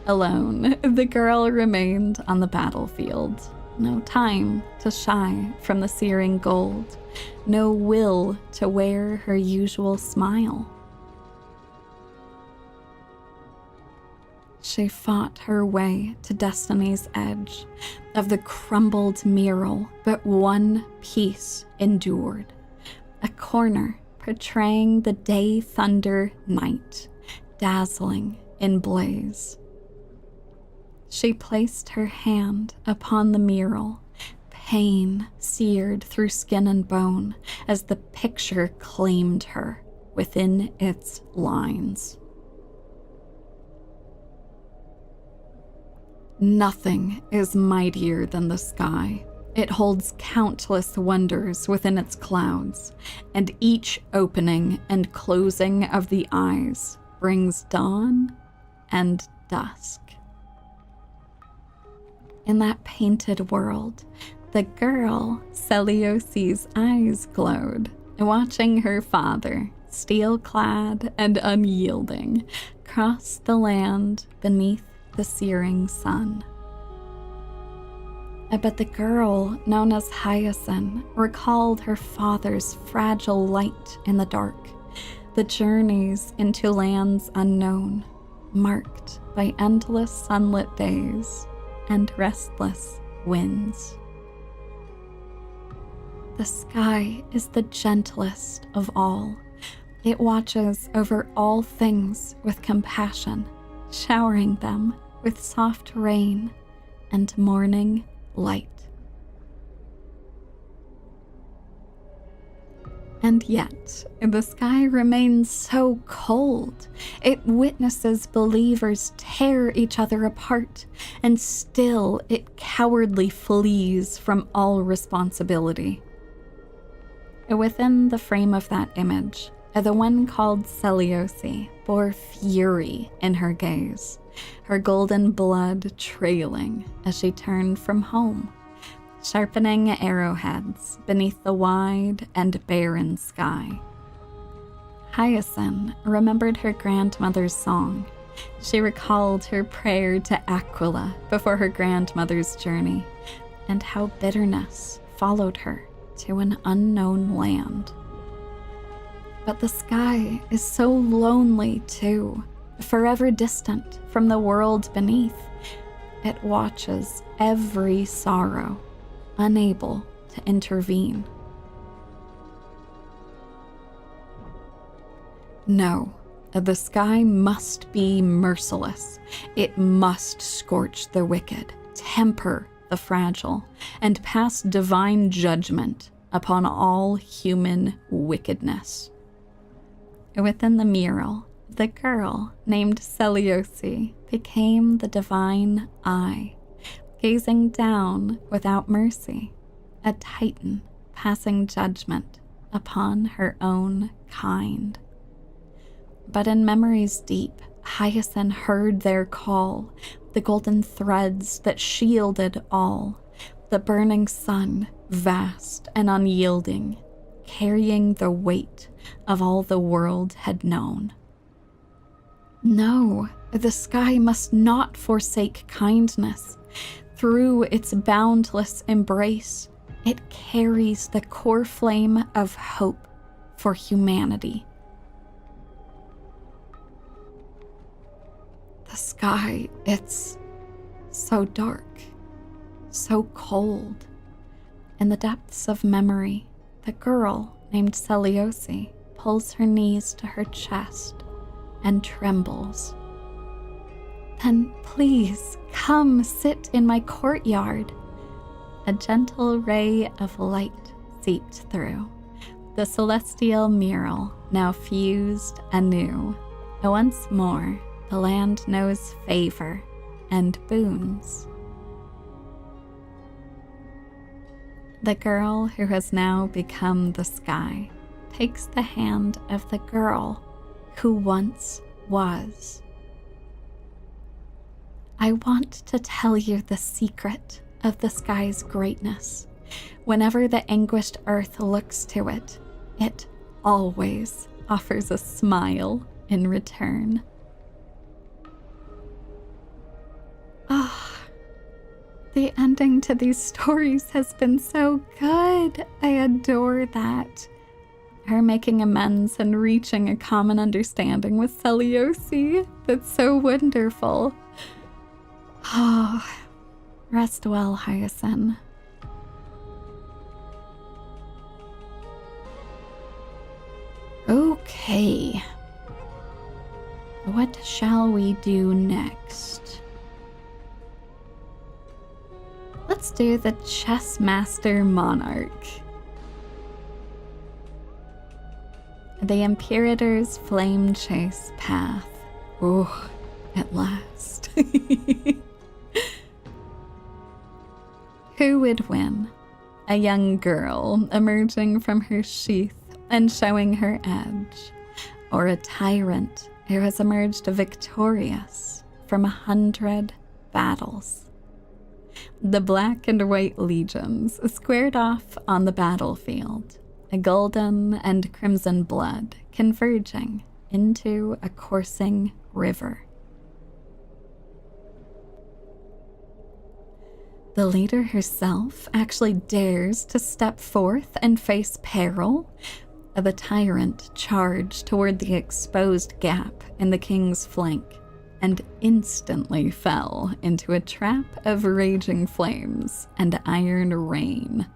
Alone, the girl remained on the battlefield. No time to shy from the searing gold, no will to wear her usual smile. She fought her way to destiny's edge. Of the crumbled mural, but one piece endured. A corner portraying the day thunder night, dazzling in blaze. She placed her hand upon the mural, pain seared through skin and bone as the picture claimed her within its lines. Nothing is mightier than the sky. It holds countless wonders within its clouds, and each opening and closing of the eyes brings dawn and dusk. In that painted world, the girl, Celiosi's eyes glowed, watching her father, steel-clad and unyielding, cross the land beneath the searing sun. But the girl, known as Hyacinth, recalled her father's fragile light in the dark, the journeys into lands unknown, marked by endless sunlit days and restless winds. The sky is the gentlest of all. It watches over all things with compassion, showering them with soft rain and morning light. And yet, the sky remains so cold. It witnesses believers tear each other apart, and still it cowardly flees from all responsibility. Within the frame of that image, the one called Celiosi bore fury in her gaze, her golden blood trailing as she turned from home, sharpening arrowheads beneath the wide and barren sky. Hyacinth remembered her grandmother's song. She recalled her prayer to Aquila before her grandmother's journey, and how bitterness followed her to an unknown land. But the sky is so lonely too, forever distant from the world beneath. It watches every sorrow, unable to intervene. No, the sky must be merciless. It must scorch the wicked, temper the fragile, and pass divine judgment upon all human wickedness. Within the mural, the girl named Celiosi became the divine eye, gazing down without mercy, a titan passing judgment upon her own kind. But in memories deep, Hyacinth heard their call, the golden threads that shielded all, the burning sun, vast and unyielding, carrying the weight of all the world had known. No, the sky must not forsake kindness. Through its boundless embrace, it carries the core flame of hope for humanity. The sky, it's so dark, so cold. In the depths of memory, the girl named Celiosi pulls her knees to her chest and trembles. Then please come sit in my courtyard. A gentle ray of light seeped through. The celestial mural now fused anew. Once more, the land knows favor and boons. The girl who has now become the sky takes the hand of the girl who once was. I want to tell you the secret of the sky's greatness. Whenever the anguished earth looks to it, it always offers a smile in return. The ending to these stories has been so good. I adore that. Her making amends and reaching a common understanding with Celiosi. That's so wonderful. Oh, rest well, Hyacinth. Okay. what shall we do next? Let's do the Chessmaster Monarch. The Imperator's Flame Chase Path. Oh, at last. Who would win? A young girl emerging from her sheath and showing her edge, or a tyrant who has emerged victorious from 100 battles? The black and white legions squared off on the battlefield, a golden and crimson blood converging into a coursing river. The leader herself actually dares to step forth and face peril. The tyrant charged toward the exposed gap in the king's flank and instantly fell into a trap of raging flames and iron rain.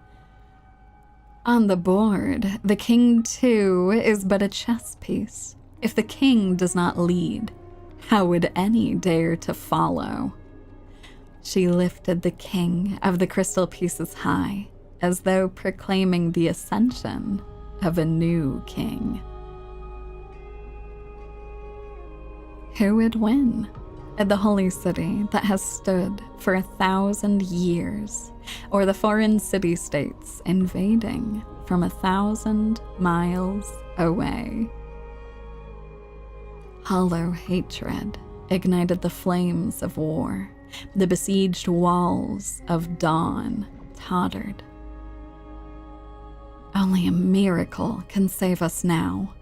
On the board, the king too is but a chess piece. If the king does not lead, how would any dare to follow? She lifted the king of the crystal pieces high, as though proclaiming the ascension of a new king. Who would win? The holy city that has stood for 1,000 years, or the foreign city-states invading from 1,000 miles away? Hollow hatred ignited the flames of war. The besieged walls of dawn tottered. Only a miracle can save us now.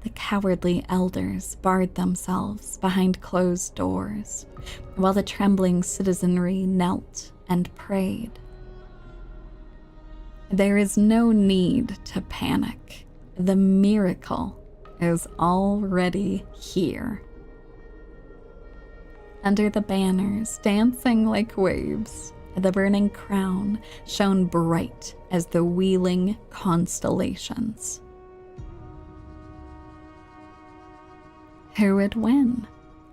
The cowardly elders barred themselves behind closed doors, while the trembling citizenry knelt and prayed. There is no need to panic. The miracle is already here. Under the banners, dancing like waves, the burning crown shone bright as the wheeling constellations. Who would win?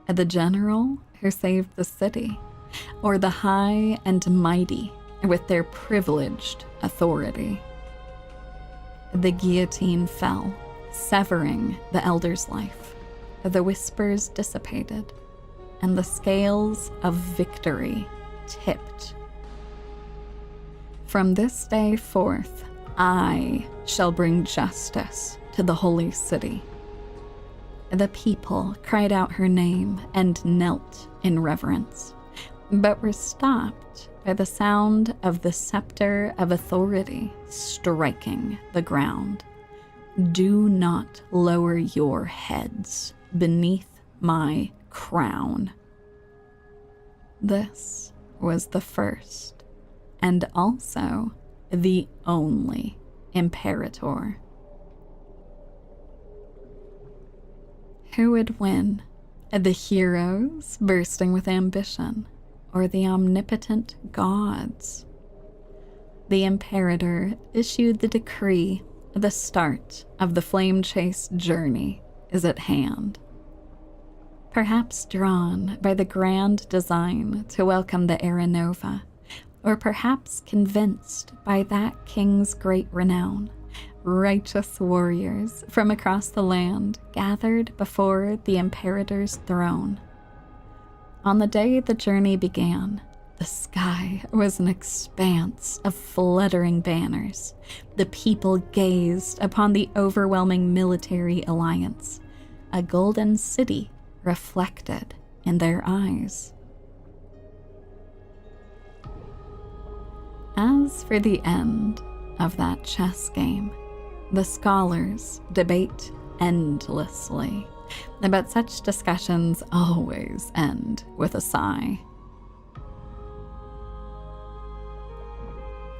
The general who saved the city, or the high and mighty with their privileged authority? The guillotine fell, severing the elder's life. The whispers dissipated, and the scales of victory tipped. From this day forth, I shall bring justice to the holy city. The people cried out her name and knelt in reverence, but were stopped by the sound of the scepter of authority striking the ground. Do not lower your heads beneath my crown. This was the first and also the only Imperator. Who would win? The heroes bursting with ambition, or the omnipotent gods? The Imperator issued the decree: the start of the flame chase journey is at hand. Perhaps drawn by the grand design to welcome the Era Nova, or perhaps convinced by that king's great renown, righteous warriors from across the land gathered before the Imperator's throne. On the day the journey began, the sky was an expanse of fluttering banners. The people gazed upon the overwhelming military alliance, a golden city reflected in their eyes. As for the end of that chess game, the scholars debate endlessly, but such discussions always end with a sigh.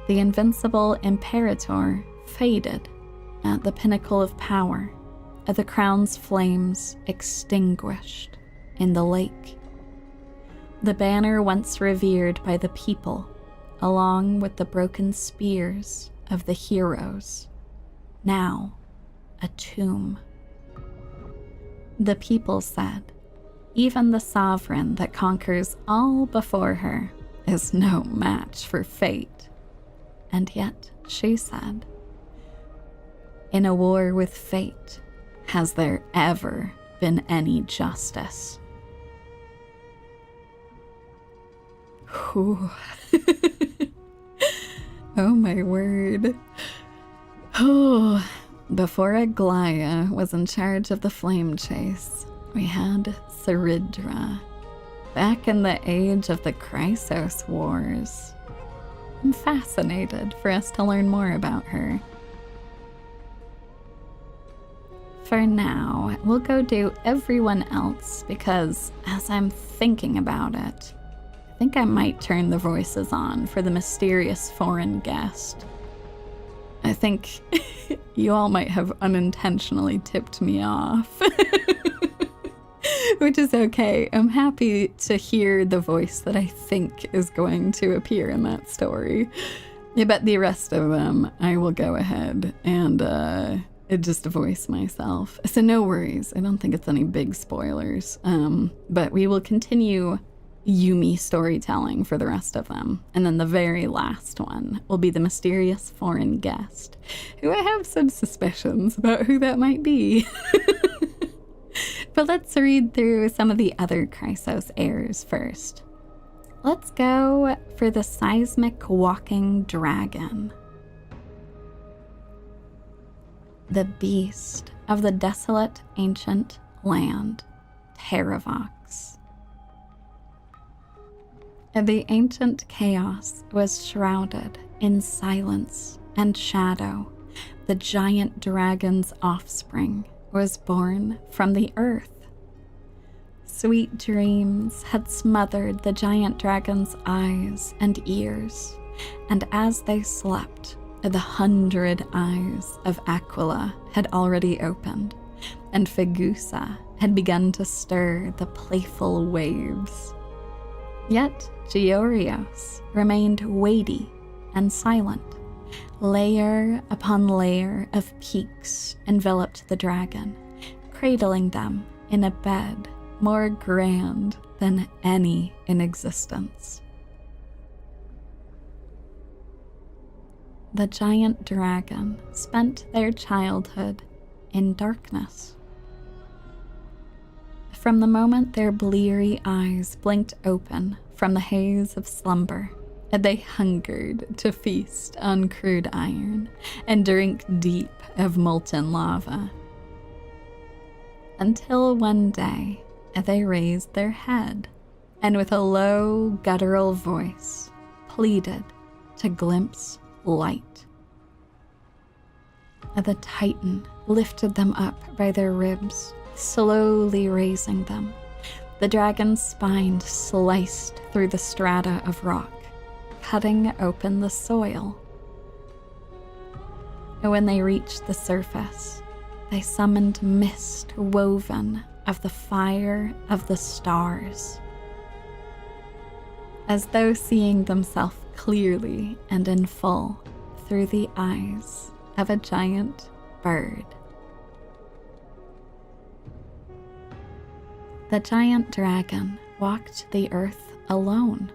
The invincible Imperator faded at the pinnacle of power, the crown's flames extinguished in the lake. The banner once revered by the people, along with the broken spears of the heroes, now a tomb. The people said, Even the sovereign that conquers all before her is no match for fate. And yet, she said, in a war with fate, has there ever been any justice? Ooh. Oh my word. Oh, before Aglaia was in charge of the flame chase, we had Ceridra. Back in the age of the Chrysos Wars. I'm fascinated for us to learn more about her. For now, we'll go do everyone else because as I'm thinking about it, I think I might turn the voices on for the mysterious foreign guest. I think you all might have unintentionally tipped me off. Which is okay. I'm happy to hear the voice that I think is going to appear in that story. Yeah, but the rest of them, I will go ahead and just voice myself. So no worries. I don't think it's any big spoilers. But we will continue Yumie storytelling for the rest of them. And then the very last one will be the mysterious foreign guest, who I have some suspicions about who that might be. But let's read through some of the other Chrysos heirs first. Let's go for the seismic walking dragon. The beast of the desolate ancient land, Terravox. The ancient chaos was shrouded in silence and shadow. The giant dragon's offspring was born from the earth. Sweet dreams had smothered the giant dragon's eyes and ears, and as they slept, the 100 eyes of Aquila had already opened, and Fegusa had begun to stir the playful waves. Yet Georios remained weighty and silent. Layer upon layer of peaks enveloped the dragon, cradling them in a bed more grand than any in existence. The giant dragon spent their childhood in darkness. From the moment their bleary eyes blinked open from the haze of slumber, they hungered to feast on crude iron and drink deep of molten lava. Until one day, they raised their head and with a low, guttural voice, pleaded to glimpse light. The Titan lifted them up by their ribs, slowly raising them. The dragon's spine sliced through the strata of rock, cutting open the soil. When they reached the surface, they summoned mist woven of the fire of the stars. As though seeing themselves clearly and in full through the eyes of a giant bird. The giant dragon walked the earth alone.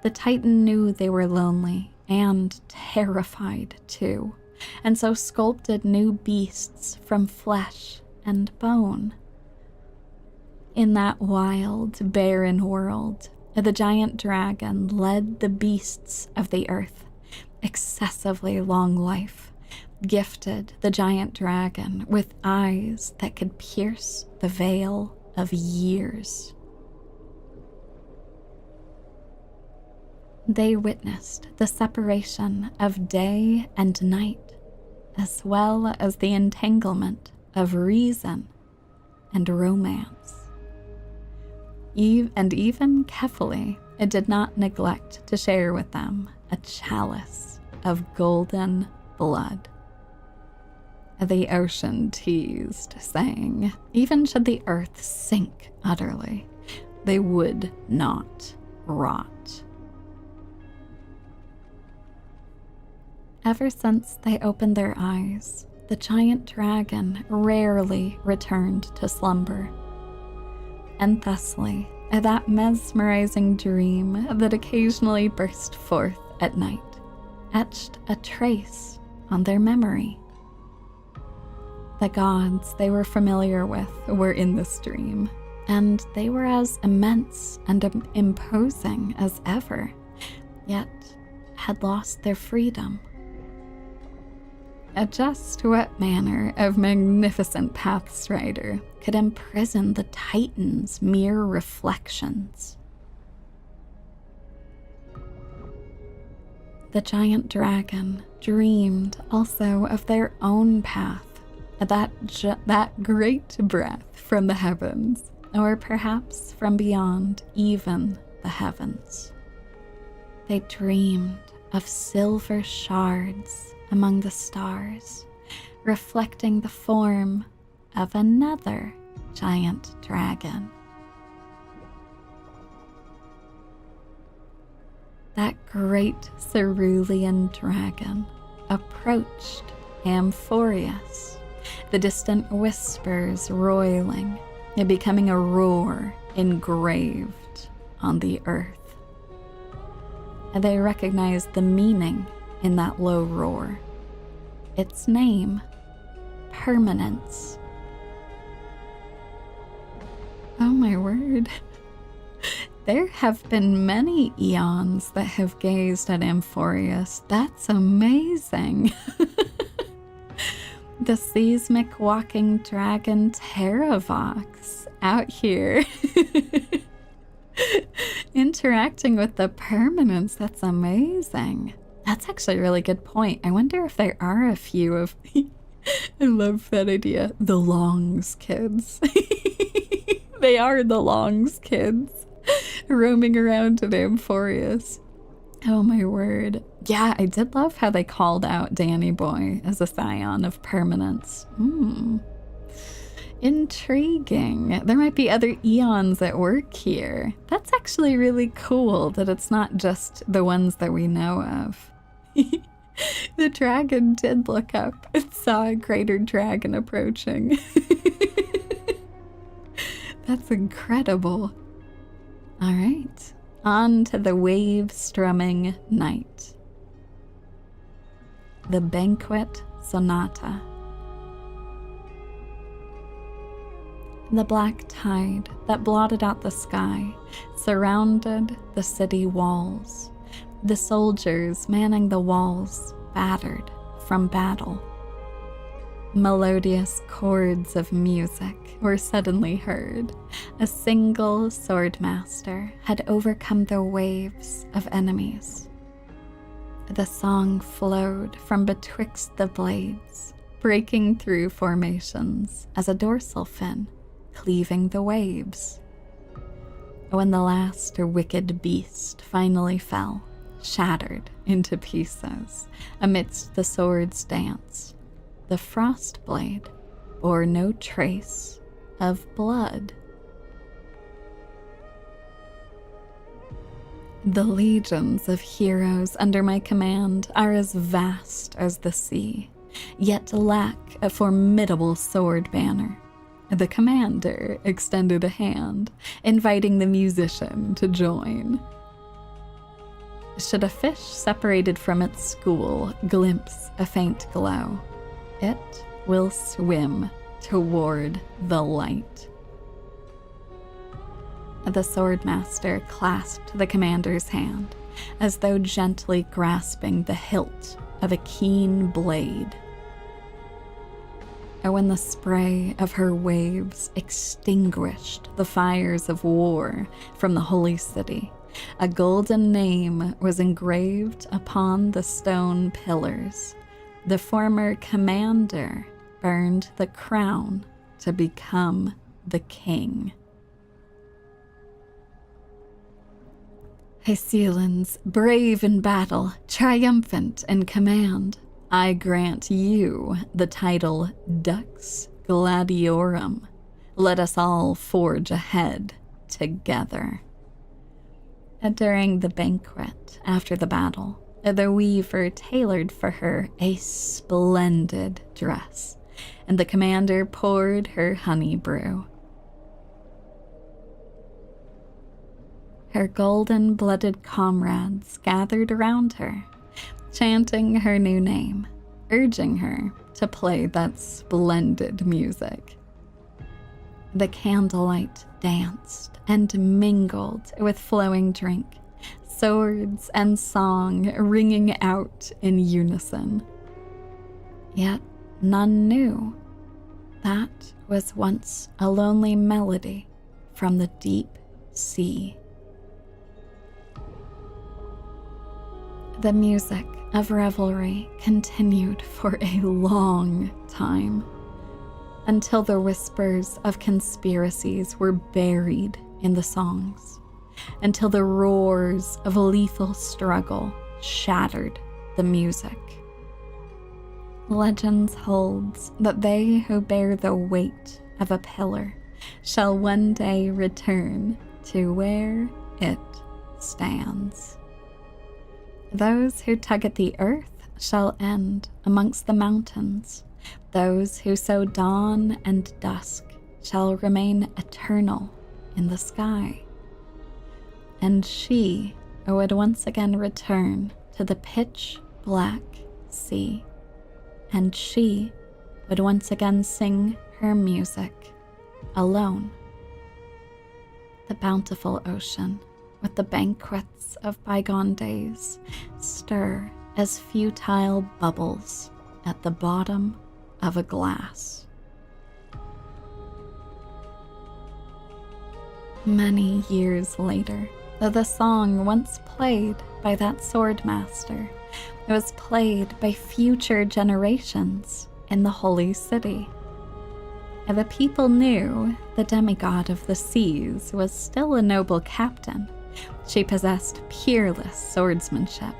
The Titan knew they were lonely and terrified too, and so sculpted new beasts from flesh and bone. In that wild, barren world, the giant dragon led the beasts of the earth, excessively long life, gifted the giant dragon with eyes that could pierce the veil of years. They witnessed the separation of day and night, as well as the entanglement of reason and romance. And even Kefali did not neglect to share with them a chalice of golden blood. The ocean teased, saying, even should the earth sink utterly, they would not rot. Ever since they opened their eyes, the giant dragon rarely returned to slumber. And thusly, that mesmerizing dream that occasionally burst forth at night etched a trace on their memory. The gods they were familiar with were in this dream, and they were as immense and imposing as ever, yet had lost their freedom. Just what manner of magnificent pathstrider could imprison the Titan's mere reflections? The giant dragon dreamed also of their own path, that great breath from the heavens, or perhaps from beyond even the heavens. They dreamed of silver shards among the stars, reflecting the form of another giant dragon. That great cerulean dragon approached Amphoreus, the distant whispers roiling and becoming a roar engraved on the earth. And they recognized the meaning in that low roar. Its name, Permanence. Oh my word. There have been many eons that have gazed at Amphoreus. That's amazing. The seismic walking dragon Terravox out here interacting with the Permanence. That's amazing. That's actually a really good point. I wonder if there are a few of I love that idea. The Longs kids. They are the Longs kids roaming around in Amphoreus. Oh my word. Yeah, I did love how they called out Danny Boy as a scion of Permanence. Intriguing. There might be other eons at work here. That's actually really cool that it's not just the ones that we know of. The dragon did look up and saw a greater dragon approaching. That's incredible. All right, on to the wave-strumming night. The Banquet Sonata. The black tide that blotted out the sky surrounded the city walls. The soldiers manning the walls battered from battle. Melodious chords of music were suddenly heard. A single swordmaster had overcome the waves of enemies. The song flowed from betwixt the blades, breaking through formations as a dorsal fin, cleaving the waves. When the last wicked beast finally fell, shattered into pieces amidst the sword's dance, the frost blade bore no trace of blood. The legions of heroes under my command are as vast as the sea, yet lack a formidable sword banner. The commander extended a hand, inviting the musician to join. Should a fish separated from its school glimpse a faint glow, it will swim toward the light. The swordmaster clasped the commander's hand, as though gently grasping the hilt of a keen blade. And when the spray of her waves extinguished the fires of war from the holy city, a golden name was engraved upon the stone pillars. The former commander burned the crown to become the king. Heselians, brave in battle, triumphant in command, I grant you the title Dux Gladiorum. Let us all forge ahead together. During the banquet after the battle, the weaver tailored for her a splendid dress, and the commander poured her honey brew. her golden-blooded comrades gathered around her, chanting her new name, urging her to play that splendid music. The candlelight danced and mingled with flowing drink, swords and song ringing out in unison. Yet none knew that was once a lonely melody from the deep sea. The music of revelry continued for a long time, until the whispers of conspiracies were buried in the songs, until the roars of lethal struggle shattered the music. Legends holds that they who bear the weight of a pillar shall one day return to where it stands. Those who tug at the earth shall end amongst the mountains. Those who sow dawn and dusk shall remain eternal in the sky. And she would once again return to the pitch-black sea. And she would once again sing her music alone. The bountiful ocean, with the banquets of bygone days, stir as futile bubbles at the bottom of a glass. Many years later, the song once played by that swordmaster was played by future generations in the Holy City. And the people knew the demigod of the seas was still a noble captain. She possessed peerless swordsmanship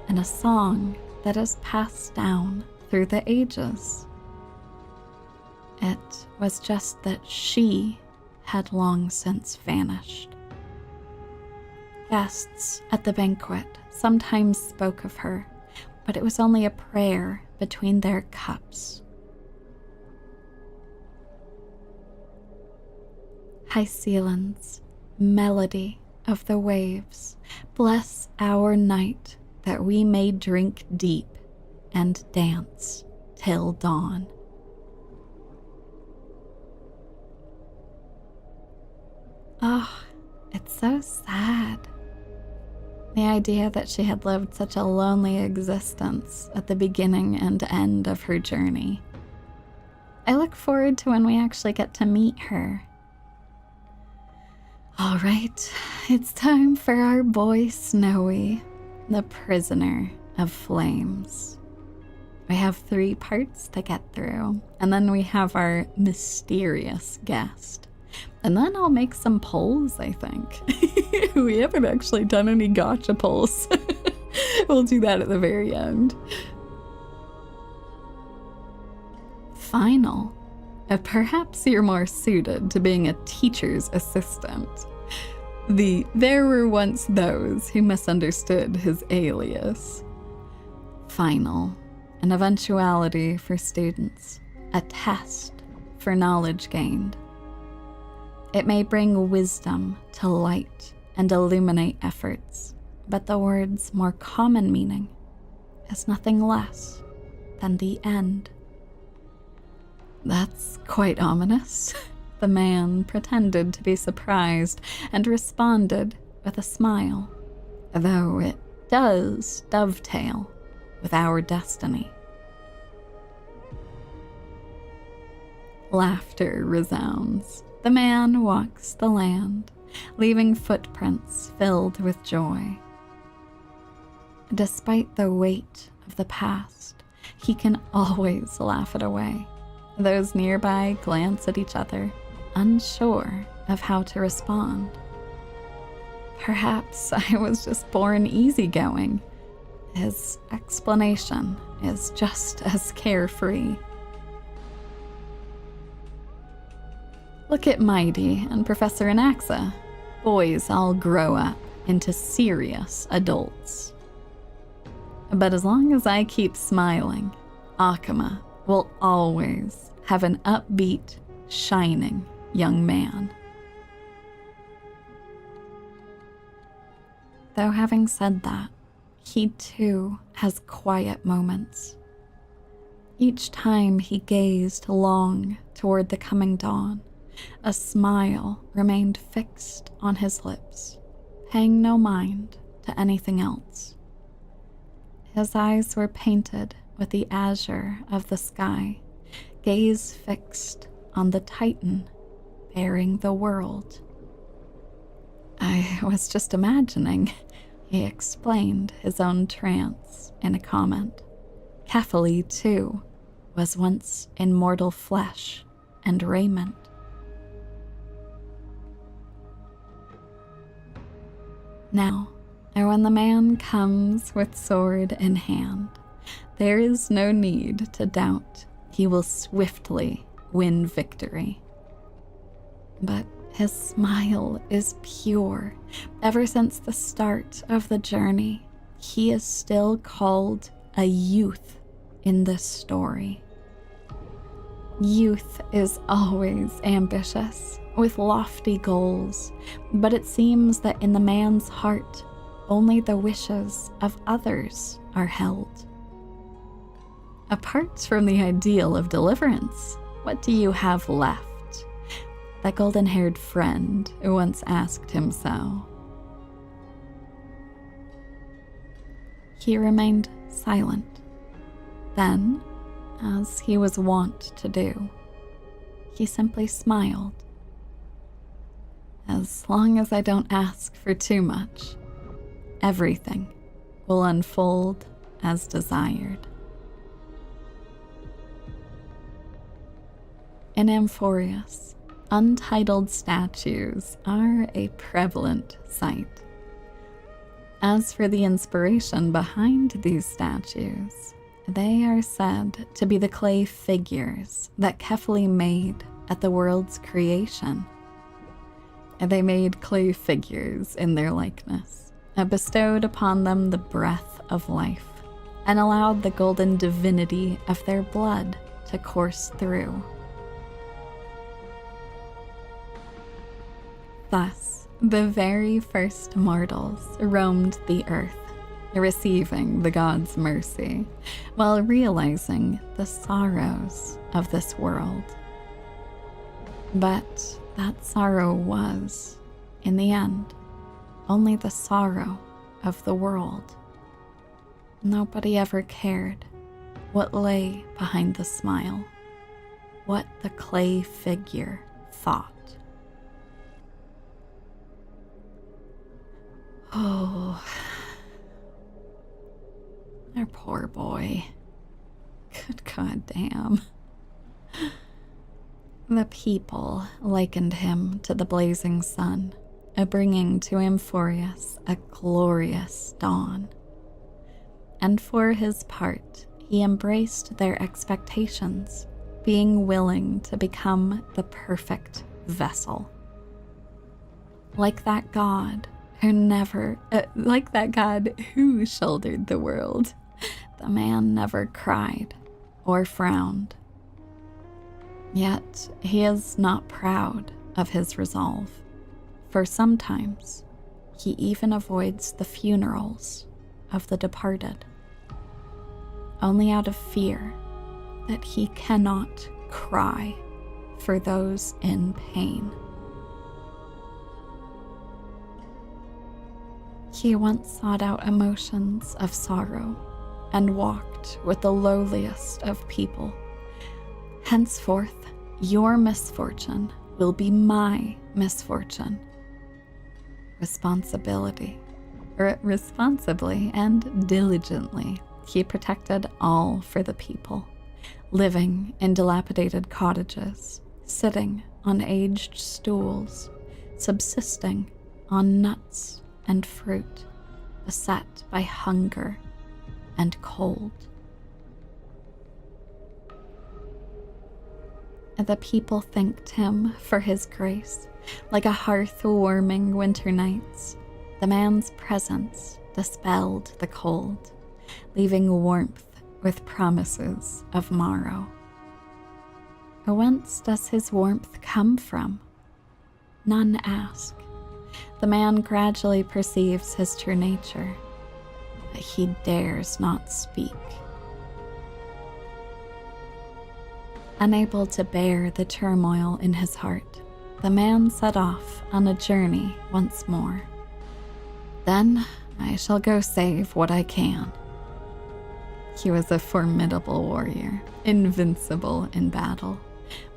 and a song that is passed down through the ages. It was just that she had long since vanished. Guests at the banquet sometimes spoke of her, but it was only a prayer between their cups. Hycelan's melody of the waves, bless our night that we may drink deep and dance till dawn. Oh, it's so sad. The idea that she had lived such a lonely existence at the beginning and end of her journey. I look forward to when we actually get to meet her. All right, it's time for our boy Snowy, the prisoner of flames. We have 3 parts to get through, and then we have our mysterious guest. And then I'll make some polls, I think. We haven't actually done any gacha polls. We'll do that at the very end. Final. Perhaps you're more suited to being a teacher's assistant. There were once those who misunderstood his alias. Final. An eventuality for students. A test for knowledge gained. It may bring wisdom to light and illuminate efforts, but the word's more common meaning is nothing less than the end. That's quite ominous. The man pretended to be surprised and responded with a smile, though it does dovetail with our destiny. Laughter resounds. The man walks the land, leaving footprints filled with joy. Despite the weight of the past, he can always laugh it away. Those nearby glance at each other, unsure of how to respond. Perhaps I was just born easygoing. His explanation is just as carefree. Look at Mighty and Professor Anaxa. Boys all grow up into serious adults. But as long as I keep smiling, Akama will always have an upbeat, shining young man. Though having said that, he too has quiet moments. Each time he gazed long toward the coming dawn, a smile remained fixed on his lips, paying no mind to anything else. His eyes were painted with the azure of the sky, gaze fixed on the Titan bearing the world. I was just imagining, he explained his own trance in a comment. Kefali, too, was once in mortal flesh and raiment. Now, when the man comes with sword in hand, there is no need to doubt he will swiftly win victory. But his smile is pure. Ever since the start of the journey, he is still called a youth in this story. Youth is always ambitious, with lofty goals, but it seems that in the man's heart, only the wishes of others are held. Apart from the ideal of deliverance, what do you have left? That golden-haired friend once asked him so. He remained silent. Then, as he was wont to do, he simply smiled. As long as I don't ask for too much, everything will unfold as desired. In Amphoreus, untitled statues are a prevalent sight. As for the inspiration behind these statues, they are said to be the clay figures that Kefali made at the world's creation. They made clay figures in their likeness, bestowed upon them the breath of life, and allowed the golden divinity of their blood to course through. Thus, the very first mortals roamed the earth, receiving the gods' mercy, while realizing the sorrows of this world. But that sorrow was, in the end, only the sorrow of the world. Nobody ever cared what lay behind the smile, what the clay figure thought. Oh, our poor boy. Good goddamn. The people likened him to the blazing sun, bringing to Amphoreus a glorious dawn. And for his part, he embraced their expectations, being willing to become the perfect vessel. Like that god who shouldered the world, the man never cried or frowned. Yet he is not proud of his resolve, for sometimes he even avoids the funerals of the departed, only out of fear that he cannot cry for those in pain. He once sought out emotions of sorrow and walked with the lowliest of people. Henceforth, your misfortune will be my misfortune. Responsibly and diligently, he protected all for the people, living in dilapidated cottages, sitting on aged stools, subsisting on nuts and fruit, beset by hunger and cold. The people thanked him for his grace, like a hearth warming winter nights. The man's presence dispelled the cold, leaving warmth with promises of morrow. Whence does his warmth come from? None ask, the man gradually perceives his true nature, but he dares not speak. Unable to bear the turmoil in his heart, the man set off on a journey once more. Then I shall go save what I can. He was a formidable warrior, invincible in battle,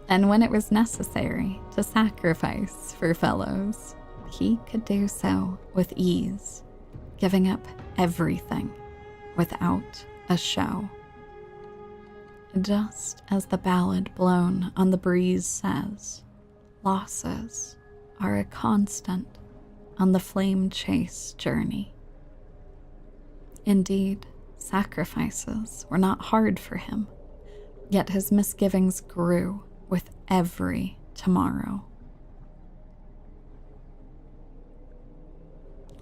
and when it was necessary to sacrifice for fellows, he could do so with ease, giving up everything without a show. Just as the ballad blown on the breeze says, losses are a constant on the flame chase journey. Indeed, sacrifices were not hard for him, yet his misgivings grew with every tomorrow.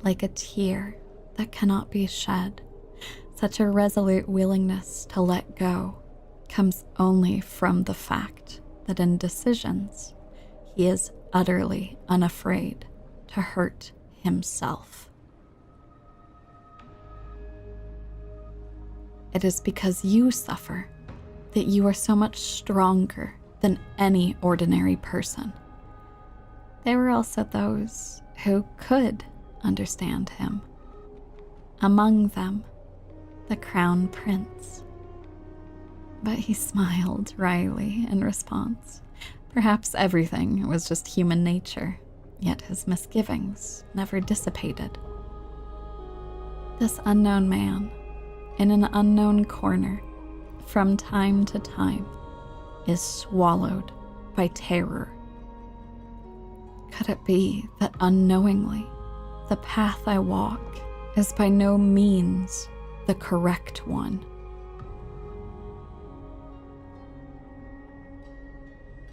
Like a tear that cannot be shed, such a resolute willingness to let go comes only from the fact that in decisions, he is utterly unafraid to hurt himself. It is because you suffer that you are so much stronger than any ordinary person. There were also those who could understand him. Among them, the Crown Prince. But he smiled wryly in response. Perhaps everything was just human nature, yet his misgivings never dissipated. This unknown man, in an unknown corner, from time to time, is swallowed by terror. Could it be that unknowingly, the path I walk is by no means the correct one?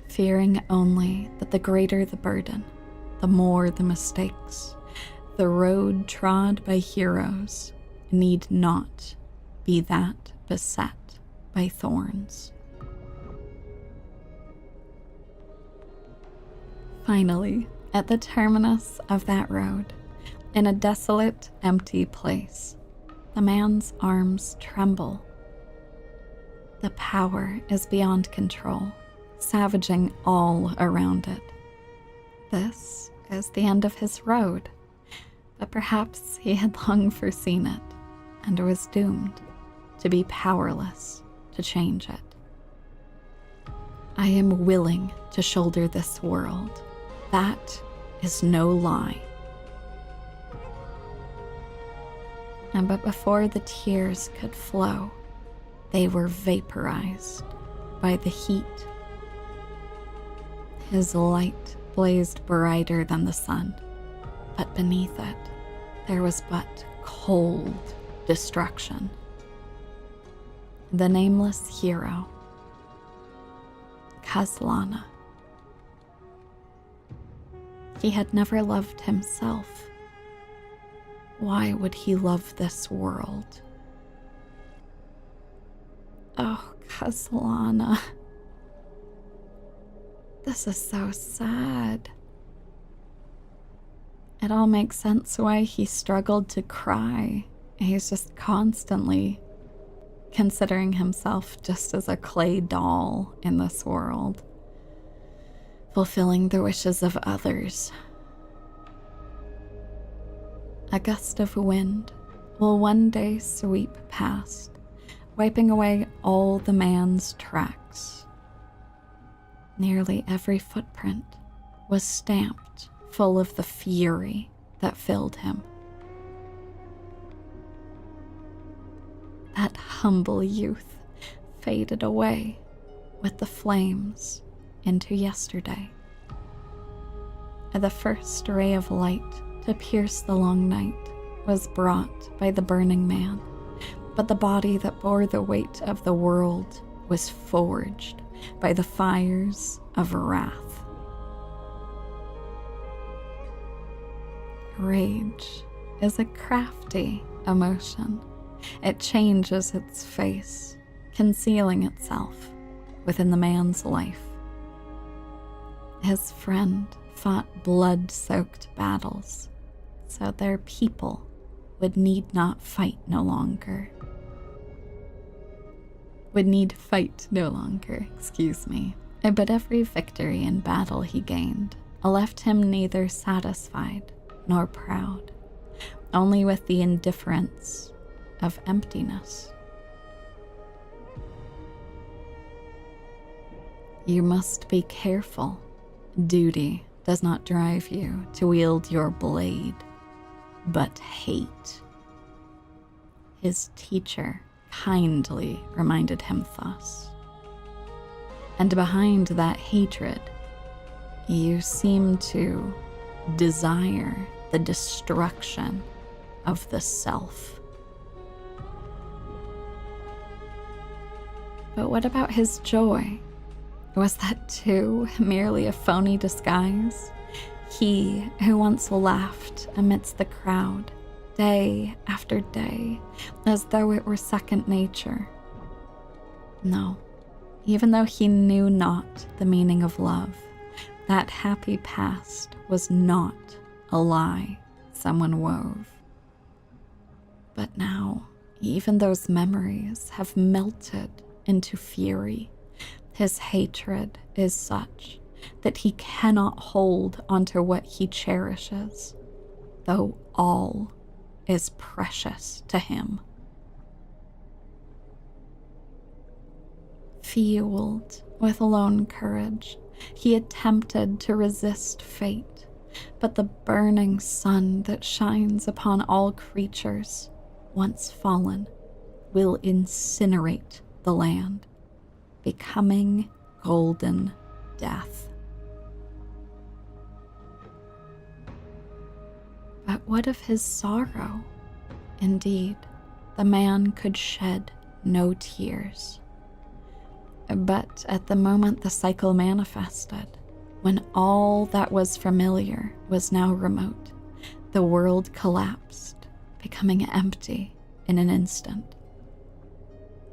Fearing only that the greater the burden, the more the mistakes, the road trod by heroes need not be that beset by thorns. Finally, at the terminus of that road, in a desolate, empty place, the man's arms tremble. The power is beyond control, savaging all around it. This is the end of his road, but perhaps he had long foreseen it and was doomed to be powerless to change it. I am willing to shoulder this world. That is no lie. But before the tears could flow, they were vaporized by the heat. His light blazed brighter than the sun, but beneath it, there was but cold destruction. The nameless hero, Kazlana. He had never loved himself. Why would he love this world? Oh, Kazlana. This is so sad. It all makes sense why he struggled to cry. He's just constantly considering himself just as a clay doll in this world, fulfilling the wishes of others. A gust of wind will one day sweep past, wiping away all the man's tracks. Nearly every footprint was stamped full of the fury that filled him. That humble youth faded away with the flames into yesterday. The first ray of light to pierce the long night was brought by the burning man, but the body that bore the weight of the world was forged by the fires of wrath. Rage is a crafty emotion. It changes its face, concealing itself within the man's life. His friend fought blood-soaked battles, so their people would need fight no longer, excuse me. But every victory in battle he gained left him neither satisfied nor proud, only with the indifference of emptiness. You must be careful. Duty does not drive you to wield your blade, but hate. His teacher kindly reminded him thus. And behind that hatred, you seem to desire the destruction of the self. But what about his joy? Was that too merely a phony disguise? He who once laughed amidst the crowd, day after day, as though it were second nature. No, even though he knew not the meaning of love, that happy past was not a lie someone wove. But now, even those memories have melted into fury. His hatred is such that he cannot hold onto what he cherishes, though all is precious to him. Fueled with lone courage, he attempted to resist fate, but the burning sun that shines upon all creatures, once fallen, will incinerate the land, becoming golden death. But what of his sorrow? Indeed, the man could shed no tears. But at the moment the cycle manifested, when all that was familiar was now remote, the world collapsed, becoming empty in an instant.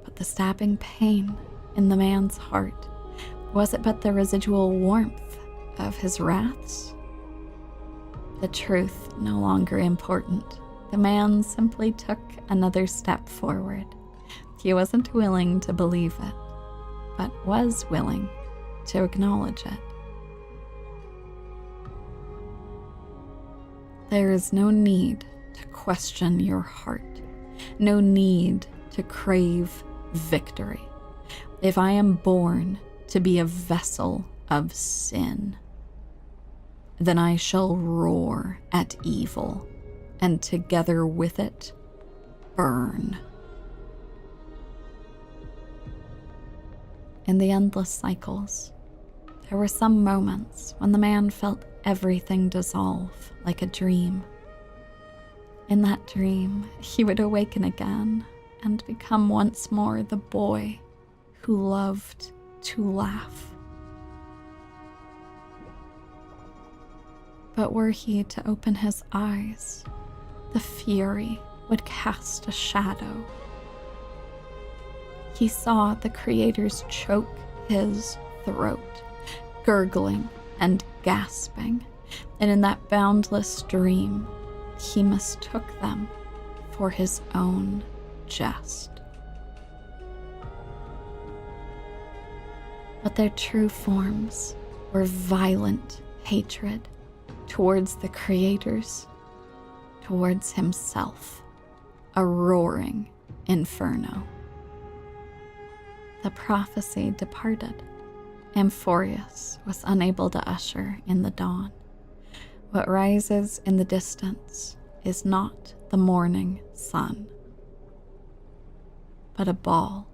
But the stabbing pain in the man's heart, was it but the residual warmth of his wraths? The truth no longer important. The man simply took another step forward. He wasn't willing to believe it, but was willing to acknowledge it. There is no need to question your heart, no need to crave victory. If I am born to be a vessel of sin, then I shall roar at evil, and together with it, burn. In the endless cycles, there were some moments when the man felt everything dissolve like a dream. In that dream, he would awaken again and become once more the boy who loved to laugh. But were he to open his eyes, the fury would cast a shadow. He saw the creators choke his throat, gurgling and gasping, and in that boundless dream, he mistook them for his own jest. But their true forms were violent hatred towards the creators, towards himself, a roaring inferno. The prophecy departed. Amphoreus was unable to usher in the dawn. What rises in the distance is not the morning sun, but a ball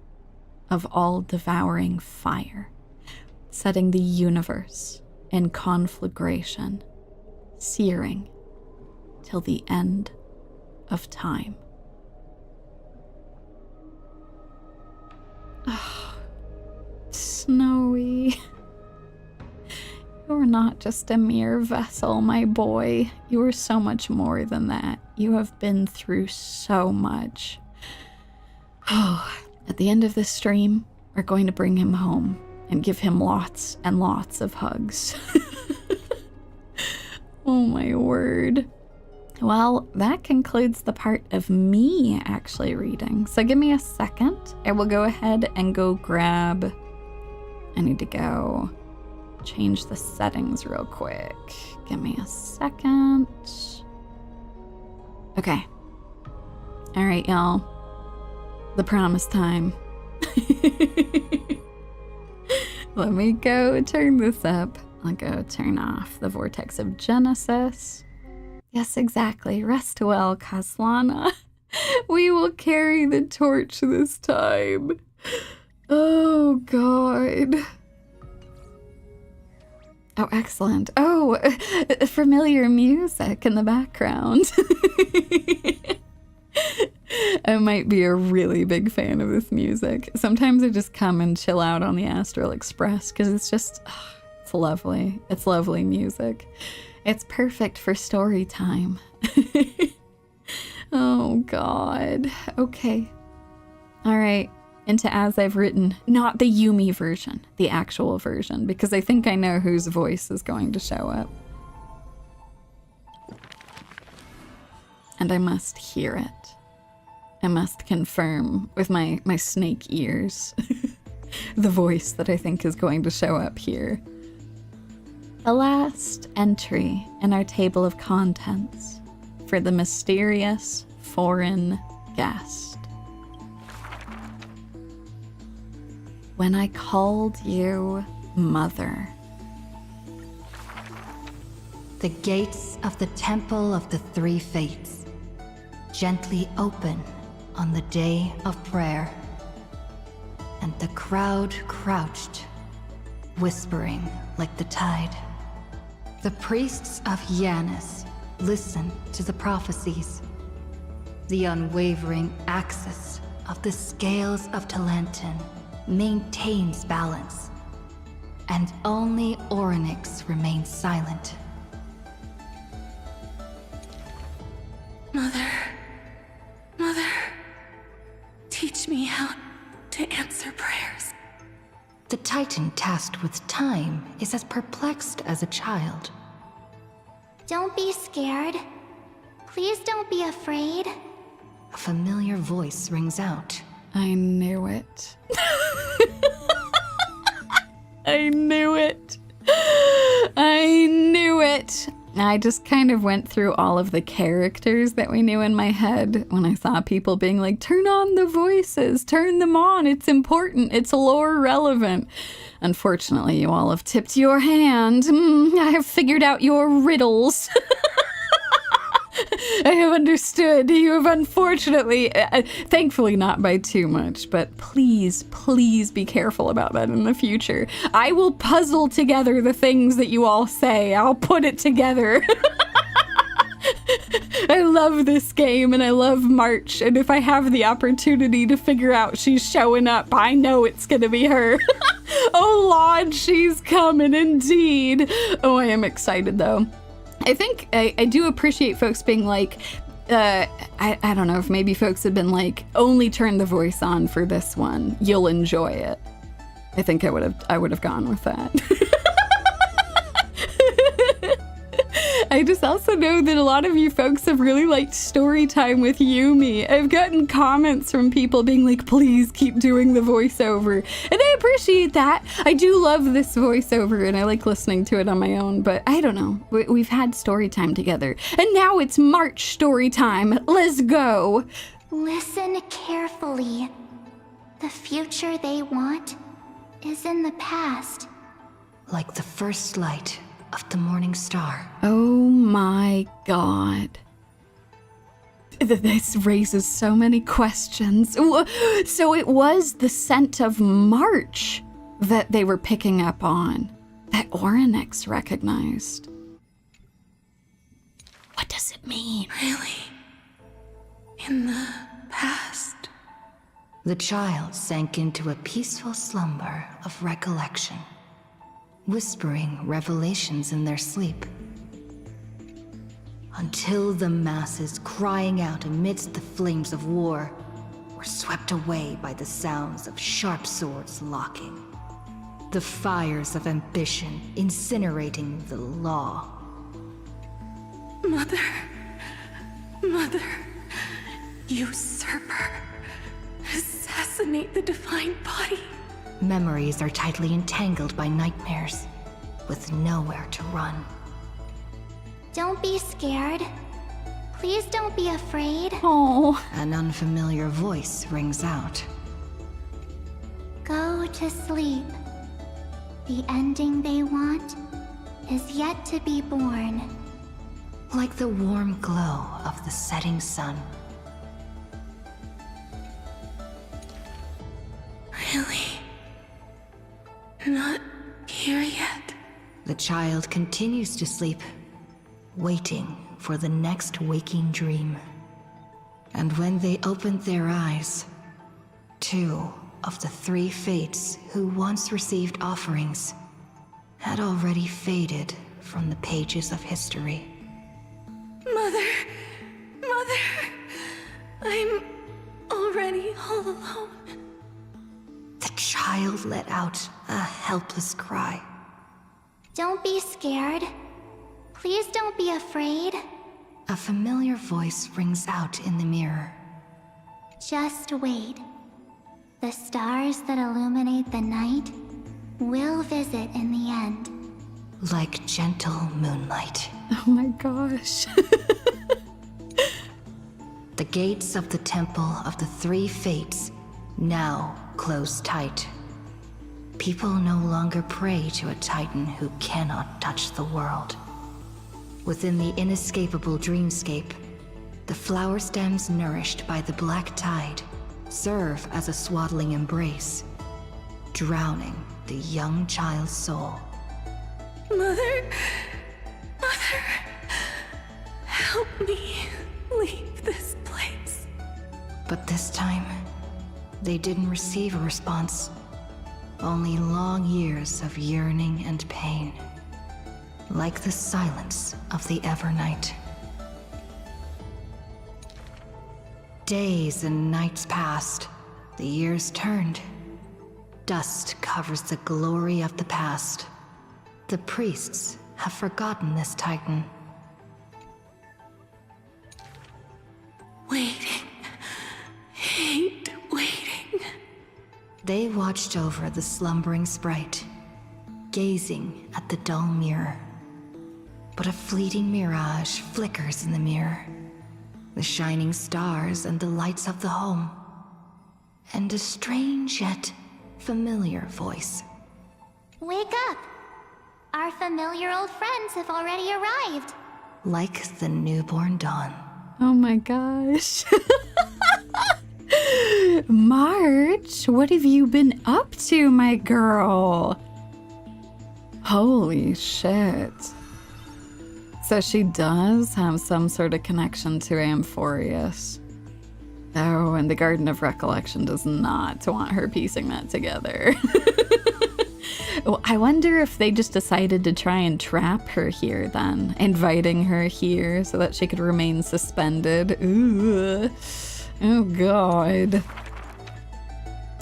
of all-devouring fire, setting the universe in conflagration, searing till the end of time. Oh, Snowy. You're not just a mere vessel, my boy. You are so much more than that. You have been through so much. Oh, at the end of this stream, we're going to bring him home and give him lots and lots of hugs. Oh my word. Well, that concludes the part of me actually reading. So give me a second. I will go ahead and go grab... I need to go change the settings real quick. Give me a second. Okay. All right, y'all. The promised time. Let me go turn this up. I'll go turn off the Vortex of Genesis. Yes, exactly. Rest well, Kaslana. We will carry the torch this time. Oh, God. Oh, excellent. Oh, familiar music in the background. I might be a really big fan of this music. Sometimes I just come and chill out on the Astral Express because it's just, it's lovely. It's lovely music. It's perfect for story time. Oh, God. Okay. All right. Into As I've Written. Not the Yumie version. The actual version. Because I think I know whose voice is going to show up. And I must hear it. I must confirm with my snake ears the voice that I think is going to show up here. The last entry in our table of contents for the mysterious foreign guest. When I called you Mother. The gates of the Temple of the Three Fates gently open on the day of prayer, and the crowd crouched, whispering like the tide. The priests of Yanis listen to the prophecies. The unwavering axis of the scales of Talantin maintains balance, and only Orynyx remains silent. Mother, teach me how to answer prayers. The Titan tasked with time is as perplexed as a child. Don't be scared. Please don't be afraid. A familiar voice rings out. I knew it. I knew it. I knew it. I just kind of went through all of the characters that we knew in my head when I saw people being like, turn on the voices, turn them on, it's important, it's lore relevant. Unfortunately, you all have tipped your hand. I have figured out your riddles. I have understood. You have unfortunately, thankfully not by too much, but please, please be careful about that in the future. I will puzzle together the things that you all say. I'll put it together. I love this game and I love March, and if I have the opportunity to figure out she's showing up, I know it's gonna be her. Oh Lord, she's coming indeed. Oh, I am excited though. I think I do appreciate folks being like, I don't know if maybe folks have been like, only turn the voice on for this one. You'll enjoy it. I think I would have gone with that. I just also know that a lot of you folks have really liked Storytime with Yumie. I've gotten comments from people being like, please keep doing the voiceover. And I appreciate that. I do love this voiceover and I like listening to it on my own, but I don't know. We've had Storytime together. And now it's March Storytime. Let's go. Listen carefully. The future they want is in the past. Like the first light of the morning star. Oh my God. This raises so many questions. So it was the scent of March that they were picking up on, that Orynyx recognized. What does it mean? Really? In the past? The child sank into a peaceful slumber of recollection, whispering revelations in their sleep, until the masses crying out amidst the flames of war were swept away by the sounds of sharp swords locking, the fires of ambition incinerating the law, Mother, usurper, assassinate the divine body. Memories are tightly entangled by nightmares, with nowhere to run. Don't be scared. Please don't be afraid. Oh. An unfamiliar voice rings out. Go to sleep. The ending they want is yet to be born. Like the warm glow of the setting sun. Really? Not here yet? The child continues to sleep, waiting for the next waking dream. And when they opened their eyes, 2 of the 3 fates who once received offerings had already faded from the pages of history. Mother, I'm already all alone. The child let out a helpless cry. Don't be scared. Please don't be afraid. A familiar voice rings out in the mirror. Just wait. The stars that illuminate the night will visit in the end. Like gentle moonlight. Oh my gosh. The gates of the Temple of the 3 Fates now close tight. People no longer pray to a titan who cannot touch the world. Within the inescapable dreamscape, the flower stems nourished by the black tide serve as a swaddling embrace, drowning the young child's soul. Mother, help me leave this place. But this time, they didn't receive a response. Only long years of yearning and pain. Like the silence of the Evernight. Days and nights passed. The years turned. Dust covers the glory of the past. The priests have forgotten this titan. Waiting. Hate waiting. They watched over the slumbering sprite, gazing at the dull mirror. But a fleeting mirage flickers in the mirror. The shining stars and the lights of the home. And a strange yet familiar voice. Wake up! Our familiar old friends have already arrived. Like the newborn dawn. Oh my gosh. March, what have you been up to, my girl? Holy shit. So she does have some sort of connection to Amphoreus. Oh, and the Garden of Recollection does not want her piecing that together. Well, I wonder if they just decided to try and trap her here then, inviting her here so that she could remain suspended. Ooh. Oh god.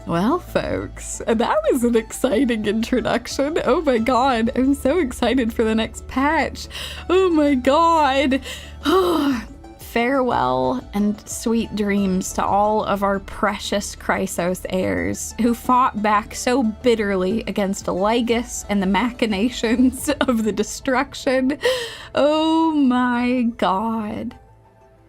Well, folks, that was an exciting introduction. Oh my god, I'm so excited for the next patch. Oh my god. Farewell and sweet dreams to all of our precious Chrysos heirs who fought back so bitterly against Lygus and the machinations of the destruction. Oh my god.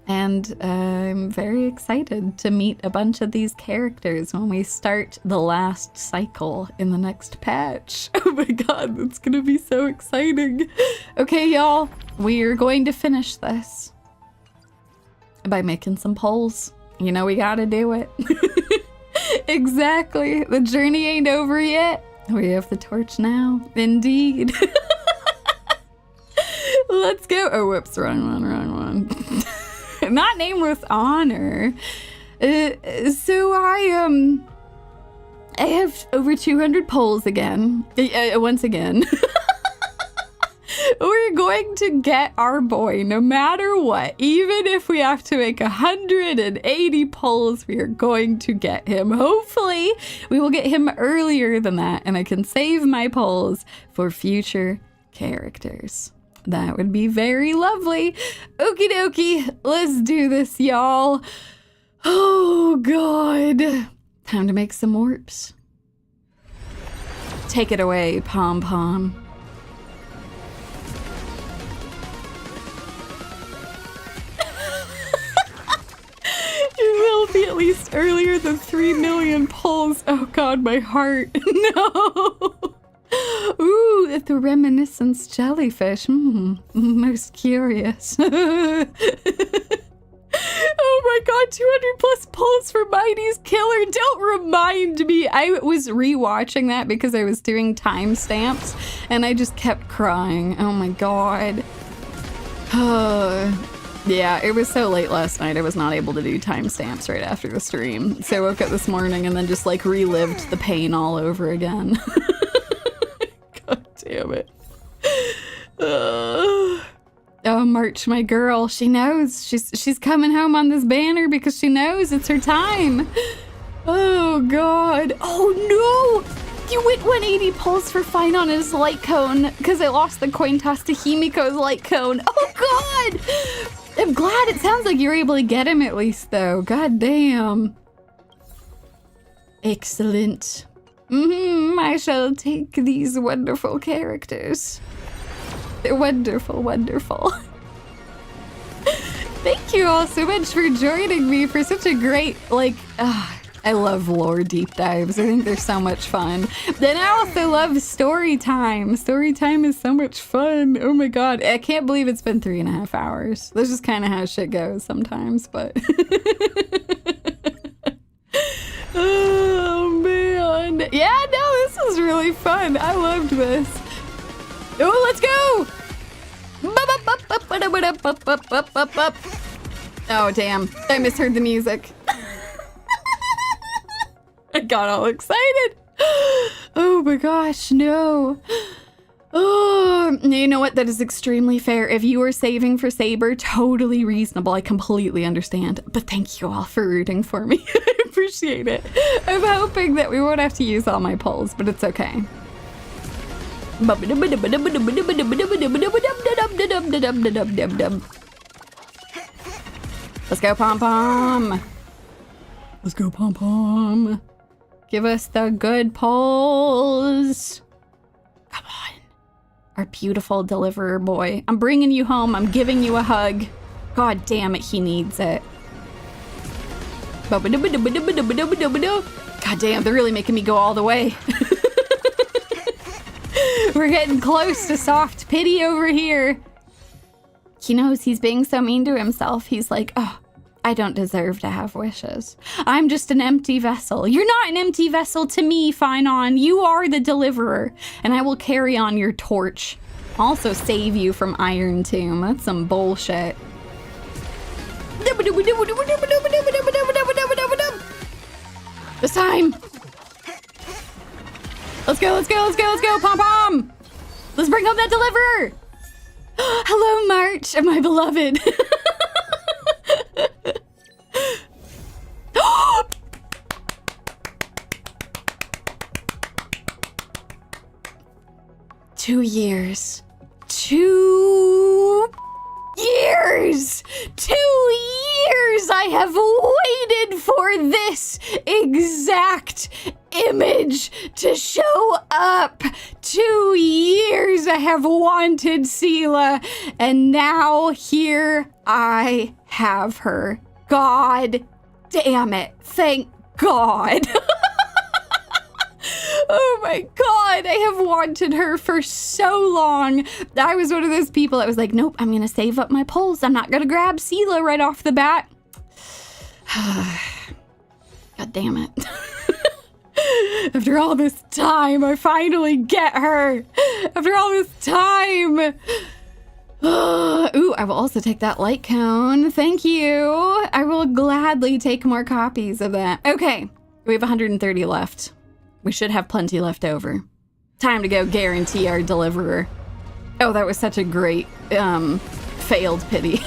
And I'm very excited to meet a bunch of these characters when we start the last cycle in the next patch. Oh my god, that's gonna be so exciting. Okay, y'all, we are going to finish this by making some polls. You know we gotta do it. Exactly. The journey ain't over yet. We have the torch now. Indeed. Let's go. Oh, whoops, wrong one. Not name with honor. So I have over 200 polls again. Once again. We're going to get our boy no matter what. Even if we have to make 180 polls, we are going to get him. Hopefully, we will get him earlier than that, and I can save my polls for future characters. That would be very lovely. Okie dokie, let's do this, y'all. Oh, God. Time to make some warps. Take it away, Pom Pom. You will be at least earlier than 3 million pulls. Oh God, my heart. No. Ooh, the reminiscence jellyfish. Most curious. Oh my God, 200 plus pulls for Mighty's Killer. Don't remind me. I was rewatching that because I was doing timestamps and I just kept crying. Oh my God. Yeah, it was so late last night I was not able to do timestamps right after the stream. So I woke up this morning and then just like relived the pain all over again. God damn it. Oh, March, my girl. She knows. She's coming home on this banner because she knows it's her time. Oh, God. Oh, no. You went 180 pulls for Fine on his light cone because I lost the coin toss to Himiko's light cone. Oh, God. I'm glad. It sounds like you're able to get him at least, though. God damn. Excellent. I shall take these wonderful characters. They're wonderful, wonderful. Thank you all so much for joining me for such a great, like, I love lore deep dives. I think they're so much fun. Then I also love Storytime. Storytime is so much fun. Oh my God. I can't believe it's been 3.5 hours. That's just kind of how shit goes sometimes, but. Oh man. Yeah, no, this was really fun. I loved this. Oh, let's go. Oh, damn. I misheard the music. I got all excited. Oh my gosh, no. Oh, you know what? That is extremely fair. If you were saving for Saber, totally reasonable. I completely understand. But thank you all for rooting for me. I appreciate it. I'm hoping that we won't have to use all my pulls, but it's okay. Let's go, Pom Pom. Let's go, Pom Pom. Give us the good pulls. Come on. Our beautiful deliverer boy. I'm bringing you home. I'm giving you a hug. God damn it, he needs it. God damn, they're really making me go all the way. We're getting close to soft pity over here. He knows he's being so mean to himself. He's like, oh, I don't deserve to have wishes. I'm just an empty vessel. You're not an empty vessel to me, Finon. You are the deliverer, and I will carry on your torch. Also save you from Iron Tomb. That's some bullshit. This time. Let's go, let's go, let's go, let's go, Pom Pom. Let's bring home that deliverer. Hello, March, my beloved. Two years. 2 years! 2 years I have waited for this exact image to show up. 2 years I have wanted Sela, and now here I have her. God damn it. Thank God. Oh my God, I have wanted her for so long. I was one of those people that was like, nope, I'm going to save up my pulls. I'm not going to grab Sela right off the bat. God damn it. After all this time, I finally get her. After all this time. Ooh, I will also take that light cone. Thank you. I will gladly take more copies of that. Okay, we have 130 left. We should have plenty left over. Time to go guarantee our deliverer. Oh, that was such a great failed pity.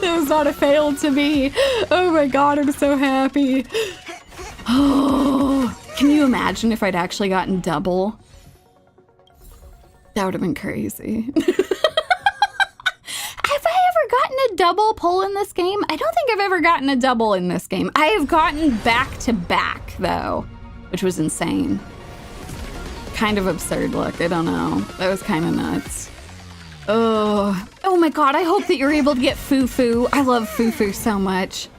That was not a fail to me. Oh my God, I'm so happy. Oh, can you imagine if I'd actually gotten double? That would have been crazy. gotten a double pull in this game? I don't think I've ever gotten a double in this game. I have gotten back to back though, which was insane. Kind of absurd look, I don't know. That was kind of nuts. Oh my god, I hope that you're able to get Fufu. I love Fufu so much.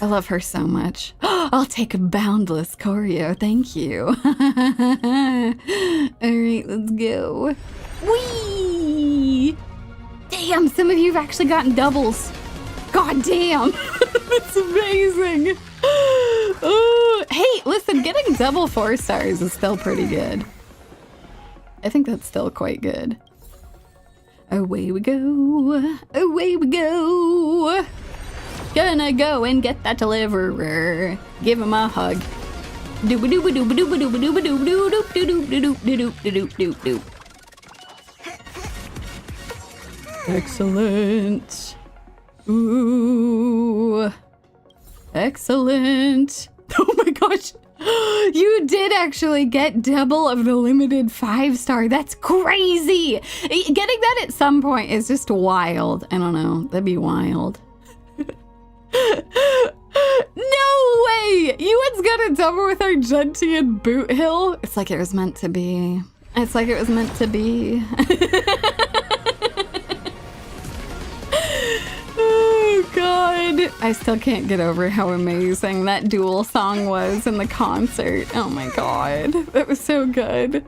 I love her so much. I'll take a boundless choreo, thank you. Alright, let's go. Whee! Damn, some of you have actually gotten doubles. God damn, that's amazing. Hey, listen, getting double 4 stars is still pretty good. I think that's still quite good. Away we go, away we go. Gonna go and get that deliverer. Give him a hug. Excellent. Ooh. Excellent. Oh my gosh. You did actually get double of the limited 5-star. That's crazy. Getting that at some point is just wild. I don't know. That'd be wild. No way! Ewan's got a double with Argentian Boot Hill. It's like it was meant to be. It's like it was meant to be. Oh god. I still can't get over how amazing that duel song was in the concert. Oh my god. That was so good.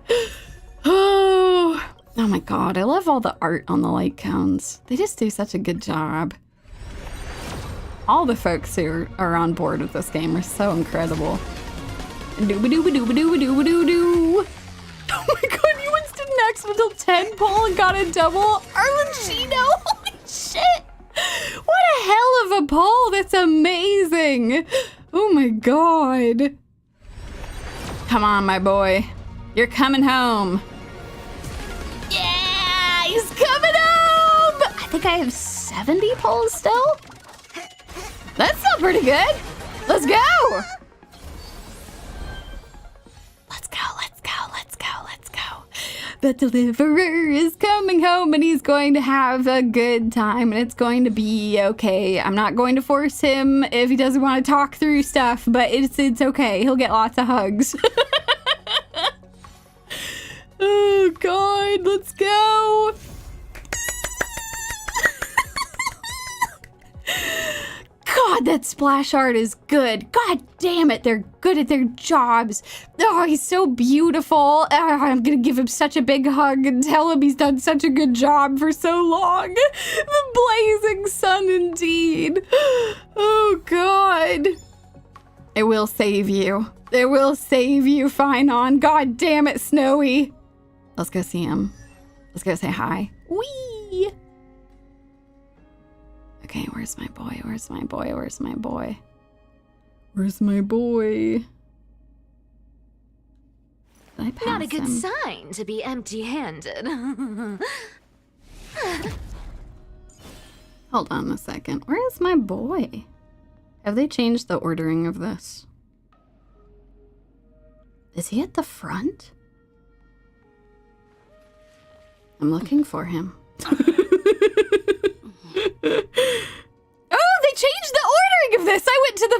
Oh my god. I love all the art on the light cones. They just do such a good job. All the folks who are on board with this game are so incredible. Doo-ba-doo-ba-doo-ba-doo-ba-doo-ba-doo. Oh my god, you went to next until 10 pull and got a double. Arlenchino, holy shit. What a hell of a pull, that's amazing. Oh my god. Come on, my boy. You're coming home. Yeah, he's coming home. I think I have 70 pulls still. That's still pretty good. Let's go. Let's go, let's go, let's go, let's go. The deliverer is coming home and he's going to have a good time and it's going to be okay. I'm not going to force him if he doesn't want to talk through stuff, but it's okay. He'll get lots of hugs. Oh god, let's go. God, that splash art is good. God damn it, they're good at their jobs. Oh, he's so beautiful. I'm gonna give him such a big hug and tell him he's done such a good job for so long. The blazing sun indeed. Oh, God. It will save you. It will save you, Finon. God damn it, Snowy. Let's go see him. Let's go say hi. Whee! Okay, where's my boy? Where's my boy? Where's my boy? Where's my boy? Did I pass Not a good him? sign to be empty-handed. Hold on a second. Where is my boy? Have they changed the ordering of this? Is he at the front? I'm looking for him. Oh, they changed the ordering of this. I went to the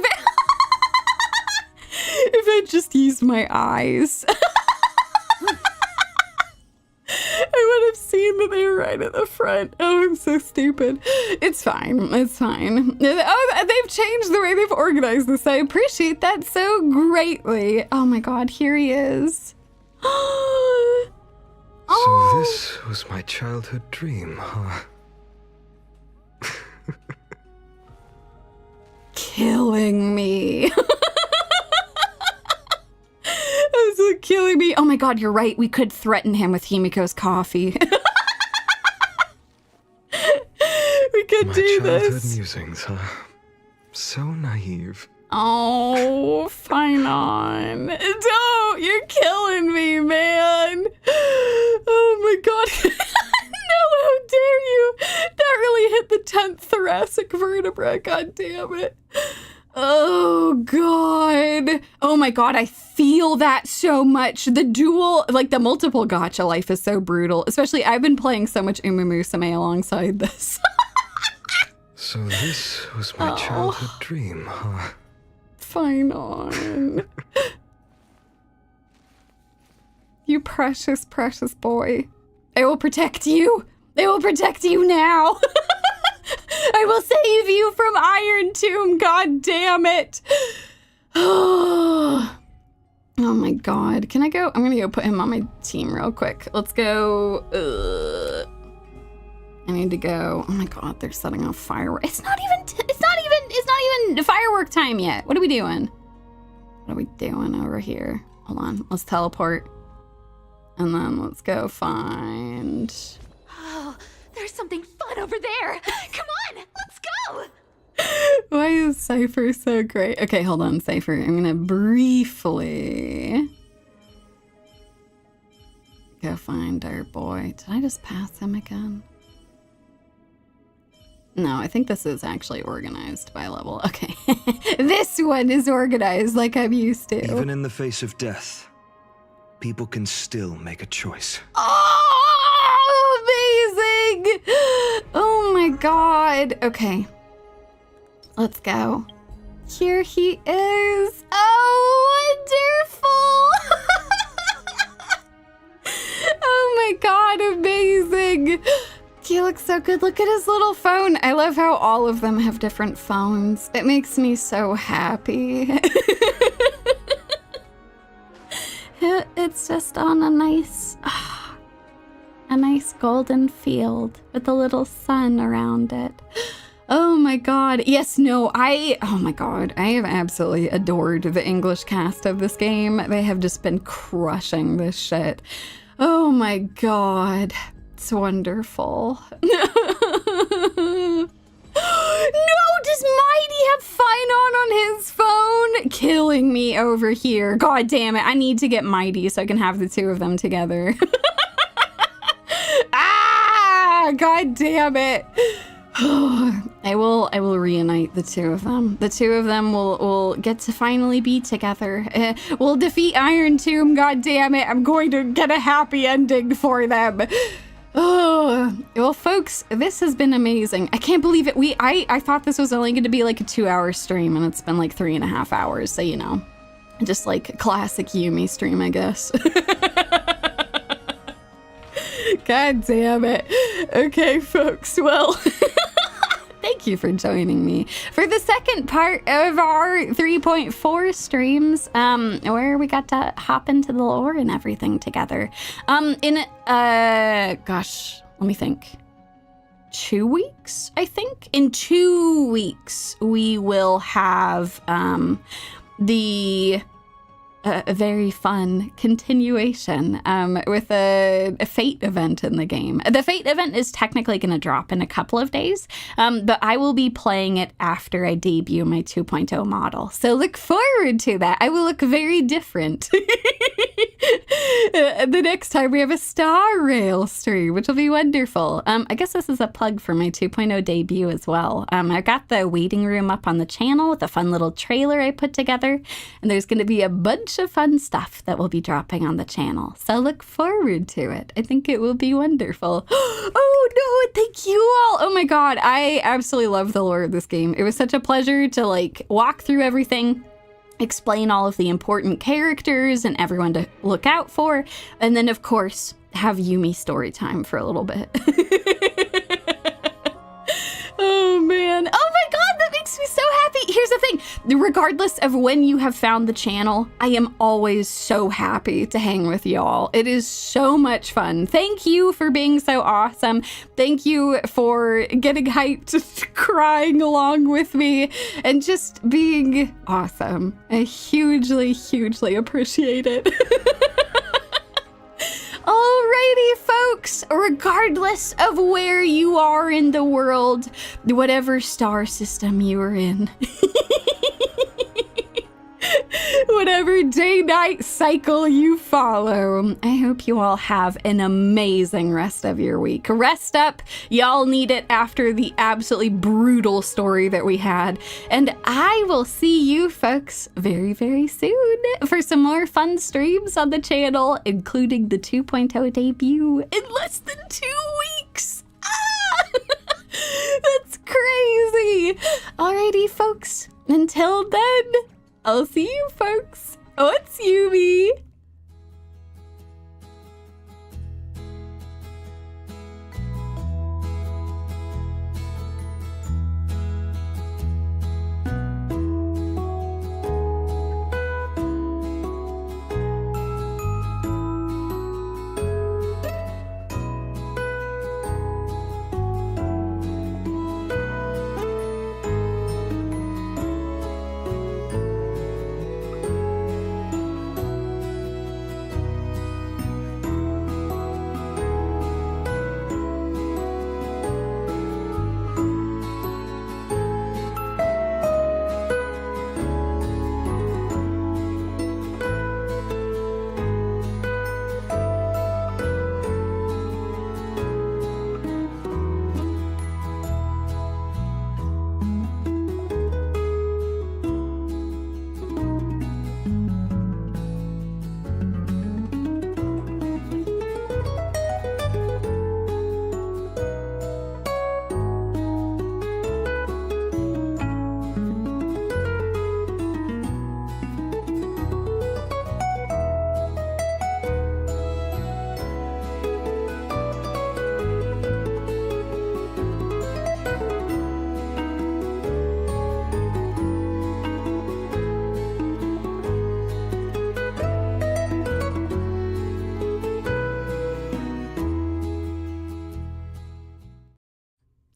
if I just used my eyes. I would have seen that they were right at the front. Oh, I'm so stupid. It's fine. It's fine. Oh, they've changed the way they've organized this. I appreciate that so greatly. Oh my god, here he is. So this was my childhood dream, huh? Killing me. This is killing me. Oh my god, you're right. We could threaten him with Himiko's coffee. We could do this. Childhood musings, huh? So naive. Oh, fine on. Don't. You're killing me, man. Oh my god. No, how dare you? That really hit the 10th thoracic vertebra. God damn it. Oh god. Oh my god, I feel that so much. The dual, like the multiple gacha life is so brutal. Especially I've been playing so much Umumusame alongside this. So this was my childhood dream, huh? Fine on. You precious, precious boy. I will protect you. I will protect you now. I will save you from Iron Tomb. God damn it. Oh my god. Can I go? I'm gonna go put him on my team real quick. Let's go. I need to go. Oh my god, they're setting off fireworks. It's not even firework time yet. What are we doing? What are we doing over here? Hold on. Let's teleport. And then let's go find... Oh, there's something fun over there. Come on, let's go. Why is Cypher so great? Okay, hold on, Cypher. I'm gonna briefly go find our boy. Did I just pass him again? No, I think this is actually organized by level. Okay. This one is organized like I'm used to. Even in the face of death, people can still make a choice. Oh, amazing! Oh my god. Okay. Let's go. Here he is. Oh, wonderful! Oh my god, amazing! He looks so good. Look at his little phone. I love how all of them have different phones. It makes me so happy. It's just on a nice golden field with a little sun around it. Oh my god. Yes, no, oh my god. I have absolutely adored the English cast of this game. They have just been crushing this shit. Oh my god. It's wonderful. No, does Mighty have Finon on his phone? Killing me over here. God damn it. I need to get Mighty so I can have the two of them together. God damn it. I will reunite the two of them. The two of them will get to finally be together. We'll defeat Iron Tomb. God damn it. I'm going to get a happy ending for them. Oh, well, folks, this has been amazing. I can't believe it. I thought this was only going to be like a 2-hour stream, and it's been like 3.5 hours. So, you know, just like a classic Yumie stream, I guess. God damn it. Okay, folks. Well, thank you for joining me for the second part of our 3.4 streams, where we got to hop into the lore and everything together. Gosh, let me think. 2 weeks, I think. In 2 weeks, we will have a very fun continuation with a fate event in the game. The fate event is technically going to drop in a couple of days, but I will be playing it after I debut my 2.0 model. So look forward to that. I will look very different. The next time we have a Star Rail stream, which will be wonderful. I guess this is a plug for my 2.0 debut as well. I've got the waiting room up on the channel with a fun little trailer I put together, and there's going to be a bunch of fun stuff that will be dropping on the channel. So look forward to it. I think it will be wonderful. Oh no, thank you all. Oh my god, I absolutely love the lore of this game. It was such a pleasure to like walk through everything, explain all of the important characters and everyone to look out for, and then of course have Yumie story time for a little bit. Oh man. Oh my god, that makes me so happy. Here's the thing. Regardless of when you have found the channel, I am always so happy to hang with y'all. It is so much fun. Thank you for being so awesome. Thank you for getting hyped, crying along with me, and just being awesome. I hugely, hugely appreciate it. Alrighty, folks, regardless of where you are in the world, whatever star system you are in, whatever day-night cycle you follow, I hope you all have an amazing rest of your week. Rest up. Y'all need it after the absolutely brutal story that we had. And I will see you folks very, very soon for some more fun streams on the channel, including the 2.0 debut in less than 2 weeks. That's crazy. crazy. Alrighty, folks. Until then, I'll see you, folks. Oh, it's Yumie.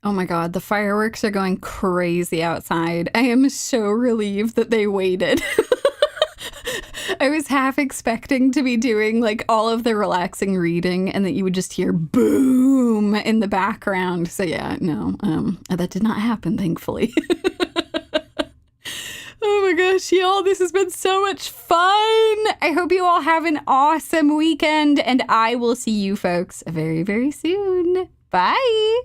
Oh my god, the fireworks are going crazy outside. I am so relieved that they waited. I was half expecting to be doing like all of the relaxing reading and that you would just hear boom in the background. So yeah, no, that did not happen, thankfully. Oh my gosh, y'all, this has been so much fun. I hope you all have an awesome weekend and I will see you folks very, very soon. Bye.